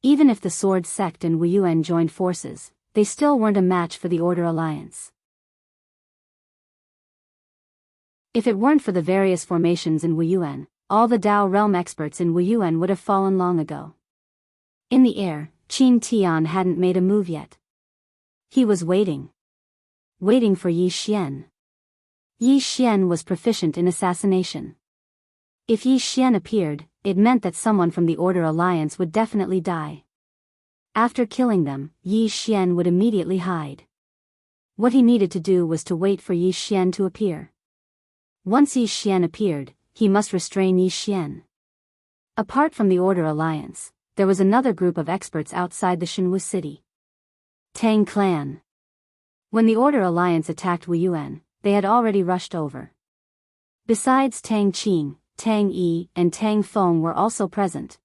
Even if the Sword Sect and Wuyuan joined forces, they still weren't a match for the Order Alliance. If it weren't for the various formations in Wuyuan, all the Dao realm experts in Wuyuan would have fallen long ago. In the air, Qin Tian hadn't made a move yet. He was waiting. Waiting for Yi Xian. Yi Xian was proficient in assassination. If Yi Xian appeared, it meant that someone from the Order Alliance would definitely die. After killing them, Yi Xian would immediately hide. What he needed to do was to wait for Yi Xian to appear. Once Yi Xian appeared, he must restrain Yi Xian. Apart from the Order Alliance, there was another group of experts outside the Shenwu city. Tang Clan. When the Order Alliance attacked Wuyuan, they had already rushed over. Besides Tang Qing, Tang Yi, and Tang Feng were also present.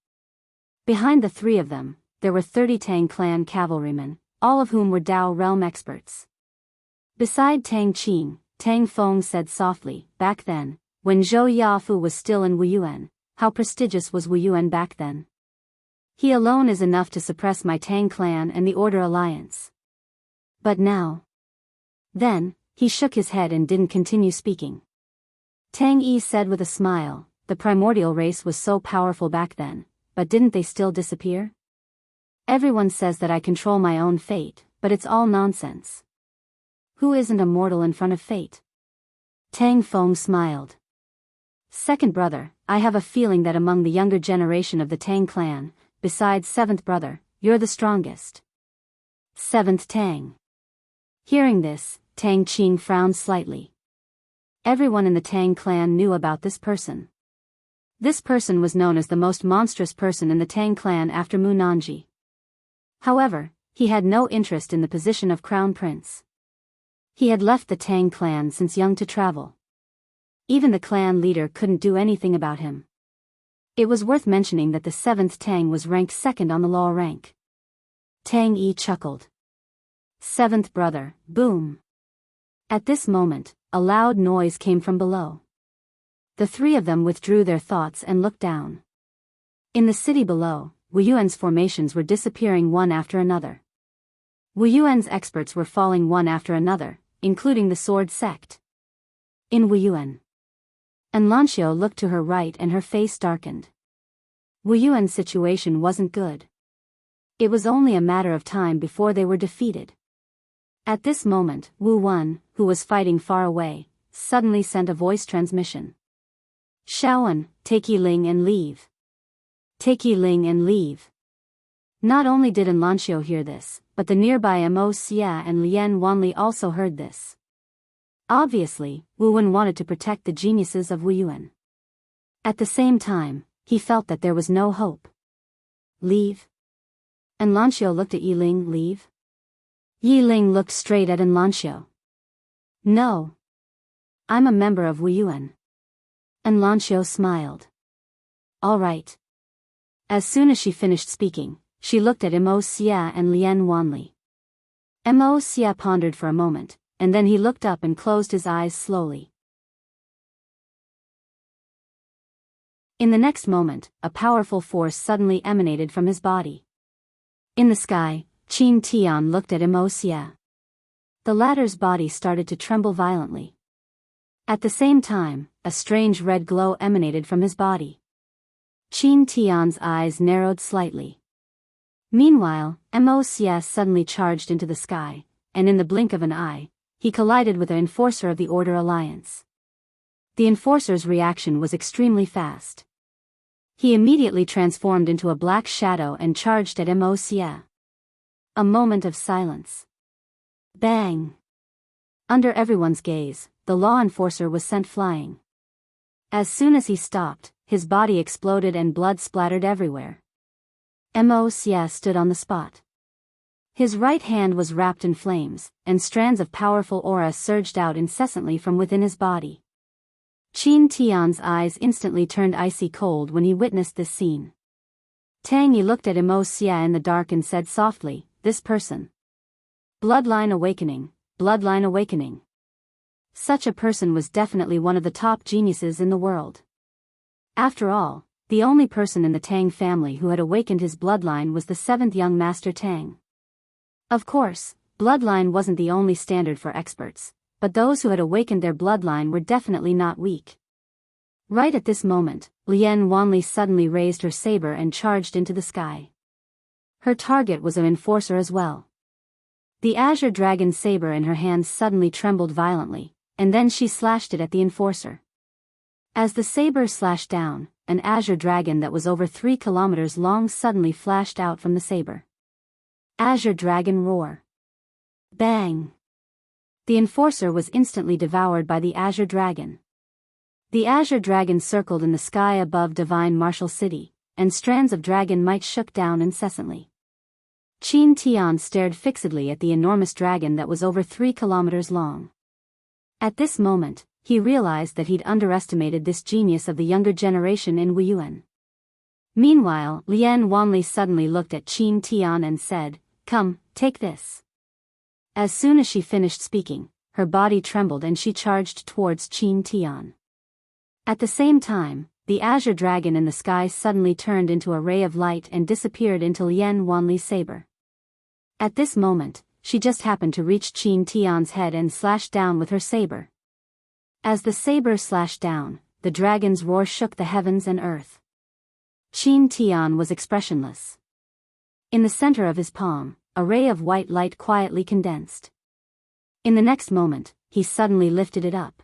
Behind the three of them, there were 30 Tang Clan cavalrymen, all of whom were Dao realm experts. Beside Tang Qing, Tang Feng said softly, "Back then, when Zhou Yafu was still in Wuyuan, how prestigious was Wuyuan back then? He alone is enough to suppress my Tang Clan and the Order Alliance. But now..." Then, he shook his head and didn't continue speaking. Tang Yi said with a smile, "The primordial race was so powerful back then, but didn't they still disappear? Everyone says that I control my own fate, but it's all nonsense. Who isn't a mortal in front of fate?" Tang Feng smiled. "Second brother, I have a feeling that among the younger generation of the Tang clan, besides seventh brother, you're the strongest." Seventh Tang. Hearing this, Tang Qing frowned slightly. Everyone in the Tang clan knew about this person. This person was known as the most monstrous person in the Tang clan after Mu Nanji. However, he had no interest in the position of crown prince. He had left the Tang clan since young to travel. Even the clan leader couldn't do anything about him. It was worth mentioning that the seventh Tang was ranked second on the law rank. Tang Yi chuckled. "Seventh brother, boom." At this moment, a loud noise came from below. The three of them withdrew their thoughts and looked down. In the city below, Wuyuan's formations were disappearing one after another. Wuyuan's experts were falling one after another, including the Sword Sect. In Wuyuan. And Lanxiu looked to her right and her face darkened. Wuyuan's situation wasn't good. It was only a matter of time before they were defeated. At this moment, Wu Wen, who was fighting far away, suddenly sent a voice transmission. "Shaoan, take Yi Ling and leave. Take Yi Ling and leave." Not only did Lanxiu hear this, but the nearby Mo Xia and Lian Wanli also heard this. Obviously, Wu Wen wanted to protect the geniuses of Wuyuan. At the same time, he felt that there was no hope. "Leave?" And Lanxiu looked at Yi Ling. "Leave?" Yi Ling looked straight at Lanxiu. "No. I'm a member of Wuyuan." And Lanxiu smiled. "All right." As soon as she finished speaking, she looked at Mo Xia and Lian Wanli. Mo Xia pondered for a moment, and then he looked up and closed his eyes slowly. In the next moment, a powerful force suddenly emanated from his body. In the sky, Qin Tian looked at Mo Xia. The latter's body started to tremble violently. At the same time, a strange red glow emanated from his body. Qin Tian's eyes narrowed slightly. Meanwhile, Mo Xia suddenly charged into the sky, and in the blink of an eye, he collided with the enforcer of the Order Alliance. The enforcer's reaction was extremely fast. He immediately transformed into a black shadow and charged at Mo Xia. A moment of silence. Bang! Under everyone's gaze, the law enforcer was sent flying. As soon as he stopped, his body exploded and blood splattered everywhere. Mo Xia stood on the spot. His right hand was wrapped in flames, and strands of powerful aura surged out incessantly from within his body. Qin Tian's eyes instantly turned icy cold when he witnessed this scene. Tang Yi looked at Mo Xia in the dark and said softly, "This person." Bloodline awakening, bloodline awakening. Such a person was definitely one of the top geniuses in the world. After all, the only person in the Tang family who had awakened his bloodline was the seventh young master Tang. Of course, bloodline wasn't the only standard for experts, but those who had awakened their bloodline were definitely not weak. Right at this moment, Lian Wanli suddenly raised her saber and charged into the sky. Her target was an enforcer as well. The azure dragon saber in her hands suddenly trembled violently, and then she slashed it at the enforcer. As the saber slashed down, an azure dragon that was over 3 kilometers long suddenly flashed out from the saber. Azure dragon roar. Bang! The enforcer was instantly devoured by the azure dragon. The azure dragon circled in the sky above divine martial city, and strands of dragon might shook down incessantly. Qin Tian stared fixedly at the enormous dragon that was over 3 kilometers long. At this moment, he realized that he'd underestimated this genius of the younger generation in Wuyuan. Meanwhile, Lian Wanli suddenly looked at Qin Tian and said, "Come, take this." As soon as she finished speaking, her body trembled and she charged towards Qin Tian. At the same time, the azure dragon in the sky suddenly turned into a ray of light and disappeared into Lian Wanli's saber. At this moment, she just happened to reach Qin Tian's head and slashed down with her saber. As the saber slashed down, the dragon's roar shook the heavens and earth. Qin Tian was expressionless. In the center of his palm, a ray of white light quietly condensed. In the next moment, he suddenly lifted it up.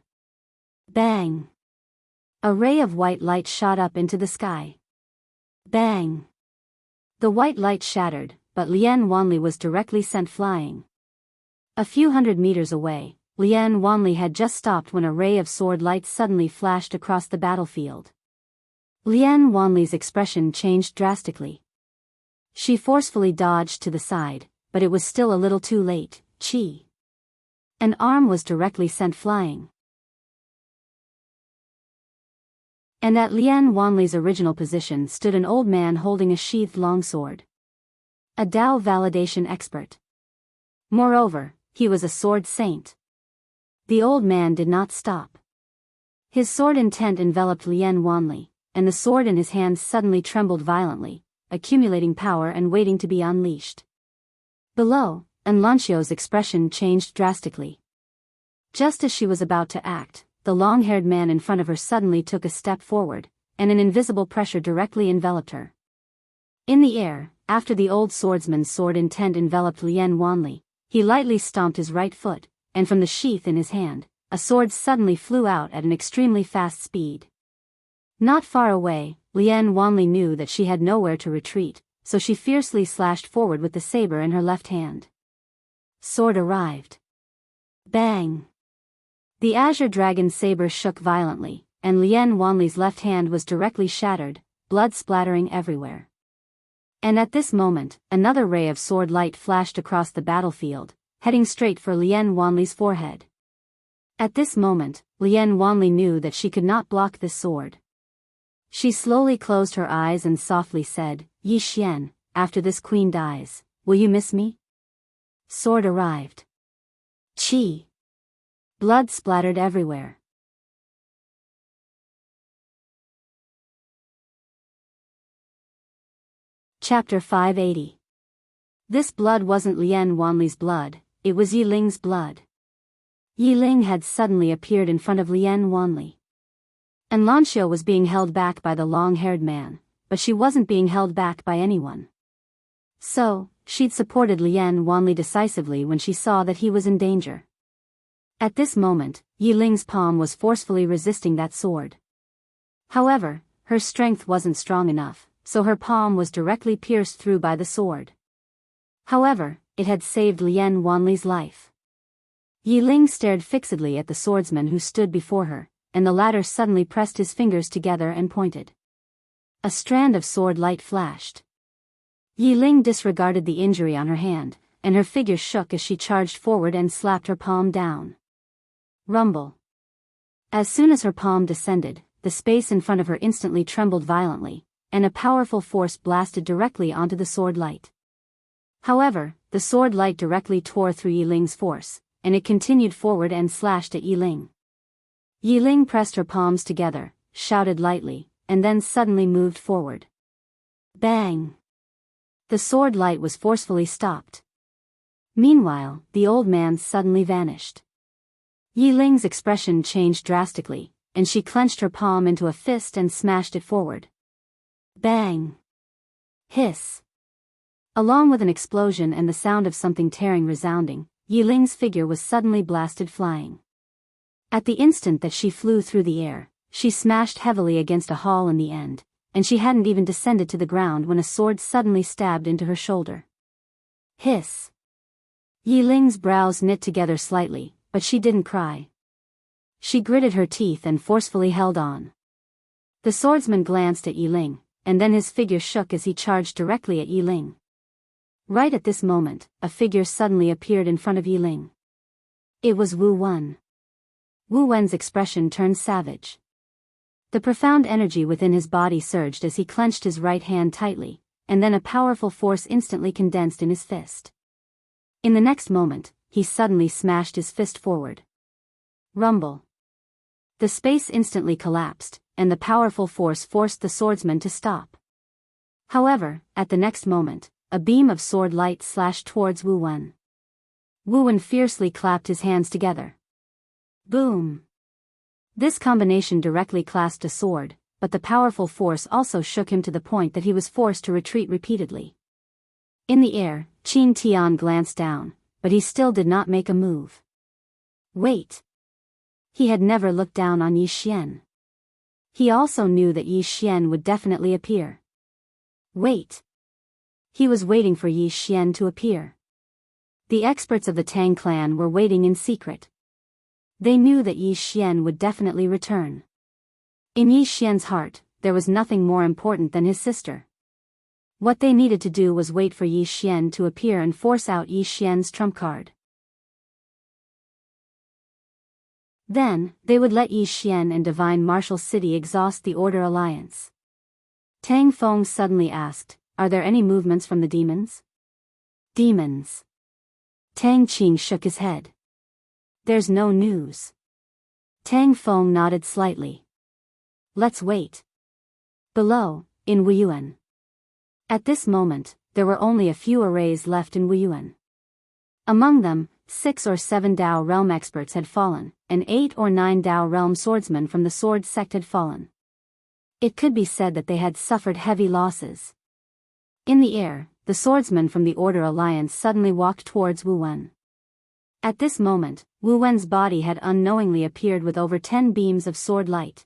Bang! A ray of white light shot up into the sky. Bang! The white light shattered, but Lian Wanli was directly sent flying. A few hundred meters away, Lian Wanli had just stopped when a ray of sword light suddenly flashed across the battlefield. Lian Wanli's expression changed drastically. She forcefully dodged to the side, but it was still a little too late. Chi! An arm was directly sent flying. And at Lian Wanli's original position stood an old man holding a sheathed longsword. A Dao validation expert. Moreover, he was a sword saint. The old man did not stop. His sword intent enveloped Lian Wanli, and the sword in his hand suddenly trembled violently, accumulating power and waiting to be unleashed. Below, Anlanxio's expression changed drastically. Just as she was about to act, the long-haired man in front of her suddenly took a step forward, and an invisible pressure directly enveloped her. In the air, after the old swordsman's sword intent enveloped Lian Wanli, he lightly stomped his right foot, and from the sheath in his hand, a sword suddenly flew out at an extremely fast speed. Not far away, Lian Wanli knew that she had nowhere to retreat, so she fiercely slashed forward with the saber in her left hand. Sword arrived. Bang! The azure dragon's saber shook violently, and Lian Wanli's left hand was directly shattered, blood splattering everywhere. And at this moment, another ray of sword light flashed across the battlefield, heading straight for Lian Wanli's forehead. At this moment, Lian Wanli knew that she could not block this sword. She slowly closed her eyes and softly said, "Yi Xian, after this queen dies, will you miss me?" Sword arrived. Chi! Blood splattered everywhere. Chapter 580. This blood wasn't Lian Wanli's blood, it was Yi Ling's blood. Yi Ling had suddenly appeared in front of Lian Wanli. Anlanxio was being held back by the long-haired man, but she wasn't being held back by anyone. So, she'd supported Lian Wanli decisively when she saw that he was in danger. At this moment, Yi Ling's palm was forcefully resisting that sword. However, her strength wasn't strong enough, so her palm was directly pierced through by the sword. However, it had saved Lian Wanli's life. Yi Ling stared fixedly at the swordsman who stood before her, and the latter suddenly pressed his fingers together and pointed. A strand of sword light flashed. Yi Ling disregarded the injury on her hand, and her figure shook as she charged forward and slapped her palm down. Rumble. As soon as her palm descended, the space in front of her instantly trembled violently, and a powerful force blasted directly onto the sword light. However, the sword light directly tore through Yiling's force, and it continued forward and slashed at Yiling. Yiling pressed her palms together, shouted lightly, and then suddenly moved forward. Bang! The sword light was forcefully stopped. Meanwhile, the old man suddenly vanished. Yiling's expression changed drastically, and she clenched her palm into a fist and smashed it forward. Bang! Hiss! Along with an explosion and the sound of something tearing resounding, Yiling's figure was suddenly blasted flying. At the instant that she flew through the air, she smashed heavily against a hall in the end, and she hadn't even descended to the ground when a sword suddenly stabbed into her shoulder. Hiss! Yiling's brows knit together slightly, but she didn't cry. She gritted her teeth and forcefully held on. The swordsman glanced at Yiling, and then his figure shook as he charged directly at Yiling. Right at this moment, a figure suddenly appeared in front of Yiling. It was Wu Wen. Wu Wen's expression turned savage. The profound energy within his body surged as he clenched his right hand tightly, and then a powerful force instantly condensed in his fist. In the next moment, he suddenly smashed his fist forward. Rumble. The space instantly collapsed, and the powerful force forced the swordsman to stop. However, at the next moment, a beam of sword light slashed towards Wu Wen. Wu Wen fiercely clapped his hands together. Boom! This combination directly clasped a sword, but the powerful force also shook him to the point that he was forced to retreat repeatedly. In the air, Qin Tian glanced down, but he still did not make a move. Wait! He had never looked down on Yi Xian. He also knew that Yi Xian would definitely appear. Wait! He was waiting for Yi Xian to appear. The experts of the Tang clan were waiting in secret. They knew that Yi Xian would definitely return. In Yi Xian's heart, there was nothing more important than his sister. What they needed to do was wait for Yi Xian to appear and force out Yi Xian's trump card. Then, they would let Yi Xian and Divine Martial City exhaust the Order Alliance. Tang Feng suddenly asked, "Are there any movements from the demons?" Demons. Tang Qing shook his head. There's no news. Tang Feng nodded slightly. Let's wait. Below, in Wuyuan. At this moment, there were only a few arrays left in Wuyuan. Among them, 6 or 7 Dao realm experts had fallen, and 8 or 9 Dao realm swordsmen from the sword sect had fallen. It could be said that they had suffered heavy losses. In the air, the swordsman from the Order Alliance suddenly walked towards Wu Wen. At this moment, Wu Wen's body had unknowingly appeared with over 10 beams of sword light.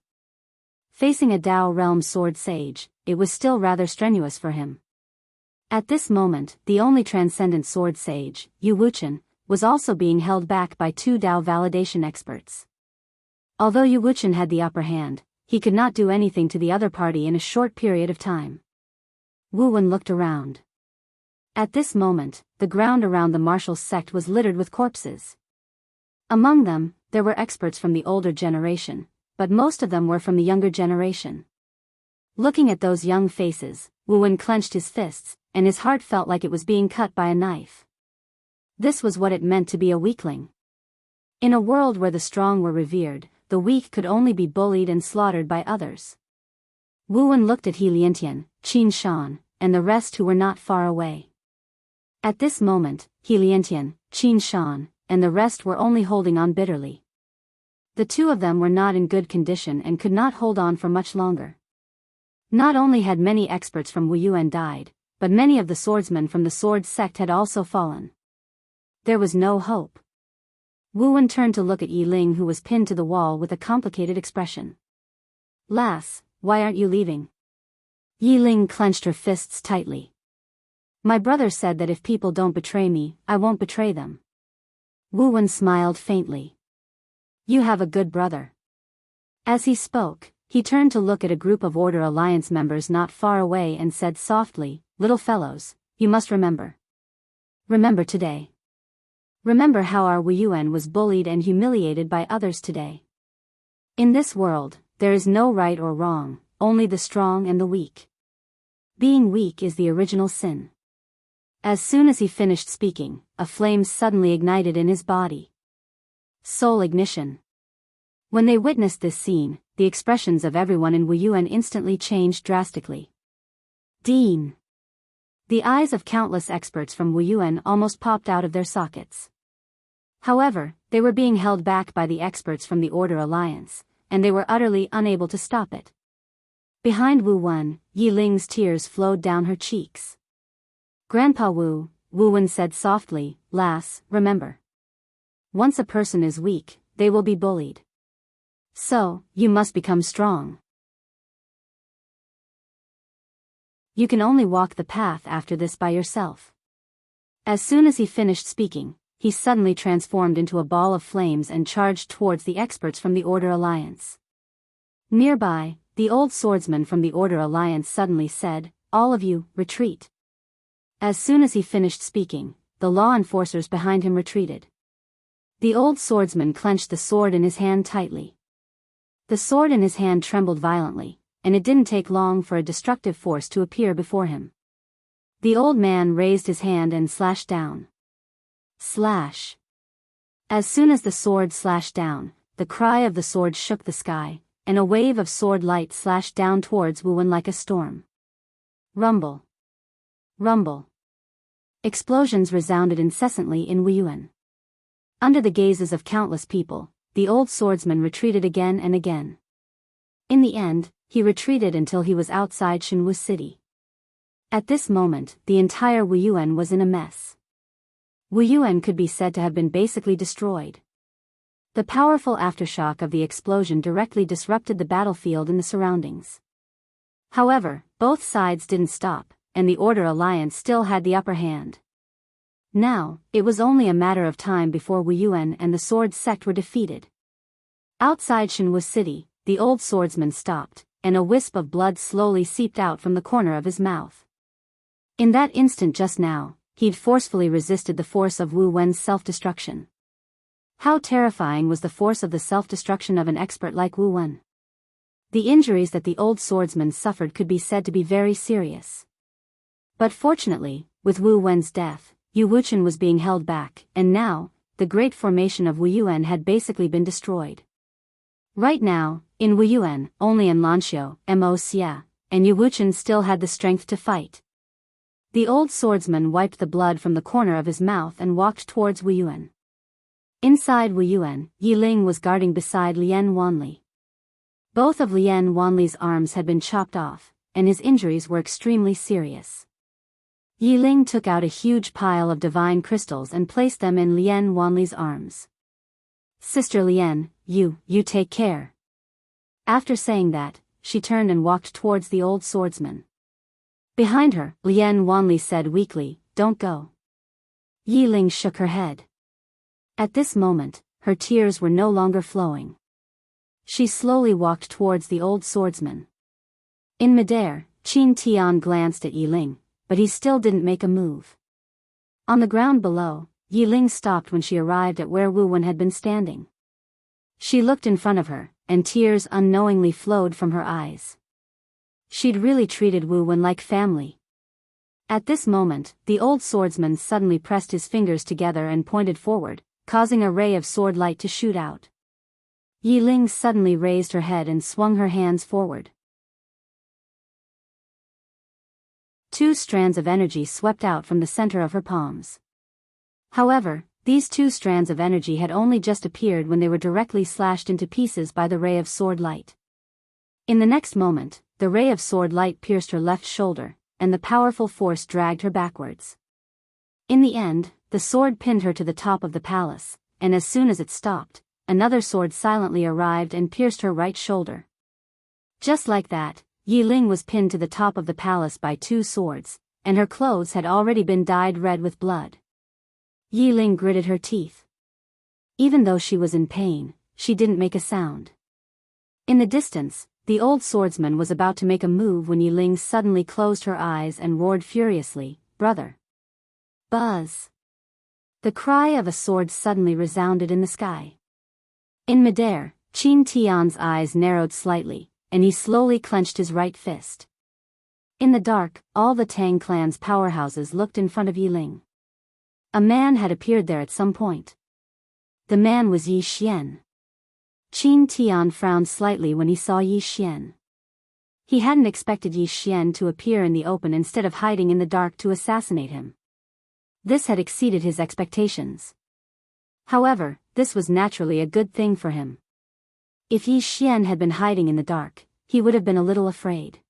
Facing a Dao realm sword sage, it was still rather strenuous for him. At this moment, the only transcendent sword sage, Yu Wuchen, was also being held back by 2 Dao validation experts. Although Yu Wuchen had the upper hand, he could not do anything to the other party in a short period of time. Wu Wen looked around. At this moment, the ground around the martial sect was littered with corpses. Among them, there were experts from the older generation, but most of them were from the younger generation. Looking at those young faces, Wu Wen clenched his fists, and his heart felt like it was being cut by a knife. This was what it meant to be a weakling. In a world where the strong were revered, the weak could only be bullied and slaughtered by others. Wu Wen looked at He Liantian, Qin Shan, and the rest who were not far away. At this moment, He Liantian, Qin Shan, and the rest were only holding on bitterly. The 2 of them were not in good condition and could not hold on for much longer. Not only had many experts from Wuyuan died, but many of the swordsmen from the sword sect had also fallen. There was no hope. Wu Wen turned to look at Yi Ling, who was pinned to the wall with a complicated expression. "Lass, why aren't you leaving?" Yi Ling clenched her fists tightly. "My brother said that if people don't betray me, I won't betray them." Wu Wen smiled faintly. "You have a good brother." As he spoke, he turned to look at a group of Order Alliance members not far away and said softly, "Little fellows, you must remember. Remember today. Remember how our Wuyuan was bullied and humiliated by others today. In this world, there is no right or wrong, only the strong and the weak. Being weak is the original sin. As soon as he finished speaking, a flame suddenly ignited in his body. Soul ignition. When they witnessed this scene, the expressions of everyone in Wuyuan instantly changed drastically. Dean. The eyes of countless experts from Wuyuan almost popped out of their sockets. However, they were being held back by the experts from the Order Alliance, and they were utterly unable to stop it. Behind Wu Wen, Yi Ling's tears flowed down her cheeks. Grandpa Wu, Wu Wen said softly, "Lass, remember. Once a person is weak, they will be bullied. So, you must become strong. You can only walk the path after this by yourself." As soon as he finished speaking, he suddenly transformed into a ball of flames and charged towards the experts from the Order Alliance. Nearby, the old swordsman from the Order Alliance suddenly said, "All of you, retreat." As soon as he finished speaking, the law enforcers behind him retreated. The old swordsman clenched the sword in his hand tightly. The sword in his hand trembled violently, and it didn't take long for a destructive force to appear before him. The old man raised his hand and slashed down. Slash. As soon as the sword slashed down, the cry of the sword shook the sky, and a wave of sword light slashed down towards Wu Wen like a storm. Rumble. Rumble. Explosions resounded incessantly in Wuyuan. Under the gazes of countless people, the old swordsman retreated again and again. In the end, he retreated until he was outside Shenwu City. At this moment, the entire Wuyuan was in a mess. Wuyuan could be said to have been basically destroyed. The powerful aftershock of the explosion directly disrupted the battlefield and the surroundings. However, both sides didn't stop, and the Order Alliance still had the upper hand. Now, it was only a matter of time before Wuyuan and the Sword Sect were defeated. Outside Shenwu City, the old swordsman stopped, and a wisp of blood slowly seeped out from the corner of his mouth. In that instant just now, he'd forcefully resisted the force of Wu Wen's self-destruction. How terrifying was the force of the self-destruction of an expert like Wu Wen. The injuries that the old swordsman suffered could be said to be very serious. But fortunately, with Wu Wen's death, Yu Wuchen was being held back, and now, the great formation of Wuyuan had basically been destroyed. Right now, in Wuyuan, only An Lanxiu, Mo Xia, and Yu Wuchen still had the strength to fight. The old swordsman wiped the blood from the corner of his mouth and walked towards Wuyuan. Inside Wuyuan, Yi Ling was guarding beside Lian Wanli. Both of Lian Wanli's arms had been chopped off, and his injuries were extremely serious. Yi Ling took out a huge pile of divine crystals and placed them in Lian Wanli's arms. "Sister Lian, you take care." After saying that, she turned and walked towards the old swordsman. Behind her, Lian Wanli said weakly, "Don't go." Yi Ling shook her head. At this moment, her tears were no longer flowing. She slowly walked towards the old swordsman. In midair, Qin Tian glanced at Yi Ling, but he still didn't make a move. On the ground below, Yi Ling stopped when she arrived at where Wu Wen had been standing. She looked in front of her, and tears unknowingly flowed from her eyes. She'd really treated Wu Wen like family. At this moment, the old swordsman suddenly pressed his fingers together and pointed forward, causing a ray of sword light to shoot out. Yi Ling suddenly raised her head and swung her hands forward. 2 strands of energy swept out from the center of her palms. However, these 2 strands of energy had only just appeared when they were directly slashed into pieces by the ray of sword light. In the next moment, the ray of sword light pierced her left shoulder, and the powerful force dragged her backwards. In the end, the sword pinned her to the top of the palace, and as soon as it stopped, another sword silently arrived and pierced her right shoulder. Just like that, Yi Ling was pinned to the top of the palace by 2 swords, and her clothes had already been dyed red with blood. Yi Ling gritted her teeth. Even though she was in pain, she didn't make a sound. In the distance, the old swordsman was about to make a move when Yi Ling suddenly closed her eyes and roared furiously, "Brother!" Buzz! The cry of a sword suddenly resounded in the sky. In midair, Qin Tian's eyes narrowed slightly, and he slowly clenched his right fist. In the dark, all the Tang clan's powerhouses looked in front of Yi Ling. A man had appeared there at some point. The man was Yi Xian. Qin Tian frowned slightly when he saw Yi Xian. He hadn't expected Yi Xian to appear in the open instead of hiding in the dark to assassinate him. This had exceeded his expectations. However, this was naturally a good thing for him. If Yi Xian had been hiding in the dark, he would have been a little afraid.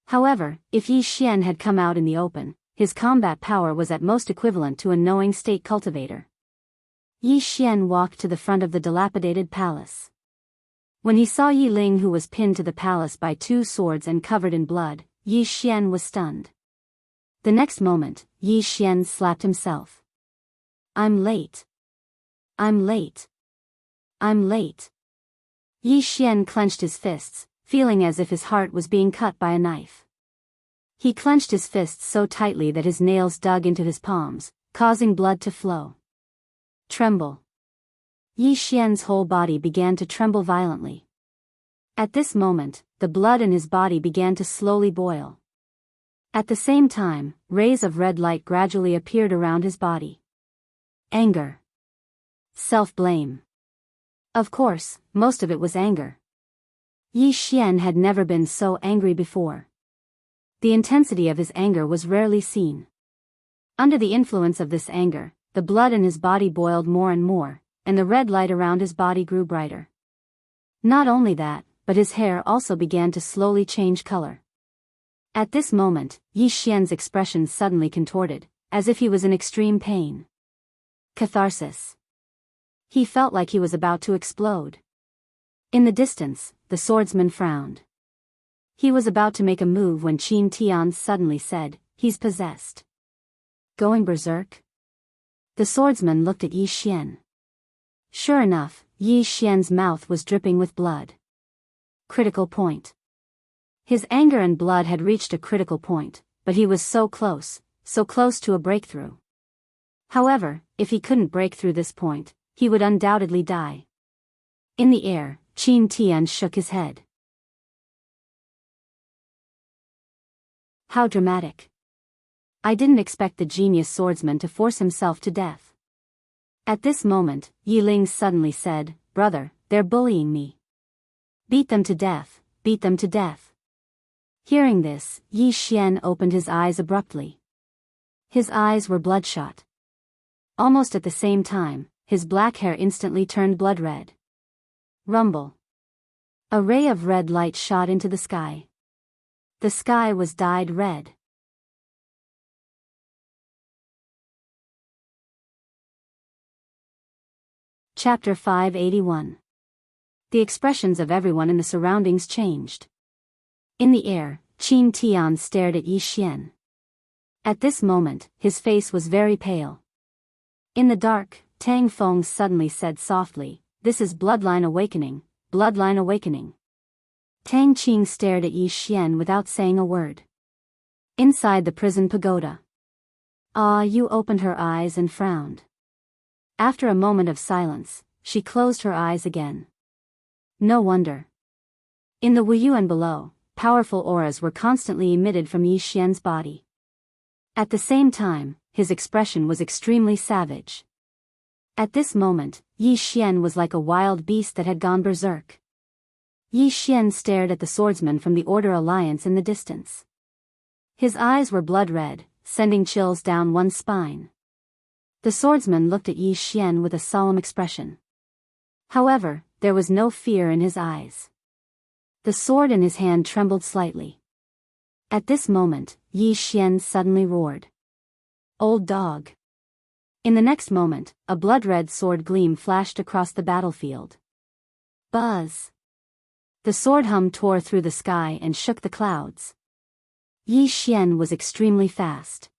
However, if Yi Xian had come out in the open, his combat power was at most equivalent to a knowing state cultivator. Yi Xian walked to the front of the dilapidated palace. When he saw Yi Ling, who was pinned to the palace by 2 swords and covered in blood, Yi Xian was stunned. The next moment, Yi Xian slapped himself. "I'm late. I'm late. I'm late." Yi Xian clenched his fists, feeling as if his heart was being cut by a knife. He clenched his fists so tightly that his nails dug into his palms, causing blood to flow. Tremble. Yi Xian's whole body began to tremble violently. At this moment, the blood in his body began to slowly boil. At the same time, rays of red light gradually appeared around his body. Anger. Self-blame. Of course, most of it was anger. Yi Xian had never been so angry before. The intensity of his anger was rarely seen. Under the influence of this anger, the blood in his body boiled more and more, and the red light around his body grew brighter. Not only that, but his hair also began to slowly change color. At this moment, Yi Xian's expression suddenly contorted, as if he was in extreme pain. Catharsis. He felt like he was about to explode. In the distance, the swordsman frowned. He was about to make a move when Qin Tian suddenly said, "He's possessed." Going berserk? The swordsman looked at Yi Xian. Sure enough, Yi Xian's mouth was dripping with blood. Critical point. His anger and blood had reached a critical point, but he was so close to a breakthrough. However, if he couldn't break through this point, he would undoubtedly die. In the air, Qin Tian shook his head. How dramatic. I didn't expect the genius swordsman to force himself to death. At this moment, Yi Ling suddenly said, "Brother, they're bullying me. Beat them to death, beat them to death." Hearing this, Yi Xian opened his eyes abruptly. His eyes were bloodshot. Almost at the same time, his black hair instantly turned blood red. Rumble. A ray of red light shot into the sky. The sky was dyed red. Chapter 581. The expressions of everyone in the surroundings changed. In the air, Qin Tian stared at Yi Xian. At this moment, his face was very pale. In the dark, Tang Feng suddenly said softly, "This is bloodline awakening, bloodline awakening." Tang Qing stared at Yi Xian without saying a word. Inside the prison pagoda, Yu opened her eyes and frowned. After a moment of silence, she closed her eyes again. No wonder. In the Wuyu and below, powerful auras were constantly emitted from Yi Xian's body. At the same time, his expression was extremely savage. At this moment, Yi Xian was like a wild beast that had gone berserk. Yi Xian stared at the swordsman from the Order Alliance in the distance. His eyes were blood red, sending chills down one's spine. The swordsman looked at Yi Xian with a solemn expression. However, there was no fear in his eyes. The sword in his hand trembled slightly. At this moment, Yi Xian suddenly roared. "Old dog!" In the next moment, a blood-red sword gleam flashed across the battlefield. Buzz! The sword hum tore through the sky and shook the clouds. Yi Xian was extremely fast.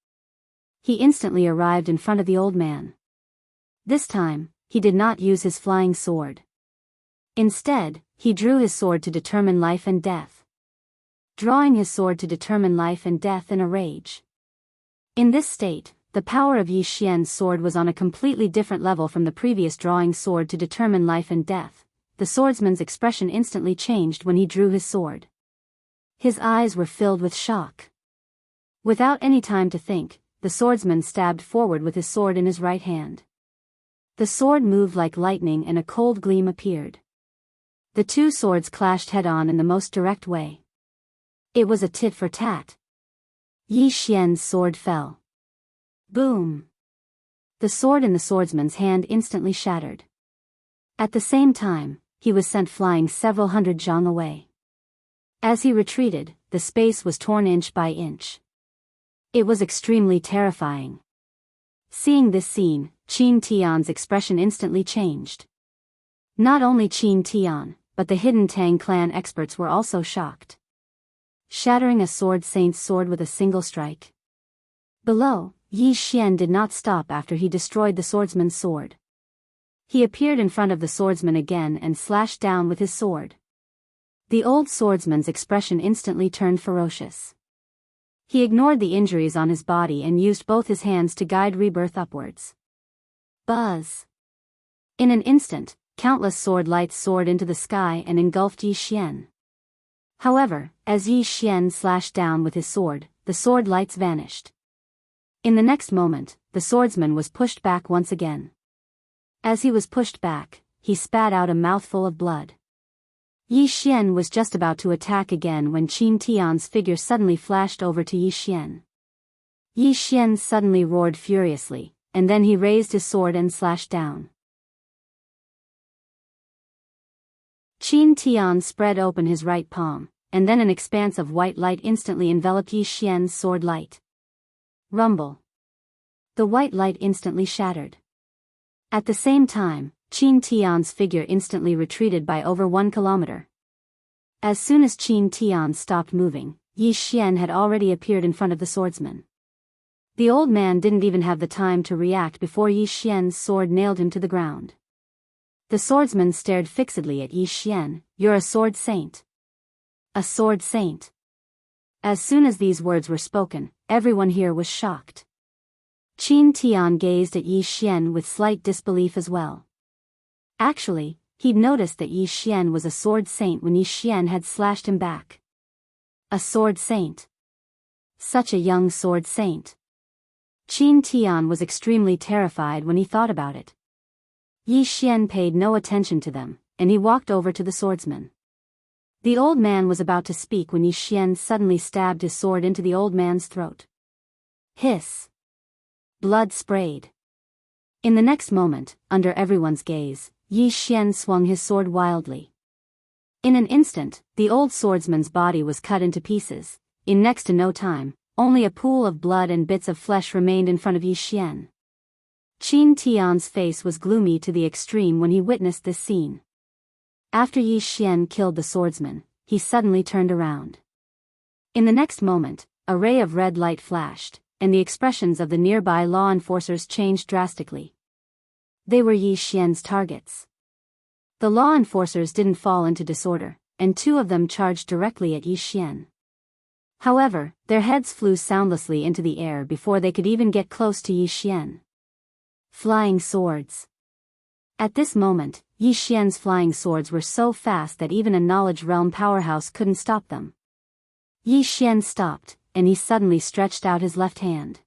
He instantly arrived in front of the old man. This time, he did not use his flying sword. Instead, he drew his sword to determine life and death. Drawing his sword to determine life and death in a rage. In this state, the power of Yi Xian's sword was on a completely different level from the previous drawing sword to determine life and death. The swordsman's expression instantly changed when he drew his sword. His eyes were filled with shock. Without any time to think, the swordsman stabbed forward with his sword in his right hand. The sword moved like lightning and a cold gleam appeared. The two swords clashed head-on in the most direct way. It was a tit for tat. Yi Xian's sword fell. Boom! The sword in the swordsman's hand instantly shattered. At the same time, he was sent flying several hundred zhang away. As he retreated, the space was torn inch by inch. It was extremely terrifying. Seeing this scene, Qin Tian's expression instantly changed. Not only Qin Tian, but the hidden Tang clan experts were also shocked. Shattering a sword saint's sword with a single strike. Below, Yi Xian did not stop after he destroyed the swordsman's sword. He appeared in front of the swordsman again and slashed down with his sword. The old swordsman's expression instantly turned ferocious. He ignored the injuries on his body and used both his hands to guide rebirth upwards. Buzz! In an instant, countless sword lights soared into the sky and engulfed Yi Xian. However, as Yi Xian slashed down with his sword, the sword lights vanished. In the next moment, the swordsman was pushed back once again. As he was pushed back, he spat out a mouthful of blood. Yi Xian was just about to attack again when Qin Tian's figure suddenly flashed over to Yi Xian. Yi Xian suddenly roared furiously, and then he raised his sword and slashed down. Qin Tian spread open his right palm, and then an expanse of white light instantly enveloped Yi Xian's sword light. Rumble. The white light instantly shattered. At the same time, Qin Tian's figure instantly retreated by over 1 kilometer. As soon as Qin Tian stopped moving, Yi Xian had already appeared in front of the swordsman. The old man didn't even have the time to react before Yi Xian's sword nailed him to the ground. The swordsman stared fixedly at Yi Xian. "You're a sword saint." A sword saint. As soon as these words were spoken, everyone here was shocked. Qin Tian gazed at Yi Xian with slight disbelief as well. Actually, he'd noticed that Yi Xian was a sword saint when Yi Xian had slashed him back. A sword saint. Such a young sword saint. Qin Tian was extremely terrified when he thought about it. Yi Xian paid no attention to them, and he walked over to the swordsman. The old man was about to speak when Yi Xian suddenly stabbed his sword into the old man's throat. Hiss. Blood sprayed. In the next moment, under everyone's gaze, Yi Xian swung his sword wildly. In an instant, the old swordsman's body was cut into pieces. In next to no time, only a pool of blood and bits of flesh remained in front of Yi Xian. Qin Tian's face was gloomy to the extreme when he witnessed this scene. After Yi Xian killed the swordsman, he suddenly turned around. In the next moment, a ray of red light flashed, and the expressions of the nearby law enforcers changed drastically. They were Yi Xian's targets. The law enforcers didn't fall into disorder, and 2 of them charged directly at Yi Xian. However, their heads flew soundlessly into the air before they could even get close to Yi Xian. Flying swords. At this moment, Yi Xian's flying swords were so fast that even a knowledge realm powerhouse couldn't stop them. Yi Xian stopped, and he suddenly stretched out his left hand.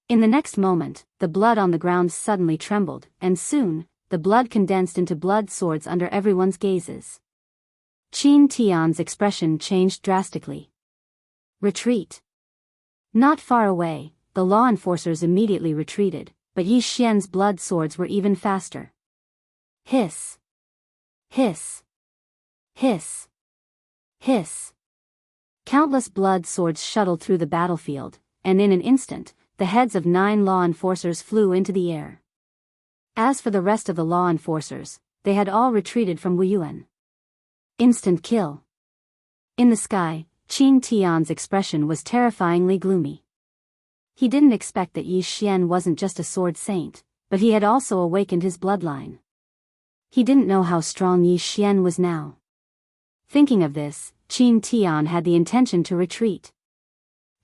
In the next moment, the blood on the ground suddenly trembled, and soon, the blood condensed into blood swords under everyone's gazes. Qin Tian's expression changed drastically. Retreat. Not far away, the law enforcers immediately retreated, but Yi Xian's blood swords were even faster. Hiss. Hiss. Hiss. Hiss. Countless blood swords shuttled through the battlefield, and in an instant, the heads of 9 law enforcers flew into the air. As for the rest of the law enforcers, they had all retreated from Wuyuan. Instant kill. In the sky, Qin Tian's expression was terrifyingly gloomy. He didn't expect that Yi Xian wasn't just a sword saint, but he had also awakened his bloodline. He didn't know how strong Yi Xian was now. Thinking of this, Qin Tian had the intention to retreat.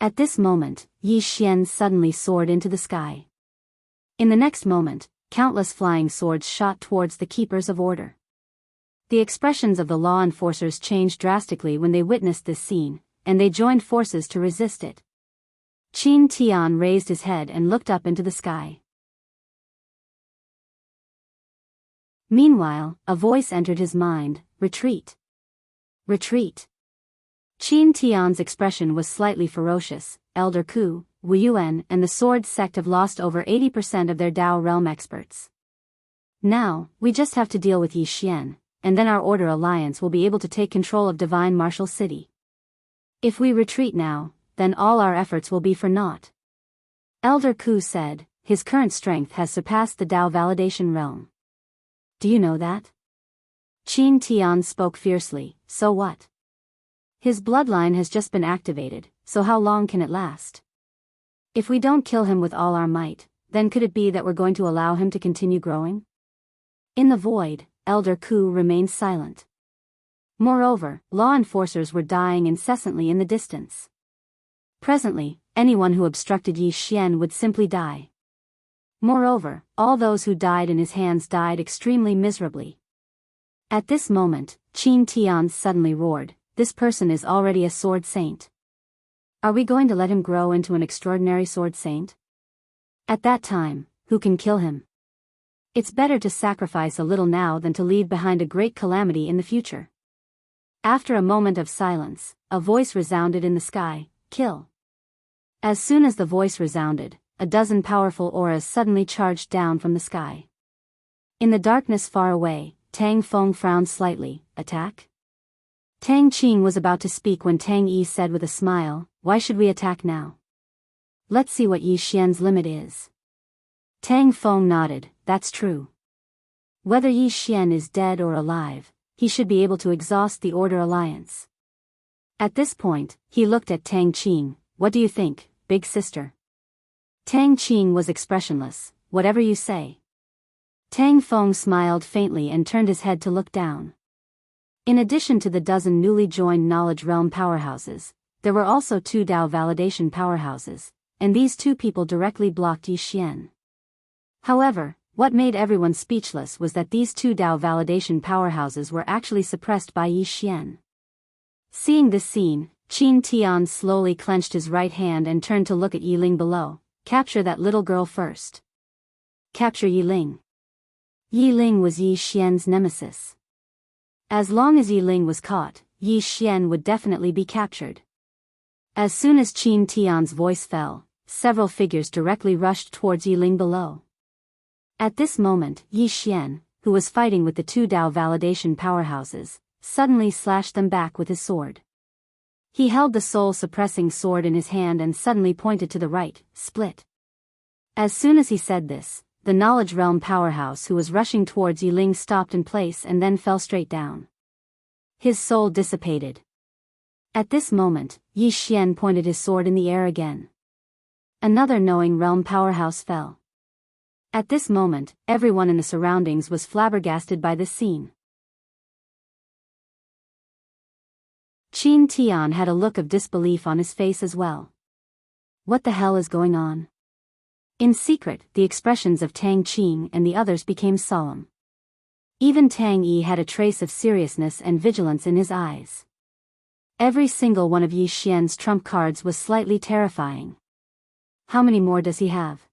At this moment, Yi Xian suddenly soared into the sky. In the next moment, countless flying swords shot towards the keepers of order. The expressions of the law enforcers changed drastically when they witnessed this scene, and they joined forces to resist it. Qin Tian raised his head and looked up into the sky. Meanwhile, a voice entered his mind, "Retreat. Retreat." Qin Tian's expression was slightly ferocious. Elder Ku, Wu Yuan and the Sword Sect have lost over 80% of their Dao realm experts. Now, we just have to deal with Yi Xian, and then our Order Alliance will be able to take control of Divine Martial City. If we retreat now, then all our efforts will be for naught. Elder Ku said, his current strength has surpassed the Dao validation realm. Do you know that? Qin Tian spoke fiercely, so what? His bloodline has just been activated, so how long can it last? If we don't kill him with all our might, then could it be that we're going to allow him to continue growing? In the void, Elder Ku remained silent. Moreover, law enforcers were dying incessantly in the distance. Presently, anyone who obstructed Yi Xian would simply die. Moreover, all those who died in his hands died extremely miserably. At this moment, Qin Tian suddenly roared, "This person is already a sword saint. Are we going to let him grow into an extraordinary sword saint? At that time, who can kill him? It's better to sacrifice a little now than to leave behind a great calamity in the future." After a moment of silence, a voice resounded in the sky, "Kill." As soon as the voice resounded, a dozen powerful auras suddenly charged down from the sky. In the darkness far away, Tang Feng frowned slightly, "Attack?" Tang Qing was about to speak when Tang Yi said with a smile, "Why should we attack now? Let's see what Yi Xian's limit is." Tang Feng nodded, "That's true. Whether Yi Xian is dead or alive, he should be able to exhaust the Order Alliance." At this point, he looked at Tang Qing, "What do you think, big sister?" Tang Qing was expressionless, "Whatever you say." Tang Feng smiled faintly and turned his head to look down. In addition to the dozen newly joined Knowledge Realm powerhouses, there were also 2 Dao validation powerhouses, and these 2 people directly blocked Yi Xian. However, what made everyone speechless was that these 2 Dao validation powerhouses were actually suppressed by Yi Xian. Seeing this scene, Qin Tian slowly clenched his right hand and turned to look at Yi Ling below. "Capture that little girl first. Capture Yi Ling." Yi Ling was Yi Xian's nemesis. As long as Yi Ling was caught, Yi Xian would definitely be captured. As soon as Qin Tian's voice fell, several figures directly rushed towards Yi Ling below. At this moment, Yi Xian, who was fighting with the 2 Dao validation powerhouses, suddenly slashed them back with his sword. He held the soul-suppressing sword in his hand and suddenly pointed to the right, "Split." As soon as he said this, the Knowledge Realm powerhouse who was rushing towards Yi Ling stopped in place and then fell straight down. His soul dissipated. At this moment, Yi Xian pointed his sword in the air again. Another Knowing Realm powerhouse fell. At this moment, everyone in the surroundings was flabbergasted by this scene. Qin Tian had a look of disbelief on his face as well. What the hell is going on? In secret, the expressions of Tang Qing and the others became solemn. Even Tang Yi had a trace of seriousness and vigilance in his eyes. Every single one of Yi Xian's trump cards was slightly terrifying. How many more does he have?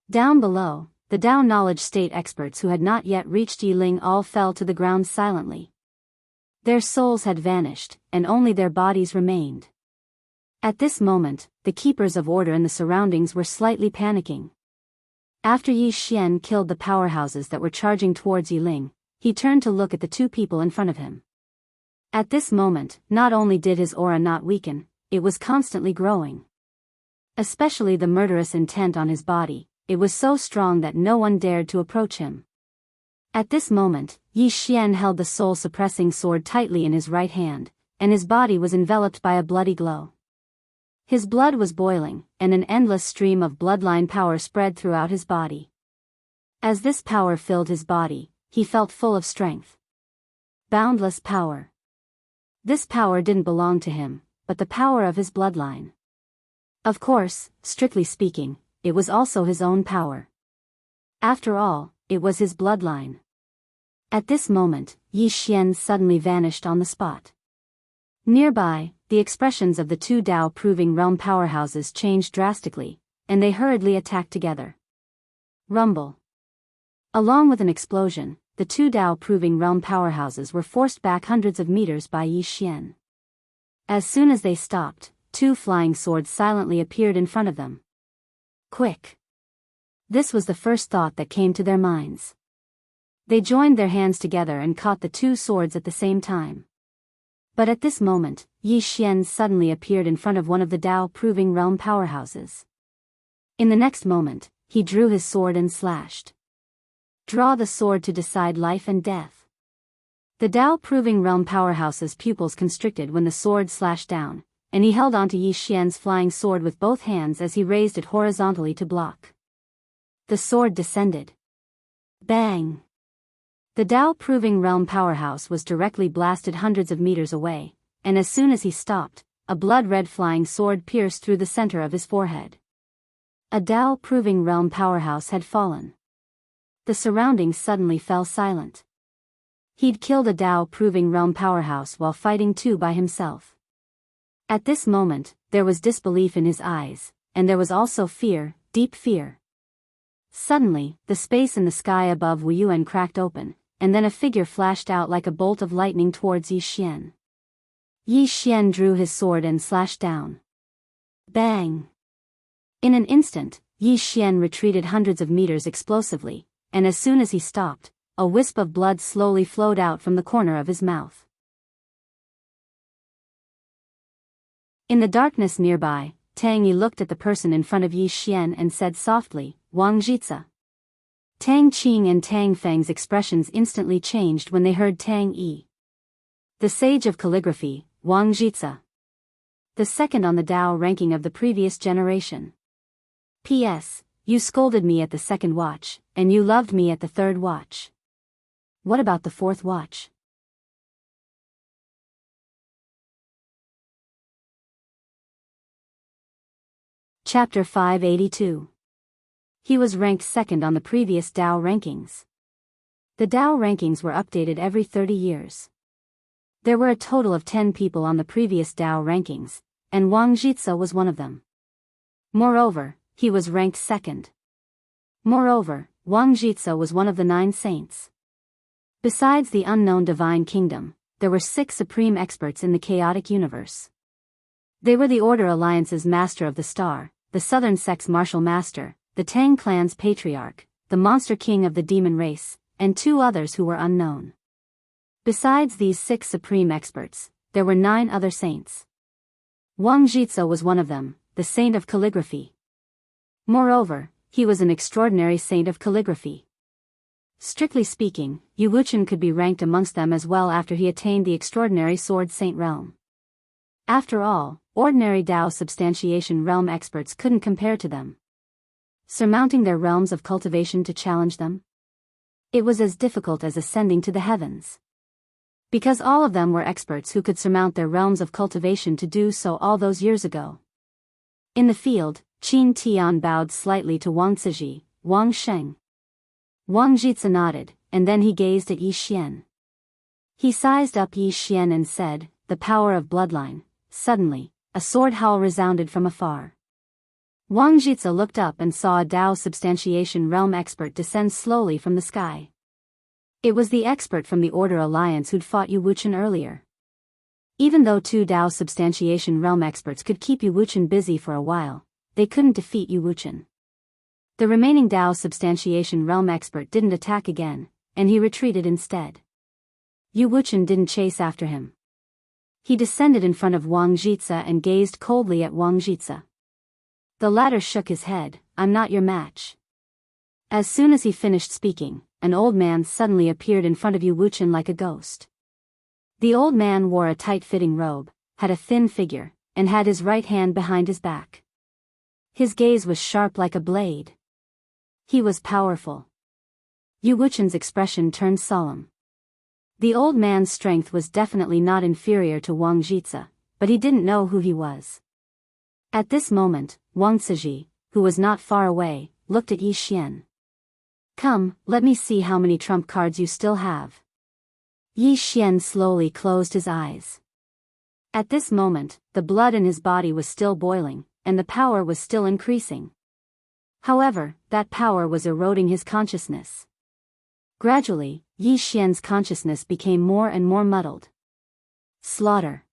Down below, the Dao knowledge state experts who had not yet reached Yi Ling all fell to the ground silently. Their souls had vanished, and only their bodies remained. At this moment, the keepers of order in the surroundings were slightly panicking. After Yi Xian killed the powerhouses that were charging towards Yi Ling, he turned to look at the 2 people in front of him. At this moment, not only did his aura not weaken, it was constantly growing. Especially the murderous intent on his body, it was so strong that no one dared to approach him. At this moment, Yi Xian held the soul-suppressing sword tightly in his right hand, and his body was enveloped by a bloody glow. His blood was boiling, and an endless stream of bloodline power spread throughout his body. As this power filled his body, he felt full of strength. Boundless power. This power didn't belong to him, but the power of his bloodline. Of course, strictly speaking, it was also his own power. After all, it was his bloodline. At this moment, Yi Xian suddenly vanished on the spot. Nearby, the expressions of the two Dao proving realm powerhouses changed drastically, and they hurriedly attacked together. Rumble. Along with an explosion, the two Dao proving realm powerhouses were forced back hundreds of meters by Yi Xian. As soon as they stopped, two flying swords silently appeared in front of them. Quick! This was the first thought that came to their minds. They joined their hands together and caught the two swords at the same time. But at this moment, Yi Xian suddenly appeared in front of one of the Dao proving realm powerhouses. In the next moment, he drew his sword and slashed. Draw the sword to decide life and death. The Dao proving realm powerhouse's pupils constricted when the sword slashed down, and he held onto Yi Xian's flying sword with both hands as he raised it horizontally to block. The sword descended. Bang! The Dao proving realm powerhouse was directly blasted hundreds of meters away, and as soon as he stopped, a blood-red flying sword pierced through the center of his forehead. A Dao proving realm powerhouse had fallen. The surroundings suddenly fell silent. He'd killed a Dao proving realm powerhouse while fighting two by himself. At this moment, there was disbelief in his eyes, and there was also fear, deep fear. Suddenly, the space in the sky above Wuyuan cracked open, and then a figure flashed out like a bolt of lightning towards Yi Xian. Yi Xian drew his sword and slashed down. Bang! In an instant, Yi Xian retreated hundreds of meters explosively, and as soon as he stopped, a wisp of blood slowly flowed out from the corner of his mouth. In the darkness nearby, Tang Yi looked at the person in front of Yi Xian and said softly, "Wang Jitsa." Tang Qing and Tang Feng's expressions instantly changed when they heard Tang Yi. The sage of calligraphy, Wang Jitsa. The second on the Dao ranking of the previous generation. P.S. You scolded me at the second watch, and you loved me at the third watch. What about the fourth watch? Chapter 582. He was ranked second on the previous Dao rankings. The Dao rankings were updated every 30 years. There were a total of 10 people on the previous Dao rankings, and Wang Jitsa was one of them. Moreover, he was ranked second. Moreover, Wang Jitsa was one of the 9 saints. Besides the unknown divine kingdom, there were 6 supreme experts in the chaotic universe. They were the Order Alliance's Master of the Star, the Southern Sect's Martial Master, the Tang clan's Patriarch, the Monster King of the Demon Race, and 2 others who were unknown. Besides these 6 supreme experts, there were 9 other saints. Wang Jitsa was one of them, the Saint of Calligraphy. Moreover, he was an extraordinary saint of calligraphy. Strictly speaking, Yu Wuchen could be ranked amongst them as well after he attained the extraordinary Sword Saint realm. After all, ordinary Dao substantiation realm experts couldn't compare to them. Surmounting their realms of cultivation to challenge them? It was as difficult as ascending to the heavens. Because all of them were experts who could surmount their realms of cultivation to do so all those years ago. In the field, Qin Tian bowed slightly to Wang Ciji, Wang Sheng. Wang Jitsa nodded, and then he gazed at Yi Xian. He sized up Yi Xian and said, "The power of bloodline." Suddenly, a sword howl resounded from afar. Wang Jitsa looked up and saw a Dao substantiation realm expert descend slowly from the sky. It was the expert from the Order Alliance who'd fought Yu Wuchen earlier. Even though 2 Dao substantiation realm experts could keep Yu Wuchen busy for a while, they couldn't defeat Yu Wuchen. The remaining Dao substantiation realm expert didn't attack again, and he retreated instead. Yu Wuchen didn't chase after him. He descended in front of Wang Jitsa and gazed coldly at Wang Jitsa. The latter shook his head, "I'm not your match." As soon as he finished speaking, an old man suddenly appeared in front of Yu Wuchen like a ghost. The old man wore a tight-fitting robe, had a thin figure, and had his right hand behind his back. His gaze was sharp like a blade. He was powerful. Yu Wuchen's expression turned solemn. The old man's strength was definitely not inferior to Wang Jitsa, but he didn't know who he was. At this moment, Wang Ciji, who was not far away, looked at Yi Xian. "Come, let me see how many trump cards you still have." Yi Xian slowly closed his eyes. At this moment, the blood in his body was still boiling, and the power was still increasing. However, that power was eroding his consciousness. Gradually, Yi Xian's consciousness became more and more muddled. Slaughter.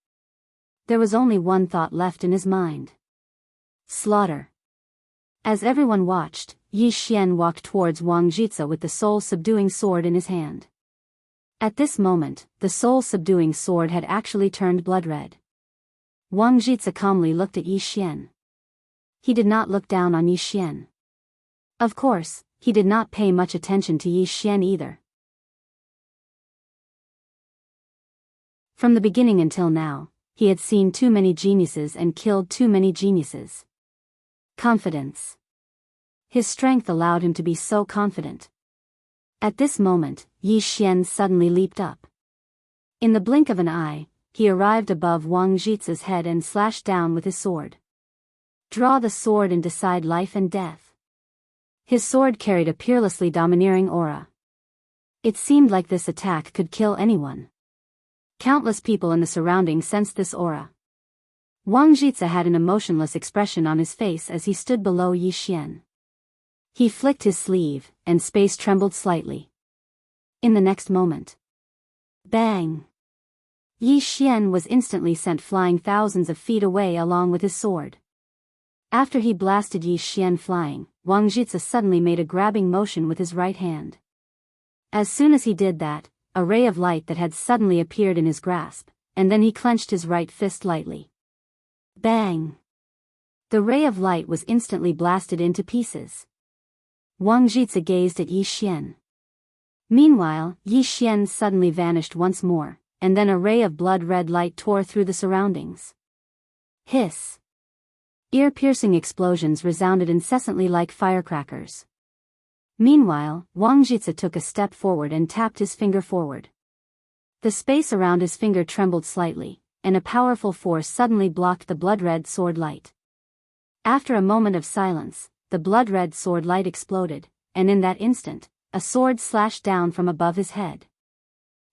There was only one thought left in his mind. Slaughter. As everyone watched, Yi Xian walked towards Wang Jitsa with the soul-subduing sword in his hand. At this moment, the soul-subduing sword had actually turned blood-red. Wang Jitsa calmly looked at Yi Xian. He did not look down on Yi Xian. Of course, he did not pay much attention to Yi Xian either. From the beginning until now, he had seen too many geniuses and killed too many geniuses. Confidence. His strength allowed him to be so confident. At this moment, Yi Xian suddenly leaped up. In the blink of an eye, he arrived above Wang Jitsa's head and slashed down with his sword. Draw the sword and decide life and death. His sword carried a peerlessly domineering aura. It seemed like this attack could kill anyone. Countless people in the surroundings sensed this aura. Wang Jitsa had an emotionless expression on his face as he stood below Yi Xian. He flicked his sleeve, and space trembled slightly. In the next moment. Bang! Yi Xian was instantly sent flying thousands of feet away along with his sword. After he blasted Yi Xian flying, Wang Jitsa suddenly made a grabbing motion with his right hand. As soon as he did that, a ray of light that had suddenly appeared in his grasp, and then he clenched his right fist lightly. Bang! The ray of light was instantly blasted into pieces. Wang Jitsa gazed at Yi Xian. Meanwhile, Yi Xian suddenly vanished once more, and then a ray of blood-red light tore through the surroundings. Hiss! Ear-piercing explosions resounded incessantly like firecrackers. Meanwhile, Wang Jitsa took a step forward and tapped his finger forward. The space around his finger trembled slightly, and a powerful force suddenly blocked the blood-red sword light. After a moment of silence, the blood-red sword light exploded, and in that instant, a sword slashed down from above his head.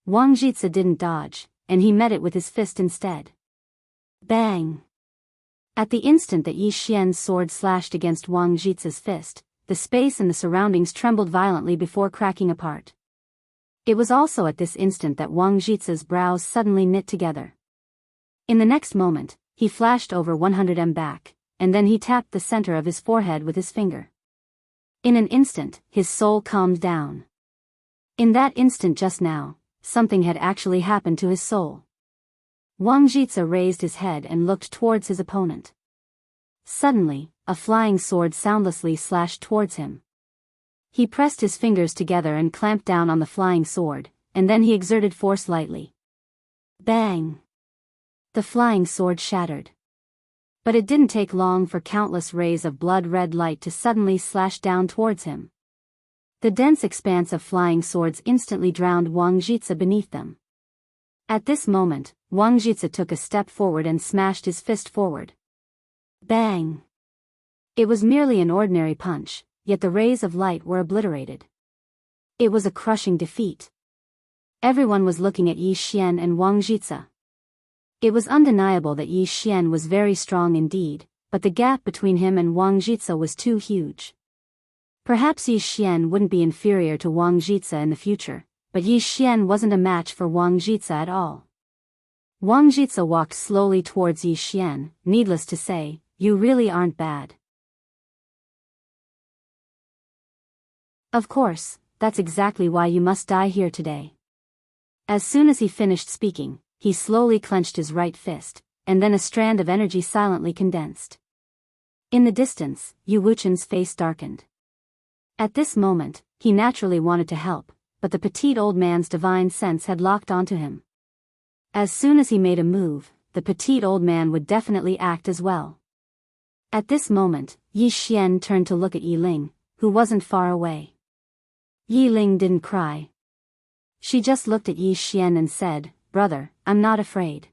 Wang Jitsa didn't dodge, and he met it with his fist instead. Bang! At the instant that Yi Xian's sword slashed against Wang Jitsa's fist, the space and the surroundings trembled violently before cracking apart. It was also at this instant that Wang Jitsa's brows suddenly knit together. In the next moment, he flashed over 100 back, and then he tapped the center of his forehead with his finger. In an instant, his soul calmed down. In that instant just now, something had actually happened to his soul. Wang Jitsa raised his head and looked towards his opponent. Suddenly, a flying sword soundlessly slashed towards him. He pressed his fingers together and clamped down on the flying sword, and then he exerted force lightly. Bang! The flying sword shattered. But it didn't take long for countless rays of blood-red light to suddenly slash down towards him. The dense expanse of flying swords instantly drowned Wang Jitsa beneath them. At this moment, Wang Jitsa took a step forward and smashed his fist forward. Bang! It was merely an ordinary punch, yet the rays of light were obliterated. It was a crushing defeat. Everyone was looking at Yi Xian and Wang Jitsa. It was undeniable that Yi Xian was very strong indeed, but the gap between him and Wang Jitsa was too huge. Perhaps Yi Xian wouldn't be inferior to Wang Jitsa in the future, but Yi Xian wasn't a match for Wang Jitsa at all. Wang Jitsa walked slowly towards Yi Xian. Needless to say, you really aren't bad. Of course, that's exactly why you must die here today. As soon as he finished speaking, he slowly clenched his right fist, and then a strand of energy silently condensed. In the distance, Yu Wuchen's face darkened. At this moment, he naturally wanted to help, but the petite old man's divine sense had locked onto him. As soon as he made a move, the petite old man would definitely act as well. At this moment, Yi Xian turned to look at Yi Ling, who wasn't far away. Yi Ling didn't cry. She just looked at Yi Xian and said, "Brother, I'm not afraid."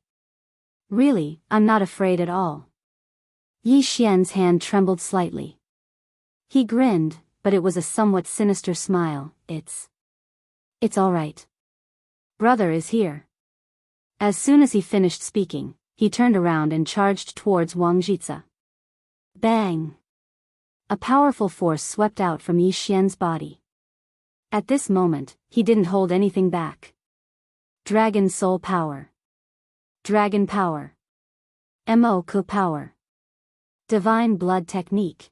"Really, I'm not afraid at all." Yi Xian's hand trembled slightly. He grinned, but it was a somewhat sinister smile. It's all right. Brother is here. As soon as he finished speaking, he turned around and charged towards Wang Jitsa. Bang! A powerful force swept out from Yi Xian's body. At this moment, he didn't hold anything back. Dragon Soul Power. Dragon Power. Mo-Ku Power. Divine Blood Technique.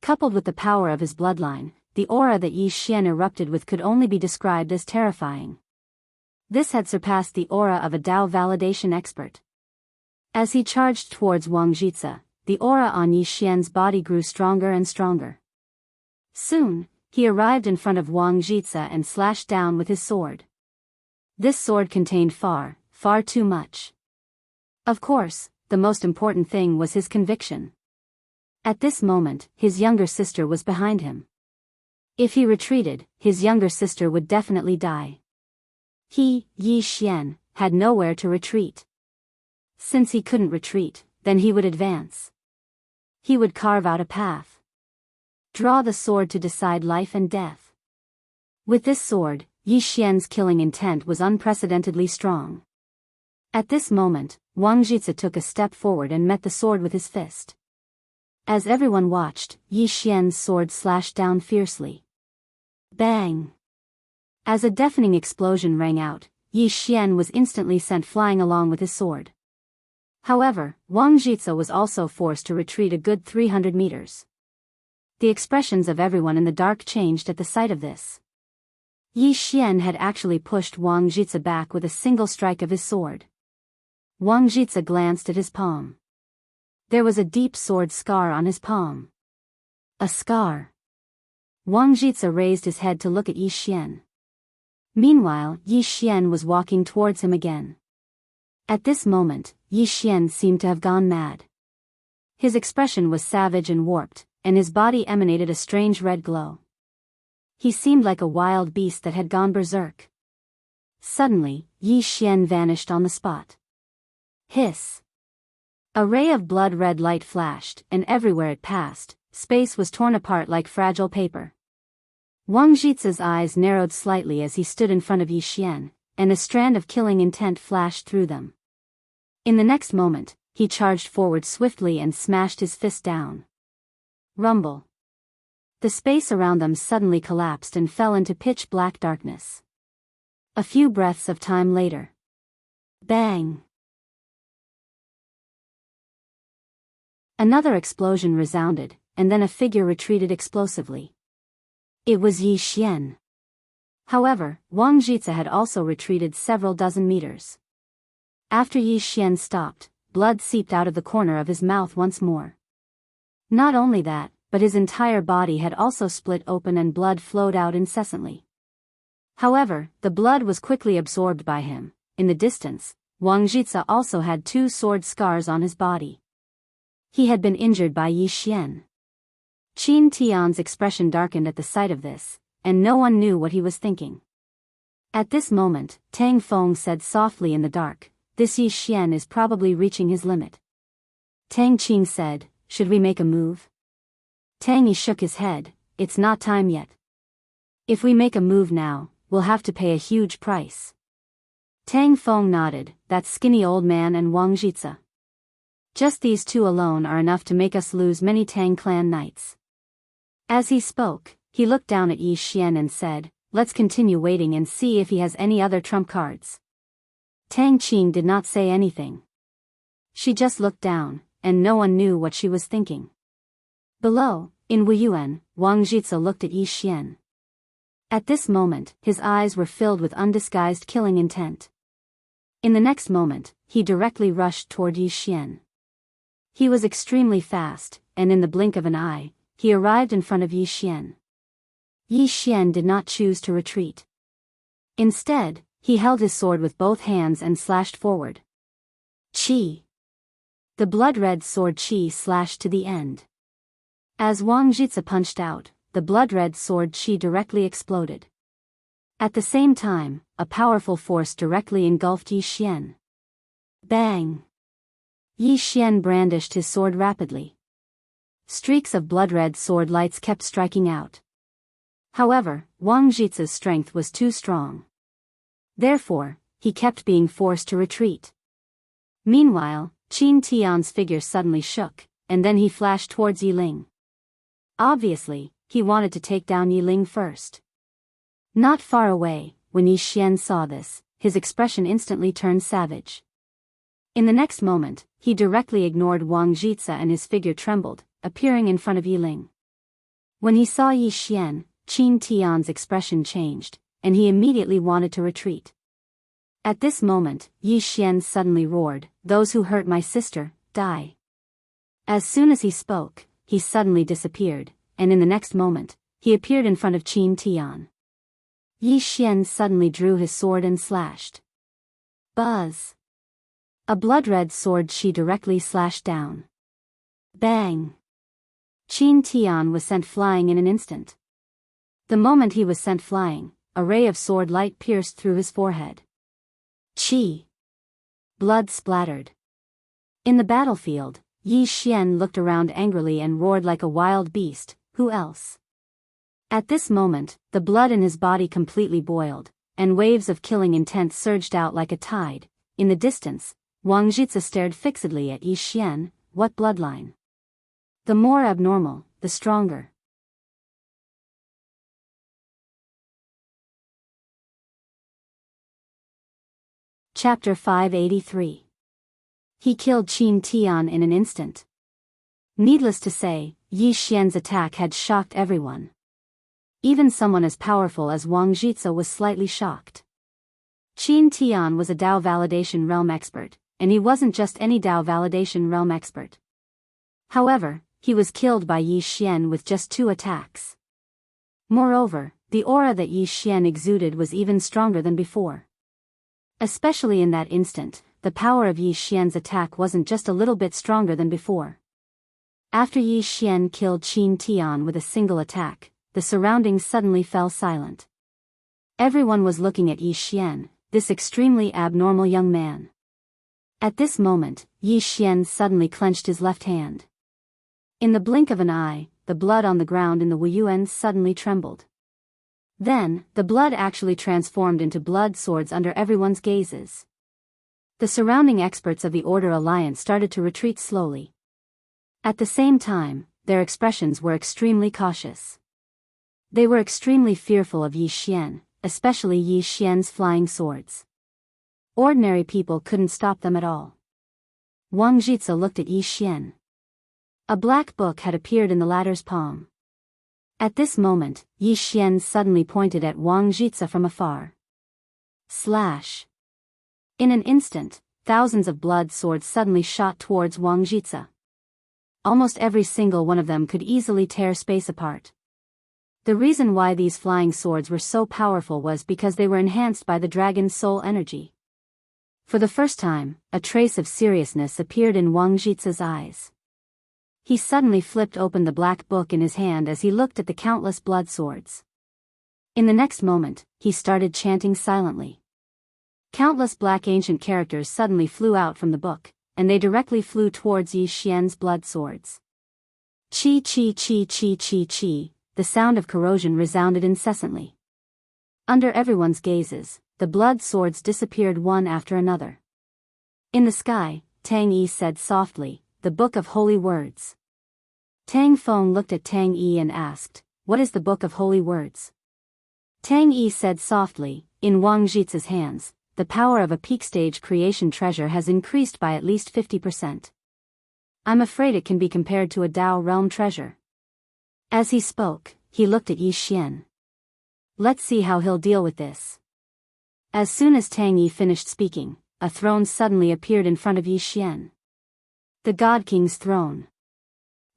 Coupled with the power of his bloodline, the aura that Yi Xian erupted with could only be described as terrifying. This had surpassed the aura of a Dao validation expert. As he charged towards Wang Jitsa, the aura on Yi Xian's body grew stronger and stronger. Soon, he arrived in front of Wang Jitsa and slashed down with his sword. This sword contained far, far too much. Of course, the most important thing was his conviction. At this moment, his younger sister was behind him. If he retreated, his younger sister would definitely die. He, Yi Xian, had nowhere to retreat. Since he couldn't retreat, then he would advance. He would carve out a path. Draw the sword to decide life and death. With this sword, Yi Xian's killing intent was unprecedentedly strong. At this moment, Wang Jitsa took a step forward and met the sword with his fist. As everyone watched, Yi Xian's sword slashed down fiercely. Bang! As a deafening explosion rang out, Yi Xian was instantly sent flying along with his sword. However, Wang Jitsa was also forced to retreat a good 300 meters. The expressions of everyone in the dark changed at the sight of this. Yi Xian had actually pushed Wang Jitsa back with a single strike of his sword. Wang Jitsa glanced at his palm. There was a deep sword scar on his palm. A scar. Wang Jitsa raised his head to look at Yi Xian. Meanwhile, Yi Xian was walking towards him again. At this moment, Yi Xian seemed to have gone mad. His expression was savage and warped, and his body emanated a strange red glow. He seemed like a wild beast that had gone berserk. Suddenly, Yi Xian vanished on the spot. Hiss! A ray of blood-red light flashed, and everywhere it passed, space was torn apart like fragile paper. Wang Jitsa's eyes narrowed slightly as he stood in front of Yi Xian, and a strand of killing intent flashed through them. In the next moment, he charged forward swiftly and smashed his fist down. Rumble. The space around them suddenly collapsed and fell into pitch-black darkness. A few breaths of time later. Bang! Another explosion resounded, and then a figure retreated explosively. It was Yi Xian. However, Wang Jitsa had also retreated several dozen meters. After Yi Xian stopped, blood seeped out of the corner of his mouth once more. Not only that, but his entire body had also split open and blood flowed out incessantly. However, the blood was quickly absorbed by him. In the distance, Wang Jitsa also had 2 sword scars on his body. He had been injured by Yi Xian. Qin Tian's expression darkened at the sight of this, and no one knew what he was thinking. At this moment, Tang Feng said softly in the dark, "This Yi Xian is probably reaching his limit." Tang Qing said, "Should we make a move?" Tang Yi shook his head, "It's not time yet. If we make a move now, we'll have to pay a huge price." Tang Feng nodded, "That skinny old man and Wang Jitsa. Just these 2 alone are enough to make us lose many Tang clan knights." As he spoke, he looked down at Yi Xian and said, "Let's continue waiting and see if he has any other trump cards." Tang Qing did not say anything. She just looked down, and no one knew what she was thinking. Below, in Wuyuan, Wang Jitsa looked at Yi Xian. At this moment, his eyes were filled with undisguised killing intent. In the next moment, he directly rushed toward Yi Xian. He was extremely fast, and in the blink of an eye, he arrived in front of Yi Xian. Yi Xian did not choose to retreat. Instead, he held his sword with both hands and slashed forward. Qi! The blood-red sword Qi slashed to the end. As Wang Jitsa punched out, the blood-red sword Qi directly exploded. At the same time, a powerful force directly engulfed Yi Xian. Bang! Yi Xian brandished his sword rapidly. Streaks of blood-red sword lights kept striking out. However, Wang Jitsa's strength was too strong. Therefore, he kept being forced to retreat. Meanwhile, Qin Tian's figure suddenly shook, and then he flashed towards Yi Ling. Obviously, he wanted to take down Yi Ling first. Not far away, when Yi Xian saw this, his expression instantly turned savage. In the next moment, he directly ignored Wang Jitsa and his figure trembled, appearing in front of Yi Ling. When he saw Yi Xian, Qin Tian's expression changed, and he immediately wanted to retreat. At this moment, Yi Xian suddenly roared, "Those who hurt my sister, die." As soon as he spoke, he suddenly disappeared, and in the next moment, he appeared in front of Qin Tian. Yi Xian suddenly drew his sword and slashed. Buzz! A blood-red sword chi directly slashed down. Bang! Qin Tian was sent flying in an instant. The moment he was sent flying, a ray of sword light pierced through his forehead. Chi! Blood splattered. In the battlefield, Yi Xian looked around angrily and roared like a wild beast, "Who else?" At this moment, the blood in his body completely boiled, and waves of killing intent surged out like a tide. In the distance, Wang Jitsa stared fixedly at Yi Xian. What bloodline? The more abnormal, the stronger. Chapter 583. He killed Qin Tian in an instant. Needless to say, Yi Xian's attack had shocked everyone. Even someone as powerful as Wang Jitsa was slightly shocked. Qin Tian was a Dao validation realm expert, and he wasn't just any Dao validation realm expert. However, he was killed by Yi Xian with just 2 attacks. Moreover, the aura that Yi Xian exuded was even stronger than before. Especially in that instant, the power of Yi Xian's attack wasn't just a little bit stronger than before. After Yi Xian killed Qin Tian with a single attack, the surroundings suddenly fell silent. Everyone was looking at Yi Xian, this extremely abnormal young man. At this moment, Yi Xian suddenly clenched his left hand. In the blink of an eye, the blood on the ground in the Wuyuan suddenly trembled. Then, the blood actually transformed into blood swords under everyone's gazes. The surrounding experts of the Order Alliance started to retreat slowly. At the same time, their expressions were extremely cautious. They were extremely fearful of Yi Xian, especially Yi Xian's flying swords. Ordinary people couldn't stop them at all. Wang Jitsa looked at Yi Xian. A black book had appeared in the latter's palm. At this moment, Yi Xian suddenly pointed at Wang Jitsa from afar. Slash! In an instant, thousands of blood swords suddenly shot towards Wang Jitsa. Almost every single one of them could easily tear space apart. The reason why these flying swords were so powerful was because they were enhanced by the dragon's soul energy. For the first time, a trace of seriousness appeared in Wang Jitsa's eyes. He suddenly flipped open the black book in his hand as he looked at the countless blood swords. In the next moment, he started chanting silently. Countless black ancient characters suddenly flew out from the book, and they directly flew towards Yi Xian's blood swords. Chi chi chi chi chi chi, the sound of corrosion resounded incessantly. Under everyone's gazes, the blood swords disappeared one after another. In the sky, Tang Yi said softly, "The Book of Holy Words." Tang Feng looked at Tang Yi and asked, "What is the Book of Holy Words?" Tang Yi said softly, "In Wang Jitsa's hands, the power of a peak stage creation treasure has increased by at least 50%. I'm afraid it can be compared to a Dao realm treasure." As he spoke, he looked at Yi Xian. "Let's see how he'll deal with this." As soon as Tang Yi finished speaking, a throne suddenly appeared in front of Yi Xian. The God King's throne.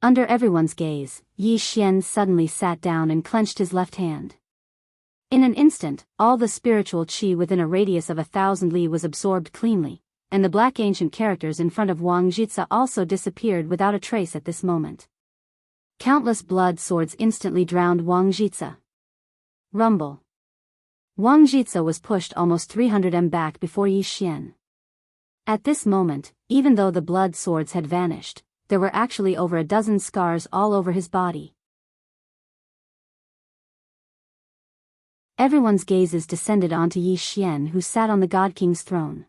Under everyone's gaze, Yi Xian suddenly sat down and clenched his left hand. In an instant, all the spiritual qi within a radius of 1,000 li was absorbed cleanly, and the black ancient characters in front of Wang Jitsa also disappeared without a trace at this moment. Countless blood swords instantly drowned Wang Jitsa. Rumble. Wang Jitsa was pushed almost 300 m back before Yi Xian. At this moment, even though the blood swords had vanished, there were actually over a dozen scars all over his body. Everyone's gazes descended onto Yi Xian, who sat on the God King's throne.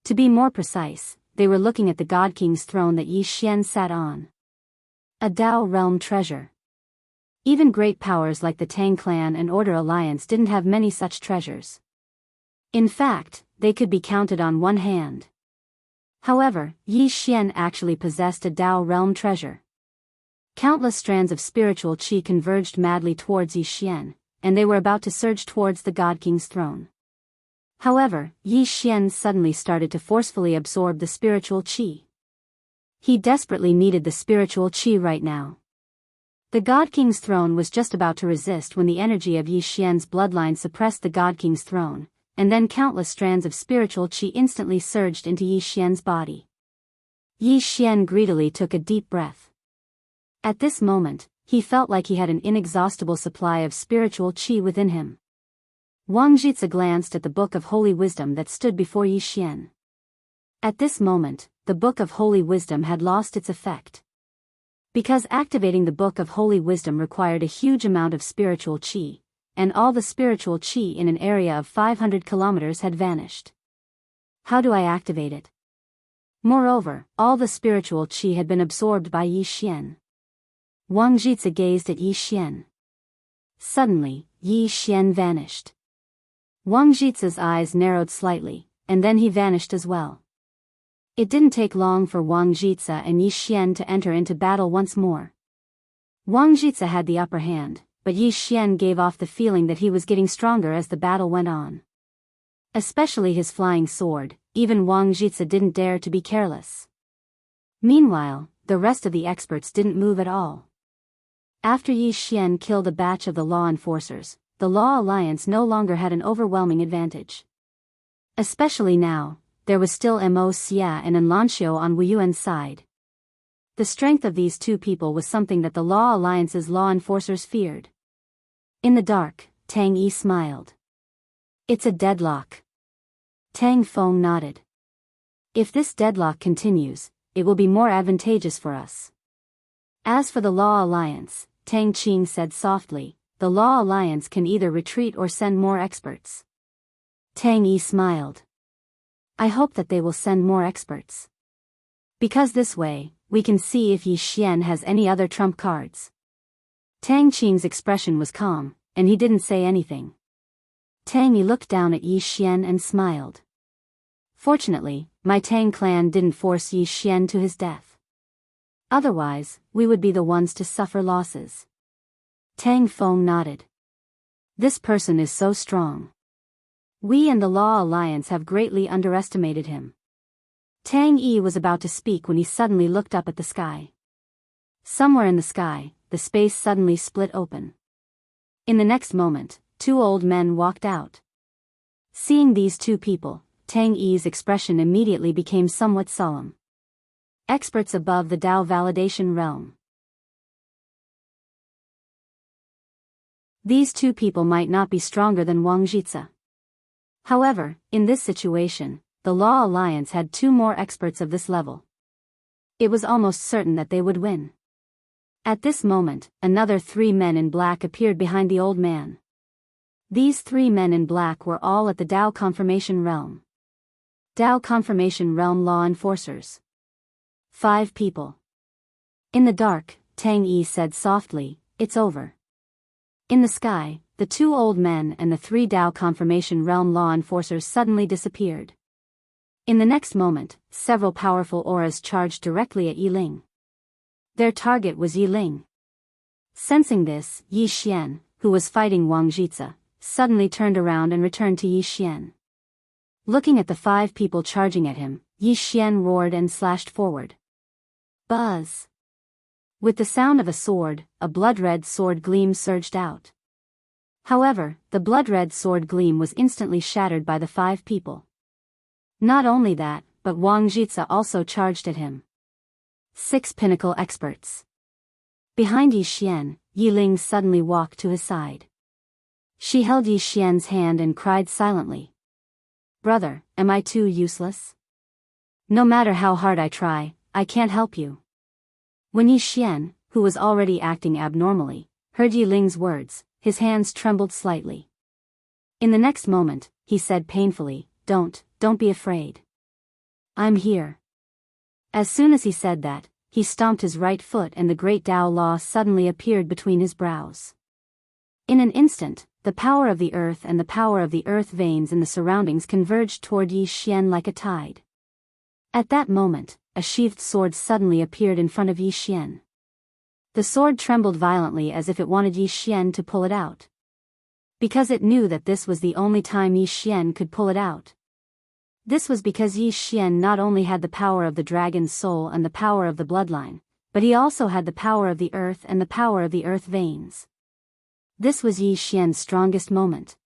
To be more precise, they were looking at the God King's throne that Yi Xian sat on. A Dao realm treasure. Even great powers like the Tang clan and Order Alliance didn't have many such treasures. In fact, they could be counted on one hand. However, Yi Xian actually possessed a Dao realm treasure. Countless strands of spiritual qi converged madly towards Yi Xian, and they were about to surge towards the God King's throne. However, Yi Xian suddenly started to forcefully absorb the spiritual qi. He desperately needed the spiritual qi right now. The God King's throne was just about to resist when the energy of Yi Xian's bloodline suppressed the God King's throne, and then countless strands of spiritual qi instantly surged into Yi Xian's body. Yi Xian greedily took a deep breath. At this moment, he felt like he had an inexhaustible supply of spiritual qi within him. Wang Jitze glanced at the Book of Holy Wisdom that stood before Yi Xian. At this moment, the Book of Holy Wisdom had lost its effect. Because activating the Book of Holy Wisdom required a huge amount of spiritual qi, and all the spiritual qi in an area of 500 kilometers had vanished. How do I activate it? Moreover, all the spiritual qi had been absorbed by Yi Xian. Wang Jitze gazed at Yi Xian. Suddenly, Yi Xian vanished. Wang Jitze's eyes narrowed slightly, and then he vanished as well. It didn't take long for Wang Jitze and Yi Xian to enter into battle once more. Wang Jitze had the upper hand, but Yi Xian gave off the feeling that he was getting stronger as the battle went on. Especially his flying sword, even Wang Jitze didn't dare to be careless. Meanwhile, the rest of the experts didn't move at all. After Yi Xian killed a batch of the law enforcers, the Law Alliance no longer had an overwhelming advantage. Especially now, there was still Mo Xia and Enlanxiu on Wu Yuan's side. The strength of these two people was something that the Law Alliance's law enforcers feared. In the dark, Tang Yi smiled. It's a deadlock. Tang Feng nodded. If this deadlock continues, it will be more advantageous for us. As for the Law Alliance, Tang Qing said softly, the Law Alliance can either retreat or send more experts. Tang Yi smiled. I hope that they will send more experts. Because this way, we can see if Yi Xian has any other trump cards. Tang Qing's expression was calm, and he didn't say anything. Tang Yi looked down at Yi Xian and smiled. Fortunately, my Tang clan didn't force Yi Xian to his death. Otherwise, we would be the ones to suffer losses. Tang Feng nodded. This person is so strong. We and the Law Alliance have greatly underestimated him. Tang Yi was about to speak when he suddenly looked up at the sky. Somewhere in the sky, the space suddenly split open. In the next moment, two old men walked out. Seeing these two people, Tang Yi's expression immediately became somewhat solemn. Experts above the Dao validation realm. These two people might not be stronger than Wang Jitze. However, in this situation, the Law Alliance had two more experts of this level. It was almost certain that they would win. At this moment, another three men in black appeared behind the old man. These three men in black were all at the Dao Confirmation Realm. Dao Confirmation Realm Law Enforcers. 5 people. In the dark, Tang Yi said softly, it's over. In the sky, the two old men and the 3 Dao Confirmation Realm Law Enforcers suddenly disappeared. In the next moment, several powerful auras charged directly at Yi Ling. Their target was Yi Ling. Sensing this, Yi Xian, who was fighting Wang Jitze, suddenly turned around and returned to Yi Xian. Looking at the 5 people charging at him, Yi Xian roared and slashed forward. Buzz! With the sound of a sword, a blood-red sword gleam surged out. However, the blood-red sword gleam was instantly shattered by the 5 people. Not only that, but Wang Jitze also charged at him. 6 pinnacle experts. Behind Yi Xian, Yi Ling suddenly walked to his side. She held Yi Xian's hand and cried silently. Brother, am I too useless? No matter how hard I try, I can't help you. When Yi Xian, who was already acting abnormally, heard Yi Ling's words, his hands trembled slightly. In the next moment, he said painfully, Don't be afraid. I'm here. As soon as he said that, he stomped his right foot and the great Tao Law suddenly appeared between his brows. In an instant, the power of the earth and the power of the earth veins in the surroundings converged toward Yi Xian like a tide. At that moment, a sheathed sword suddenly appeared in front of Yi Xian. The sword trembled violently as if it wanted Yi Xian to pull it out. Because it knew that this was the only time Yi Xian could pull it out. This was because Yi Xian not only had the power of the dragon's soul and the power of the bloodline, but he also had the power of the earth and the power of the earth veins. This was Yi Xian's strongest moment.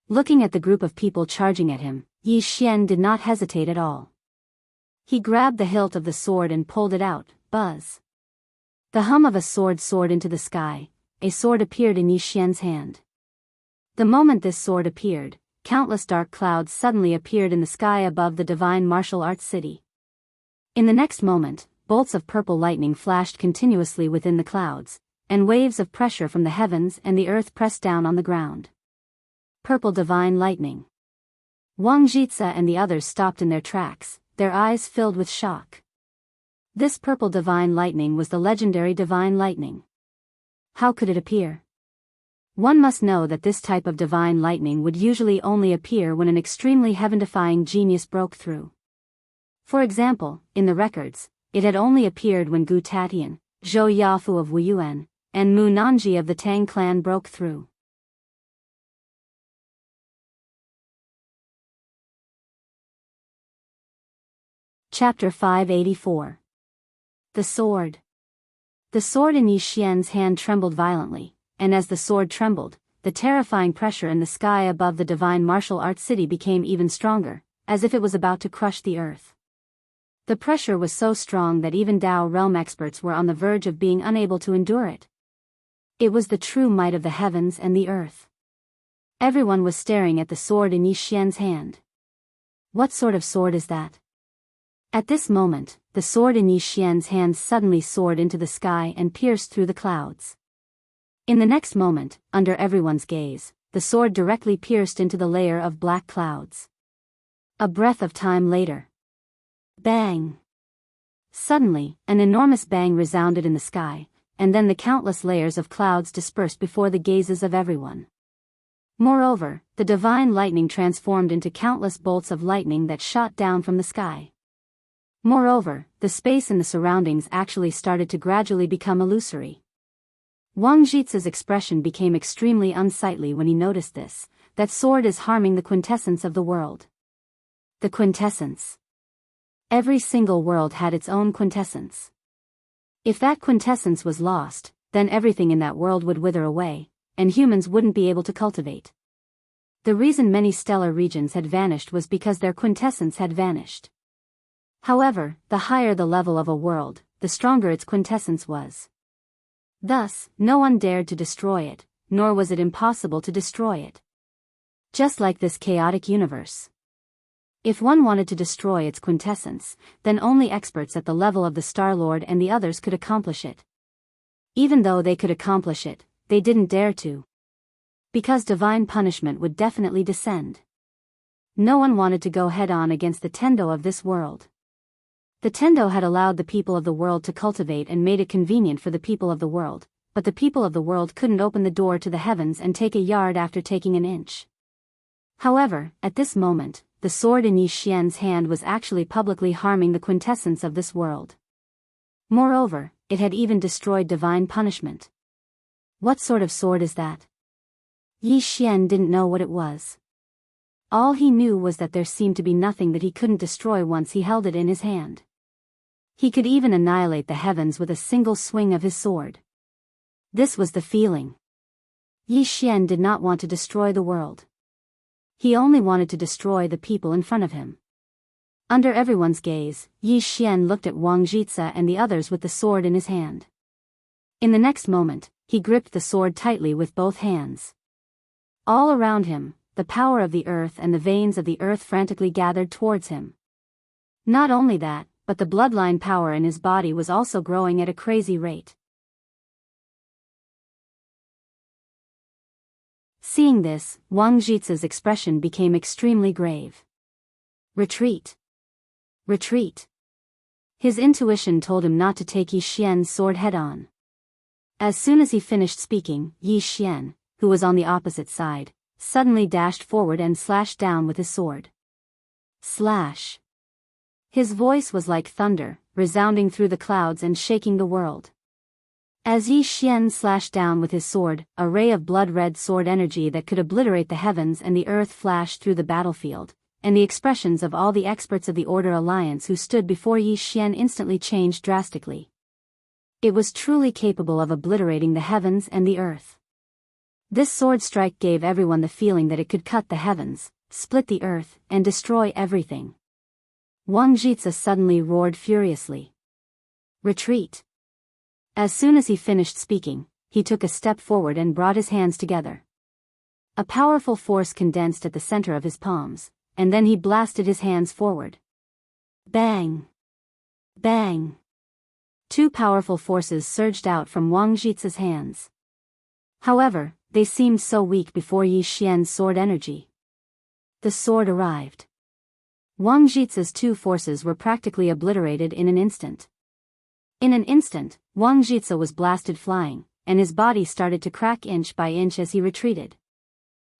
Looking at the group of people charging at him, Yi Xian did not hesitate at all. He grabbed the hilt of the sword and pulled it out. Buzz. The hum of a sword soared into the sky. A sword appeared in Yi Xian's hand. The moment this sword appeared, countless dark clouds suddenly appeared in the sky above the divine martial arts city. In the next moment, bolts of purple lightning flashed continuously within the clouds, and waves of pressure from the heavens and the earth pressed down on the ground. Purple divine lightning. Wang Jitze and the others stopped in their tracks, their eyes filled with shock. This purple divine lightning was the legendary divine lightning. How could it appear? One must know that this type of divine lightning would usually only appear when an extremely heaven-defying genius broke through. For example, in the records, it had only appeared when Gu Tatian, Zhou Yafu of Wuyuan, and Mu Nanji of the Tang clan broke through. Chapter 584. The Sword. The sword in Yi Xian's hand trembled violently, and as the sword trembled, the terrifying pressure in the sky above the divine martial arts city became even stronger, as if it was about to crush the earth. The pressure was so strong that even Dao realm experts were on the verge of being unable to endure it. It was the true might of the heavens and the earth. Everyone was staring at the sword in Yi Xian's hand. What sort of sword is that? At this moment, the sword in Yi Xian's hand suddenly soared into the sky and pierced through the clouds. In the next moment, under everyone's gaze, the sword directly pierced into the layer of black clouds. A breath of time later. Bang! Suddenly, an enormous bang resounded in the sky, and then the countless layers of clouds dispersed before the gazes of everyone. Moreover, the divine lightning transformed into countless bolts of lightning that shot down from the sky. Moreover, the space in the surroundings actually started to gradually become illusory. Wang Jitze's expression became extremely unsightly when he noticed this. That sword is harming the quintessence of the world. The quintessence. Every single world had its own quintessence. If that quintessence was lost, then everything in that world would wither away, and humans wouldn't be able to cultivate. The reason many stellar regions had vanished was because their quintessence had vanished. However, the higher the level of a world, the stronger its quintessence was. Thus, no one dared to destroy it, nor was it impossible to destroy it. Just like this chaotic universe. If one wanted to destroy its quintessence, then only experts at the level of the Star-Lord and the others could accomplish it. Even though they could accomplish it, they didn't dare to. Because divine punishment would definitely descend. No one wanted to go head-on against the Tendo of this world. The Tendo had allowed the people of the world to cultivate and made it convenient for the people of the world, but the people of the world couldn't open the door to the heavens and take a yard after taking an inch. However, at this moment, the sword in Yi Xian's hand was actually publicly harming the quintessence of this world. Moreover, it had even destroyed divine punishment. What sort of sword is that? Yi Xian didn't know what it was. All he knew was that there seemed to be nothing that he couldn't destroy once he held it in his hand. He could even annihilate the heavens with a single swing of his sword. This was the feeling. Yi Xian did not want to destroy the world. He only wanted to destroy the people in front of him. Under everyone's gaze, Yi Xian looked at Wang Jitze and the others with the sword in his hand. In the next moment, he gripped the sword tightly with both hands. All around him, the power of the earth and the veins of the earth frantically gathered towards him. Not only that, but the bloodline power in his body was also growing at a crazy rate. Seeing this, Wang Jitsa's expression became extremely grave. Retreat. Retreat. His intuition told him not to take Yi Xian's sword head-on. As soon as he finished speaking, Yi Xian, who was on the opposite side, suddenly dashed forward and slashed down with his sword. Slash. His voice was like thunder, resounding through the clouds and shaking the world. As Yi Xian slashed down with his sword, a ray of blood-red sword energy that could obliterate the heavens and the earth flashed through the battlefield, and the expressions of all the experts of the Order Alliance who stood before Yi Xian instantly changed drastically. It was truly capable of obliterating the heavens and the earth. This sword strike gave everyone the feeling that it could cut the heavens, split the earth, and destroy everything. Wang Jitsa suddenly roared furiously. Retreat. As soon as he finished speaking, he took a step forward and brought his hands together. A powerful force condensed at the center of his palms, and then he blasted his hands forward. Bang! Bang! Two powerful forces surged out from Wang Jitsa's hands. However, they seemed so weak before Yi Xian's sword energy. The sword arrived. Wang Jitsa's two forces were practically obliterated in an instant. In an instant, Wang Jitsa was blasted flying, and his body started to crack inch by inch as he retreated.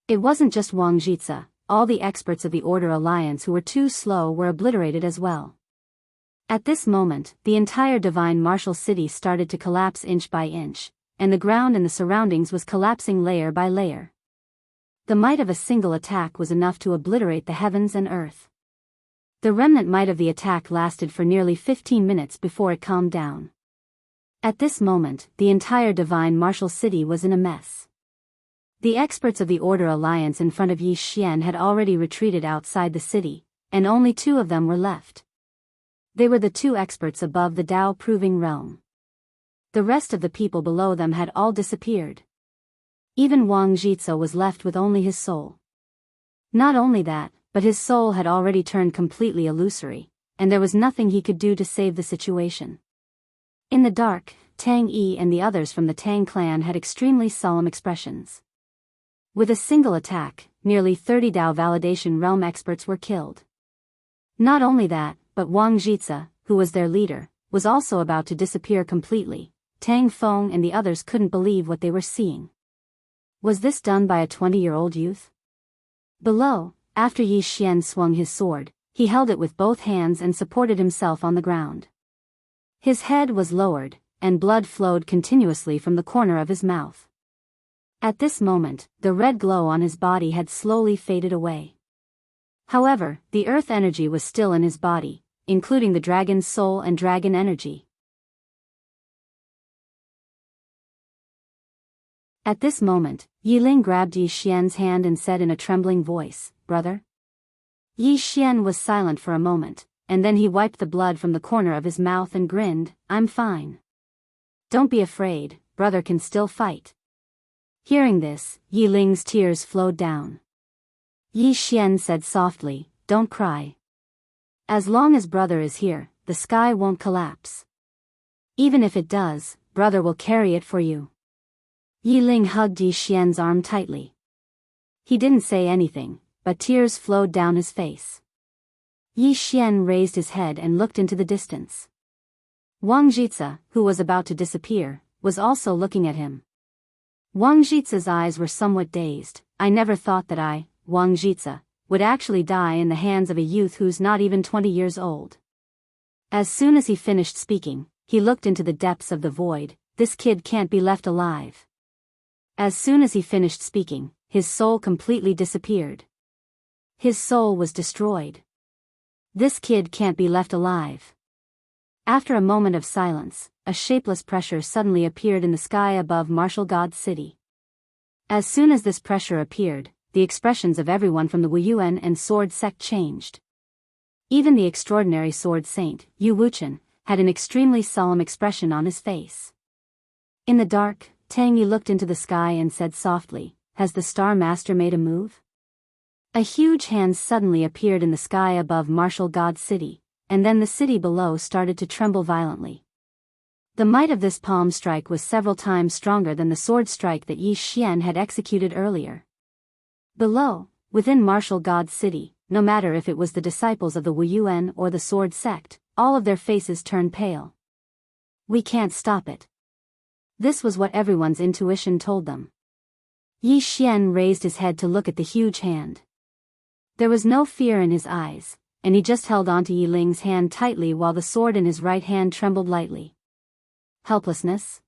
It wasn't just Wang Jitsa, all the experts of the Order Alliance who were too slow were obliterated as well. At this moment, the entire divine martial city started to collapse inch by inch, and the ground and the surroundings was collapsing layer by layer. The might of a single attack was enough to obliterate the heavens and earth. The remnant might of the attack lasted for nearly 15 minutes before it calmed down. At this moment, the entire divine martial city was in a mess. The experts of the Order Alliance in front of Yi Xian had already retreated outside the city, and only two of them were left. They were the two experts above the Tao-proving realm. The rest of the people below them had all disappeared. Even Wang Jitsa was left with only his soul. Not only that, but his soul had already turned completely illusory, and there was nothing he could do to save the situation. In the dark, Tang Yi and the others from the Tang clan had extremely solemn expressions. With a single attack, nearly 30 Dao Validation Realm experts were killed. Not only that, but Wang Jitsa, who was their leader, was also about to disappear completely. Tang Feng and the others couldn't believe what they were seeing. Was this done by a 20-year-old youth? Below, after Yi Xian swung his sword, he held it with both hands and supported himself on the ground. His head was lowered, and blood flowed continuously from the corner of his mouth. At this moment, the red glow on his body had slowly faded away. However, the earth energy was still in his body, including the dragon's soul and dragon energy. At this moment, Yiling grabbed Yi Xian's hand and said in a trembling voice, "Brother?" Yi Xian was silent for a moment, and then he wiped the blood from the corner of his mouth and grinned, "I'm fine. Don't be afraid, brother can still fight." Hearing this, Yiling's tears flowed down. Yi Xian said softly, "Don't cry. As long as brother is here, the sky won't collapse. Even if it does, brother will carry it for you." Yiling hugged Yi Xian's arm tightly. He didn't say anything, but tears flowed down his face. Yi Xian raised his head and looked into the distance. Wang Jitsa, who was about to disappear, was also looking at him. Wang Jitsa's eyes were somewhat dazed. "I never thought that I, Wang Jitsa, would actually die in the hands of a youth who's not even 20 years old." As soon as he finished speaking, he looked into the depths of the void. "This kid can't be left alive." As soon as he finished speaking, his soul completely disappeared. His soul was destroyed. This kid can't be left alive. After a moment of silence, a shapeless pressure suddenly appeared in the sky above Martial God's city. As soon as this pressure appeared, the expressions of everyone from the Wuyuan and Sword sect changed. Even the extraordinary Sword Saint, Yu Wuchen, had an extremely solemn expression on his face. In the dark, Tang Yi looked into the sky and said softly, "Has the Star Master made a move?" A huge hand suddenly appeared in the sky above Martial God's city, and then the city below started to tremble violently. The might of this palm strike was several times stronger than the sword strike that Yi Xian had executed earlier. Below, within Martial God City, no matter if it was the disciples of the Wuyuan or the Sword Sect, all of their faces turned pale. We can't stop it. This was what everyone's intuition told them. Yi Xian raised his head to look at the huge hand. There was no fear in his eyes, and he just held onto Yi Ling's hand tightly while the sword in his right hand trembled lightly. Helplessness?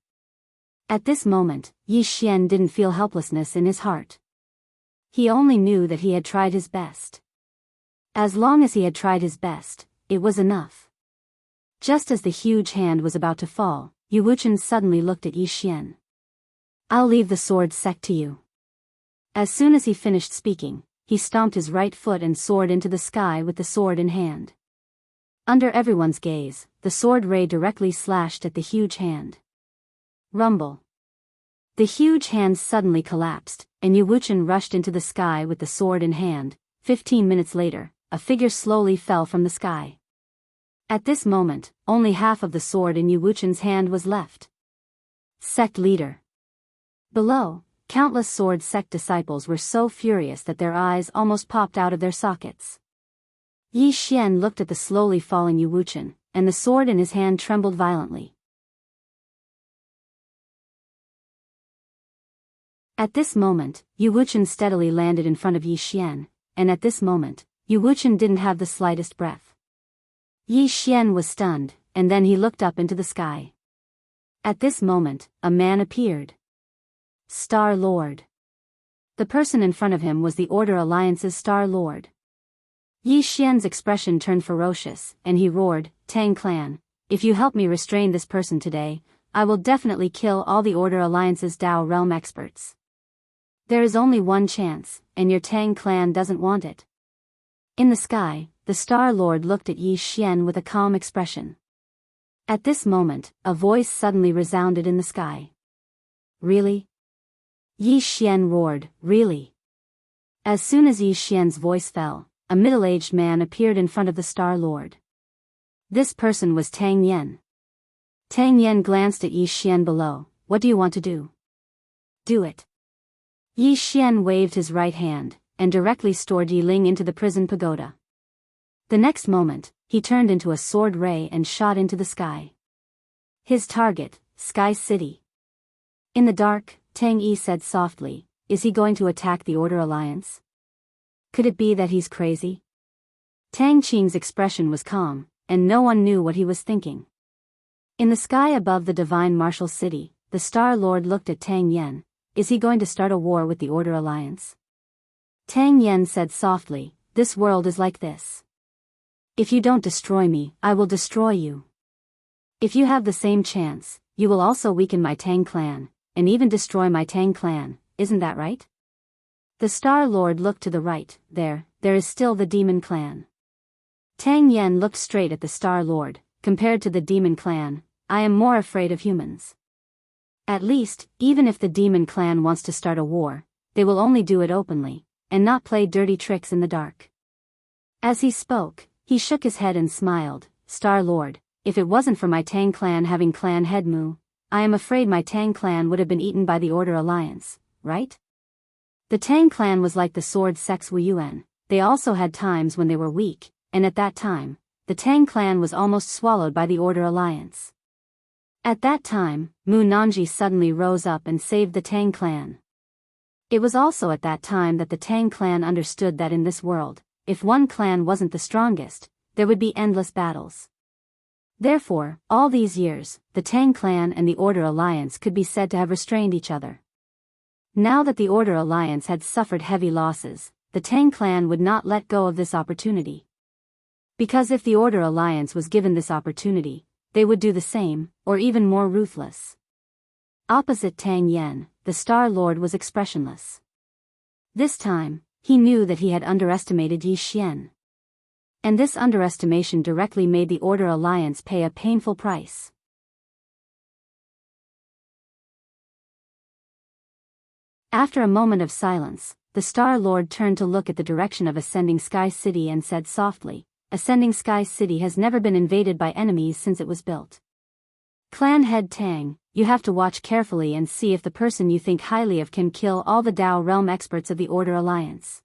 At this moment, Yi Xian didn't feel helplessness in his heart. He only knew that he had tried his best. As long as he had tried his best, it was enough. Just as the huge hand was about to fall, Yu Wuchen suddenly looked at Yi Xian. I'll leave the sword sect to you. As soon as he finished speaking, he stomped his right foot and soared into the sky with the sword in hand. Under everyone's gaze, the sword ray directly slashed at the huge hand. Rumble. The huge hand suddenly collapsed, and Yu Wuchen rushed into the sky with the sword in hand. 15 minutes later, a figure slowly fell from the sky. At this moment, only half of the sword in Yu Wuchen's hand was left. Sect leader. Below, countless sword sect disciples were so furious that their eyes almost popped out of their sockets. Yi Xian looked at the slowly falling Yu Wuchen, and the sword in his hand trembled violently. At this moment, Yu Wuchen steadily landed in front of Yi Xian, and at this moment, Yu Wuchen didn't have the slightest breath. Yi Xian was stunned, and then he looked up into the sky. At this moment, a man appeared. Star Lord. The person in front of him was the Order Alliance's Star Lord. Yi Xian's expression turned ferocious, and he roared, Tang Clan, if you help me restrain this person today, I will definitely kill all the Order Alliance's Dao Realm experts. There is only one chance, and your Tang Clan doesn't want it. In the sky, the Star Lord looked at Yi Xian with a calm expression. At this moment, a voice suddenly resounded in the sky. Really? Yi Xian roared, really? As soon as Yi Xian's voice fell, a middle-aged man appeared in front of the Star Lord. This person was Tang Yan. Tang Yan glanced at Yi Xian below. What do you want to do? Do it. Yi Xian waved his right hand, and directly stored Yi Ling into the prison pagoda. The next moment, he turned into a sword ray and shot into the sky. His target, Sky City. In the dark, Tang Yi said softly, is he going to attack the Order Alliance? Could it be that he's crazy? Tang Qing's expression was calm, and no one knew what he was thinking. In the sky above the divine martial city, the Star Lord looked at Tang Yan. Is he going to start a war with the Order Alliance? Tang Yan said softly, this world is like this. If you don't destroy me, I will destroy you. If you have the same chance, you will also weaken my Tang clan, and even destroy my Tang clan, isn't that right? The Star Lord looked to the right. There is still the Demon clan. Tang Yan looked straight at the Star Lord. Compared to the Demon clan, I am more afraid of humans. At least, even if the Demon clan wants to start a war, they will only do it openly, and not play dirty tricks in the dark. As he spoke, he shook his head and smiled. Star Lord, if it wasn't for my Tang clan having clan head Mu, I am afraid my Tang clan would have been eaten by the Order Alliance, right? The Tang clan was like the Sword Sect's Wuyuan. They also had times when they were weak, and at that time, the Tang clan was almost swallowed by the Order Alliance. At that time, Mu Nanji suddenly rose up and saved the Tang clan. It was also at that time that the Tang clan understood that in this world, if one clan wasn't the strongest, there would be endless battles. Therefore, all these years, the Tang clan and the Order Alliance could be said to have restrained each other. Now that the Order Alliance had suffered heavy losses, the Tang clan would not let go of this opportunity. Because if the Order Alliance was given this opportunity, they would do the same, or even more ruthless. Opposite Tang Yan, the Star Lord was expressionless. This time, he knew that he had underestimated Yi Xian. And this underestimation directly made the Order Alliance pay a painful price. After a moment of silence, the Star Lord turned to look at the direction of Ascending Sky City and said softly, Ascending Sky City has never been invaded by enemies since it was built. Clan head Tang, you have to watch carefully and see if the person you think highly of can kill all the Dao realm experts of the Order Alliance.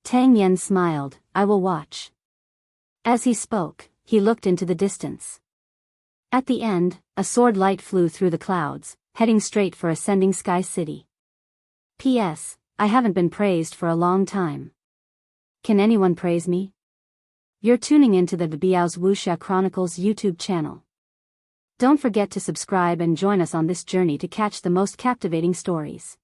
Tang Yen smiled, I will watch. As he spoke, he looked into the distance. At the end, a sword light flew through the clouds, heading straight for Ascending Sky City. P.S. I haven't been praised for a long time. Can anyone praise me? You're tuning into the Biyao's Wuxia Chronicles YouTube channel. Don't forget to subscribe and join us on this journey to catch the most captivating stories.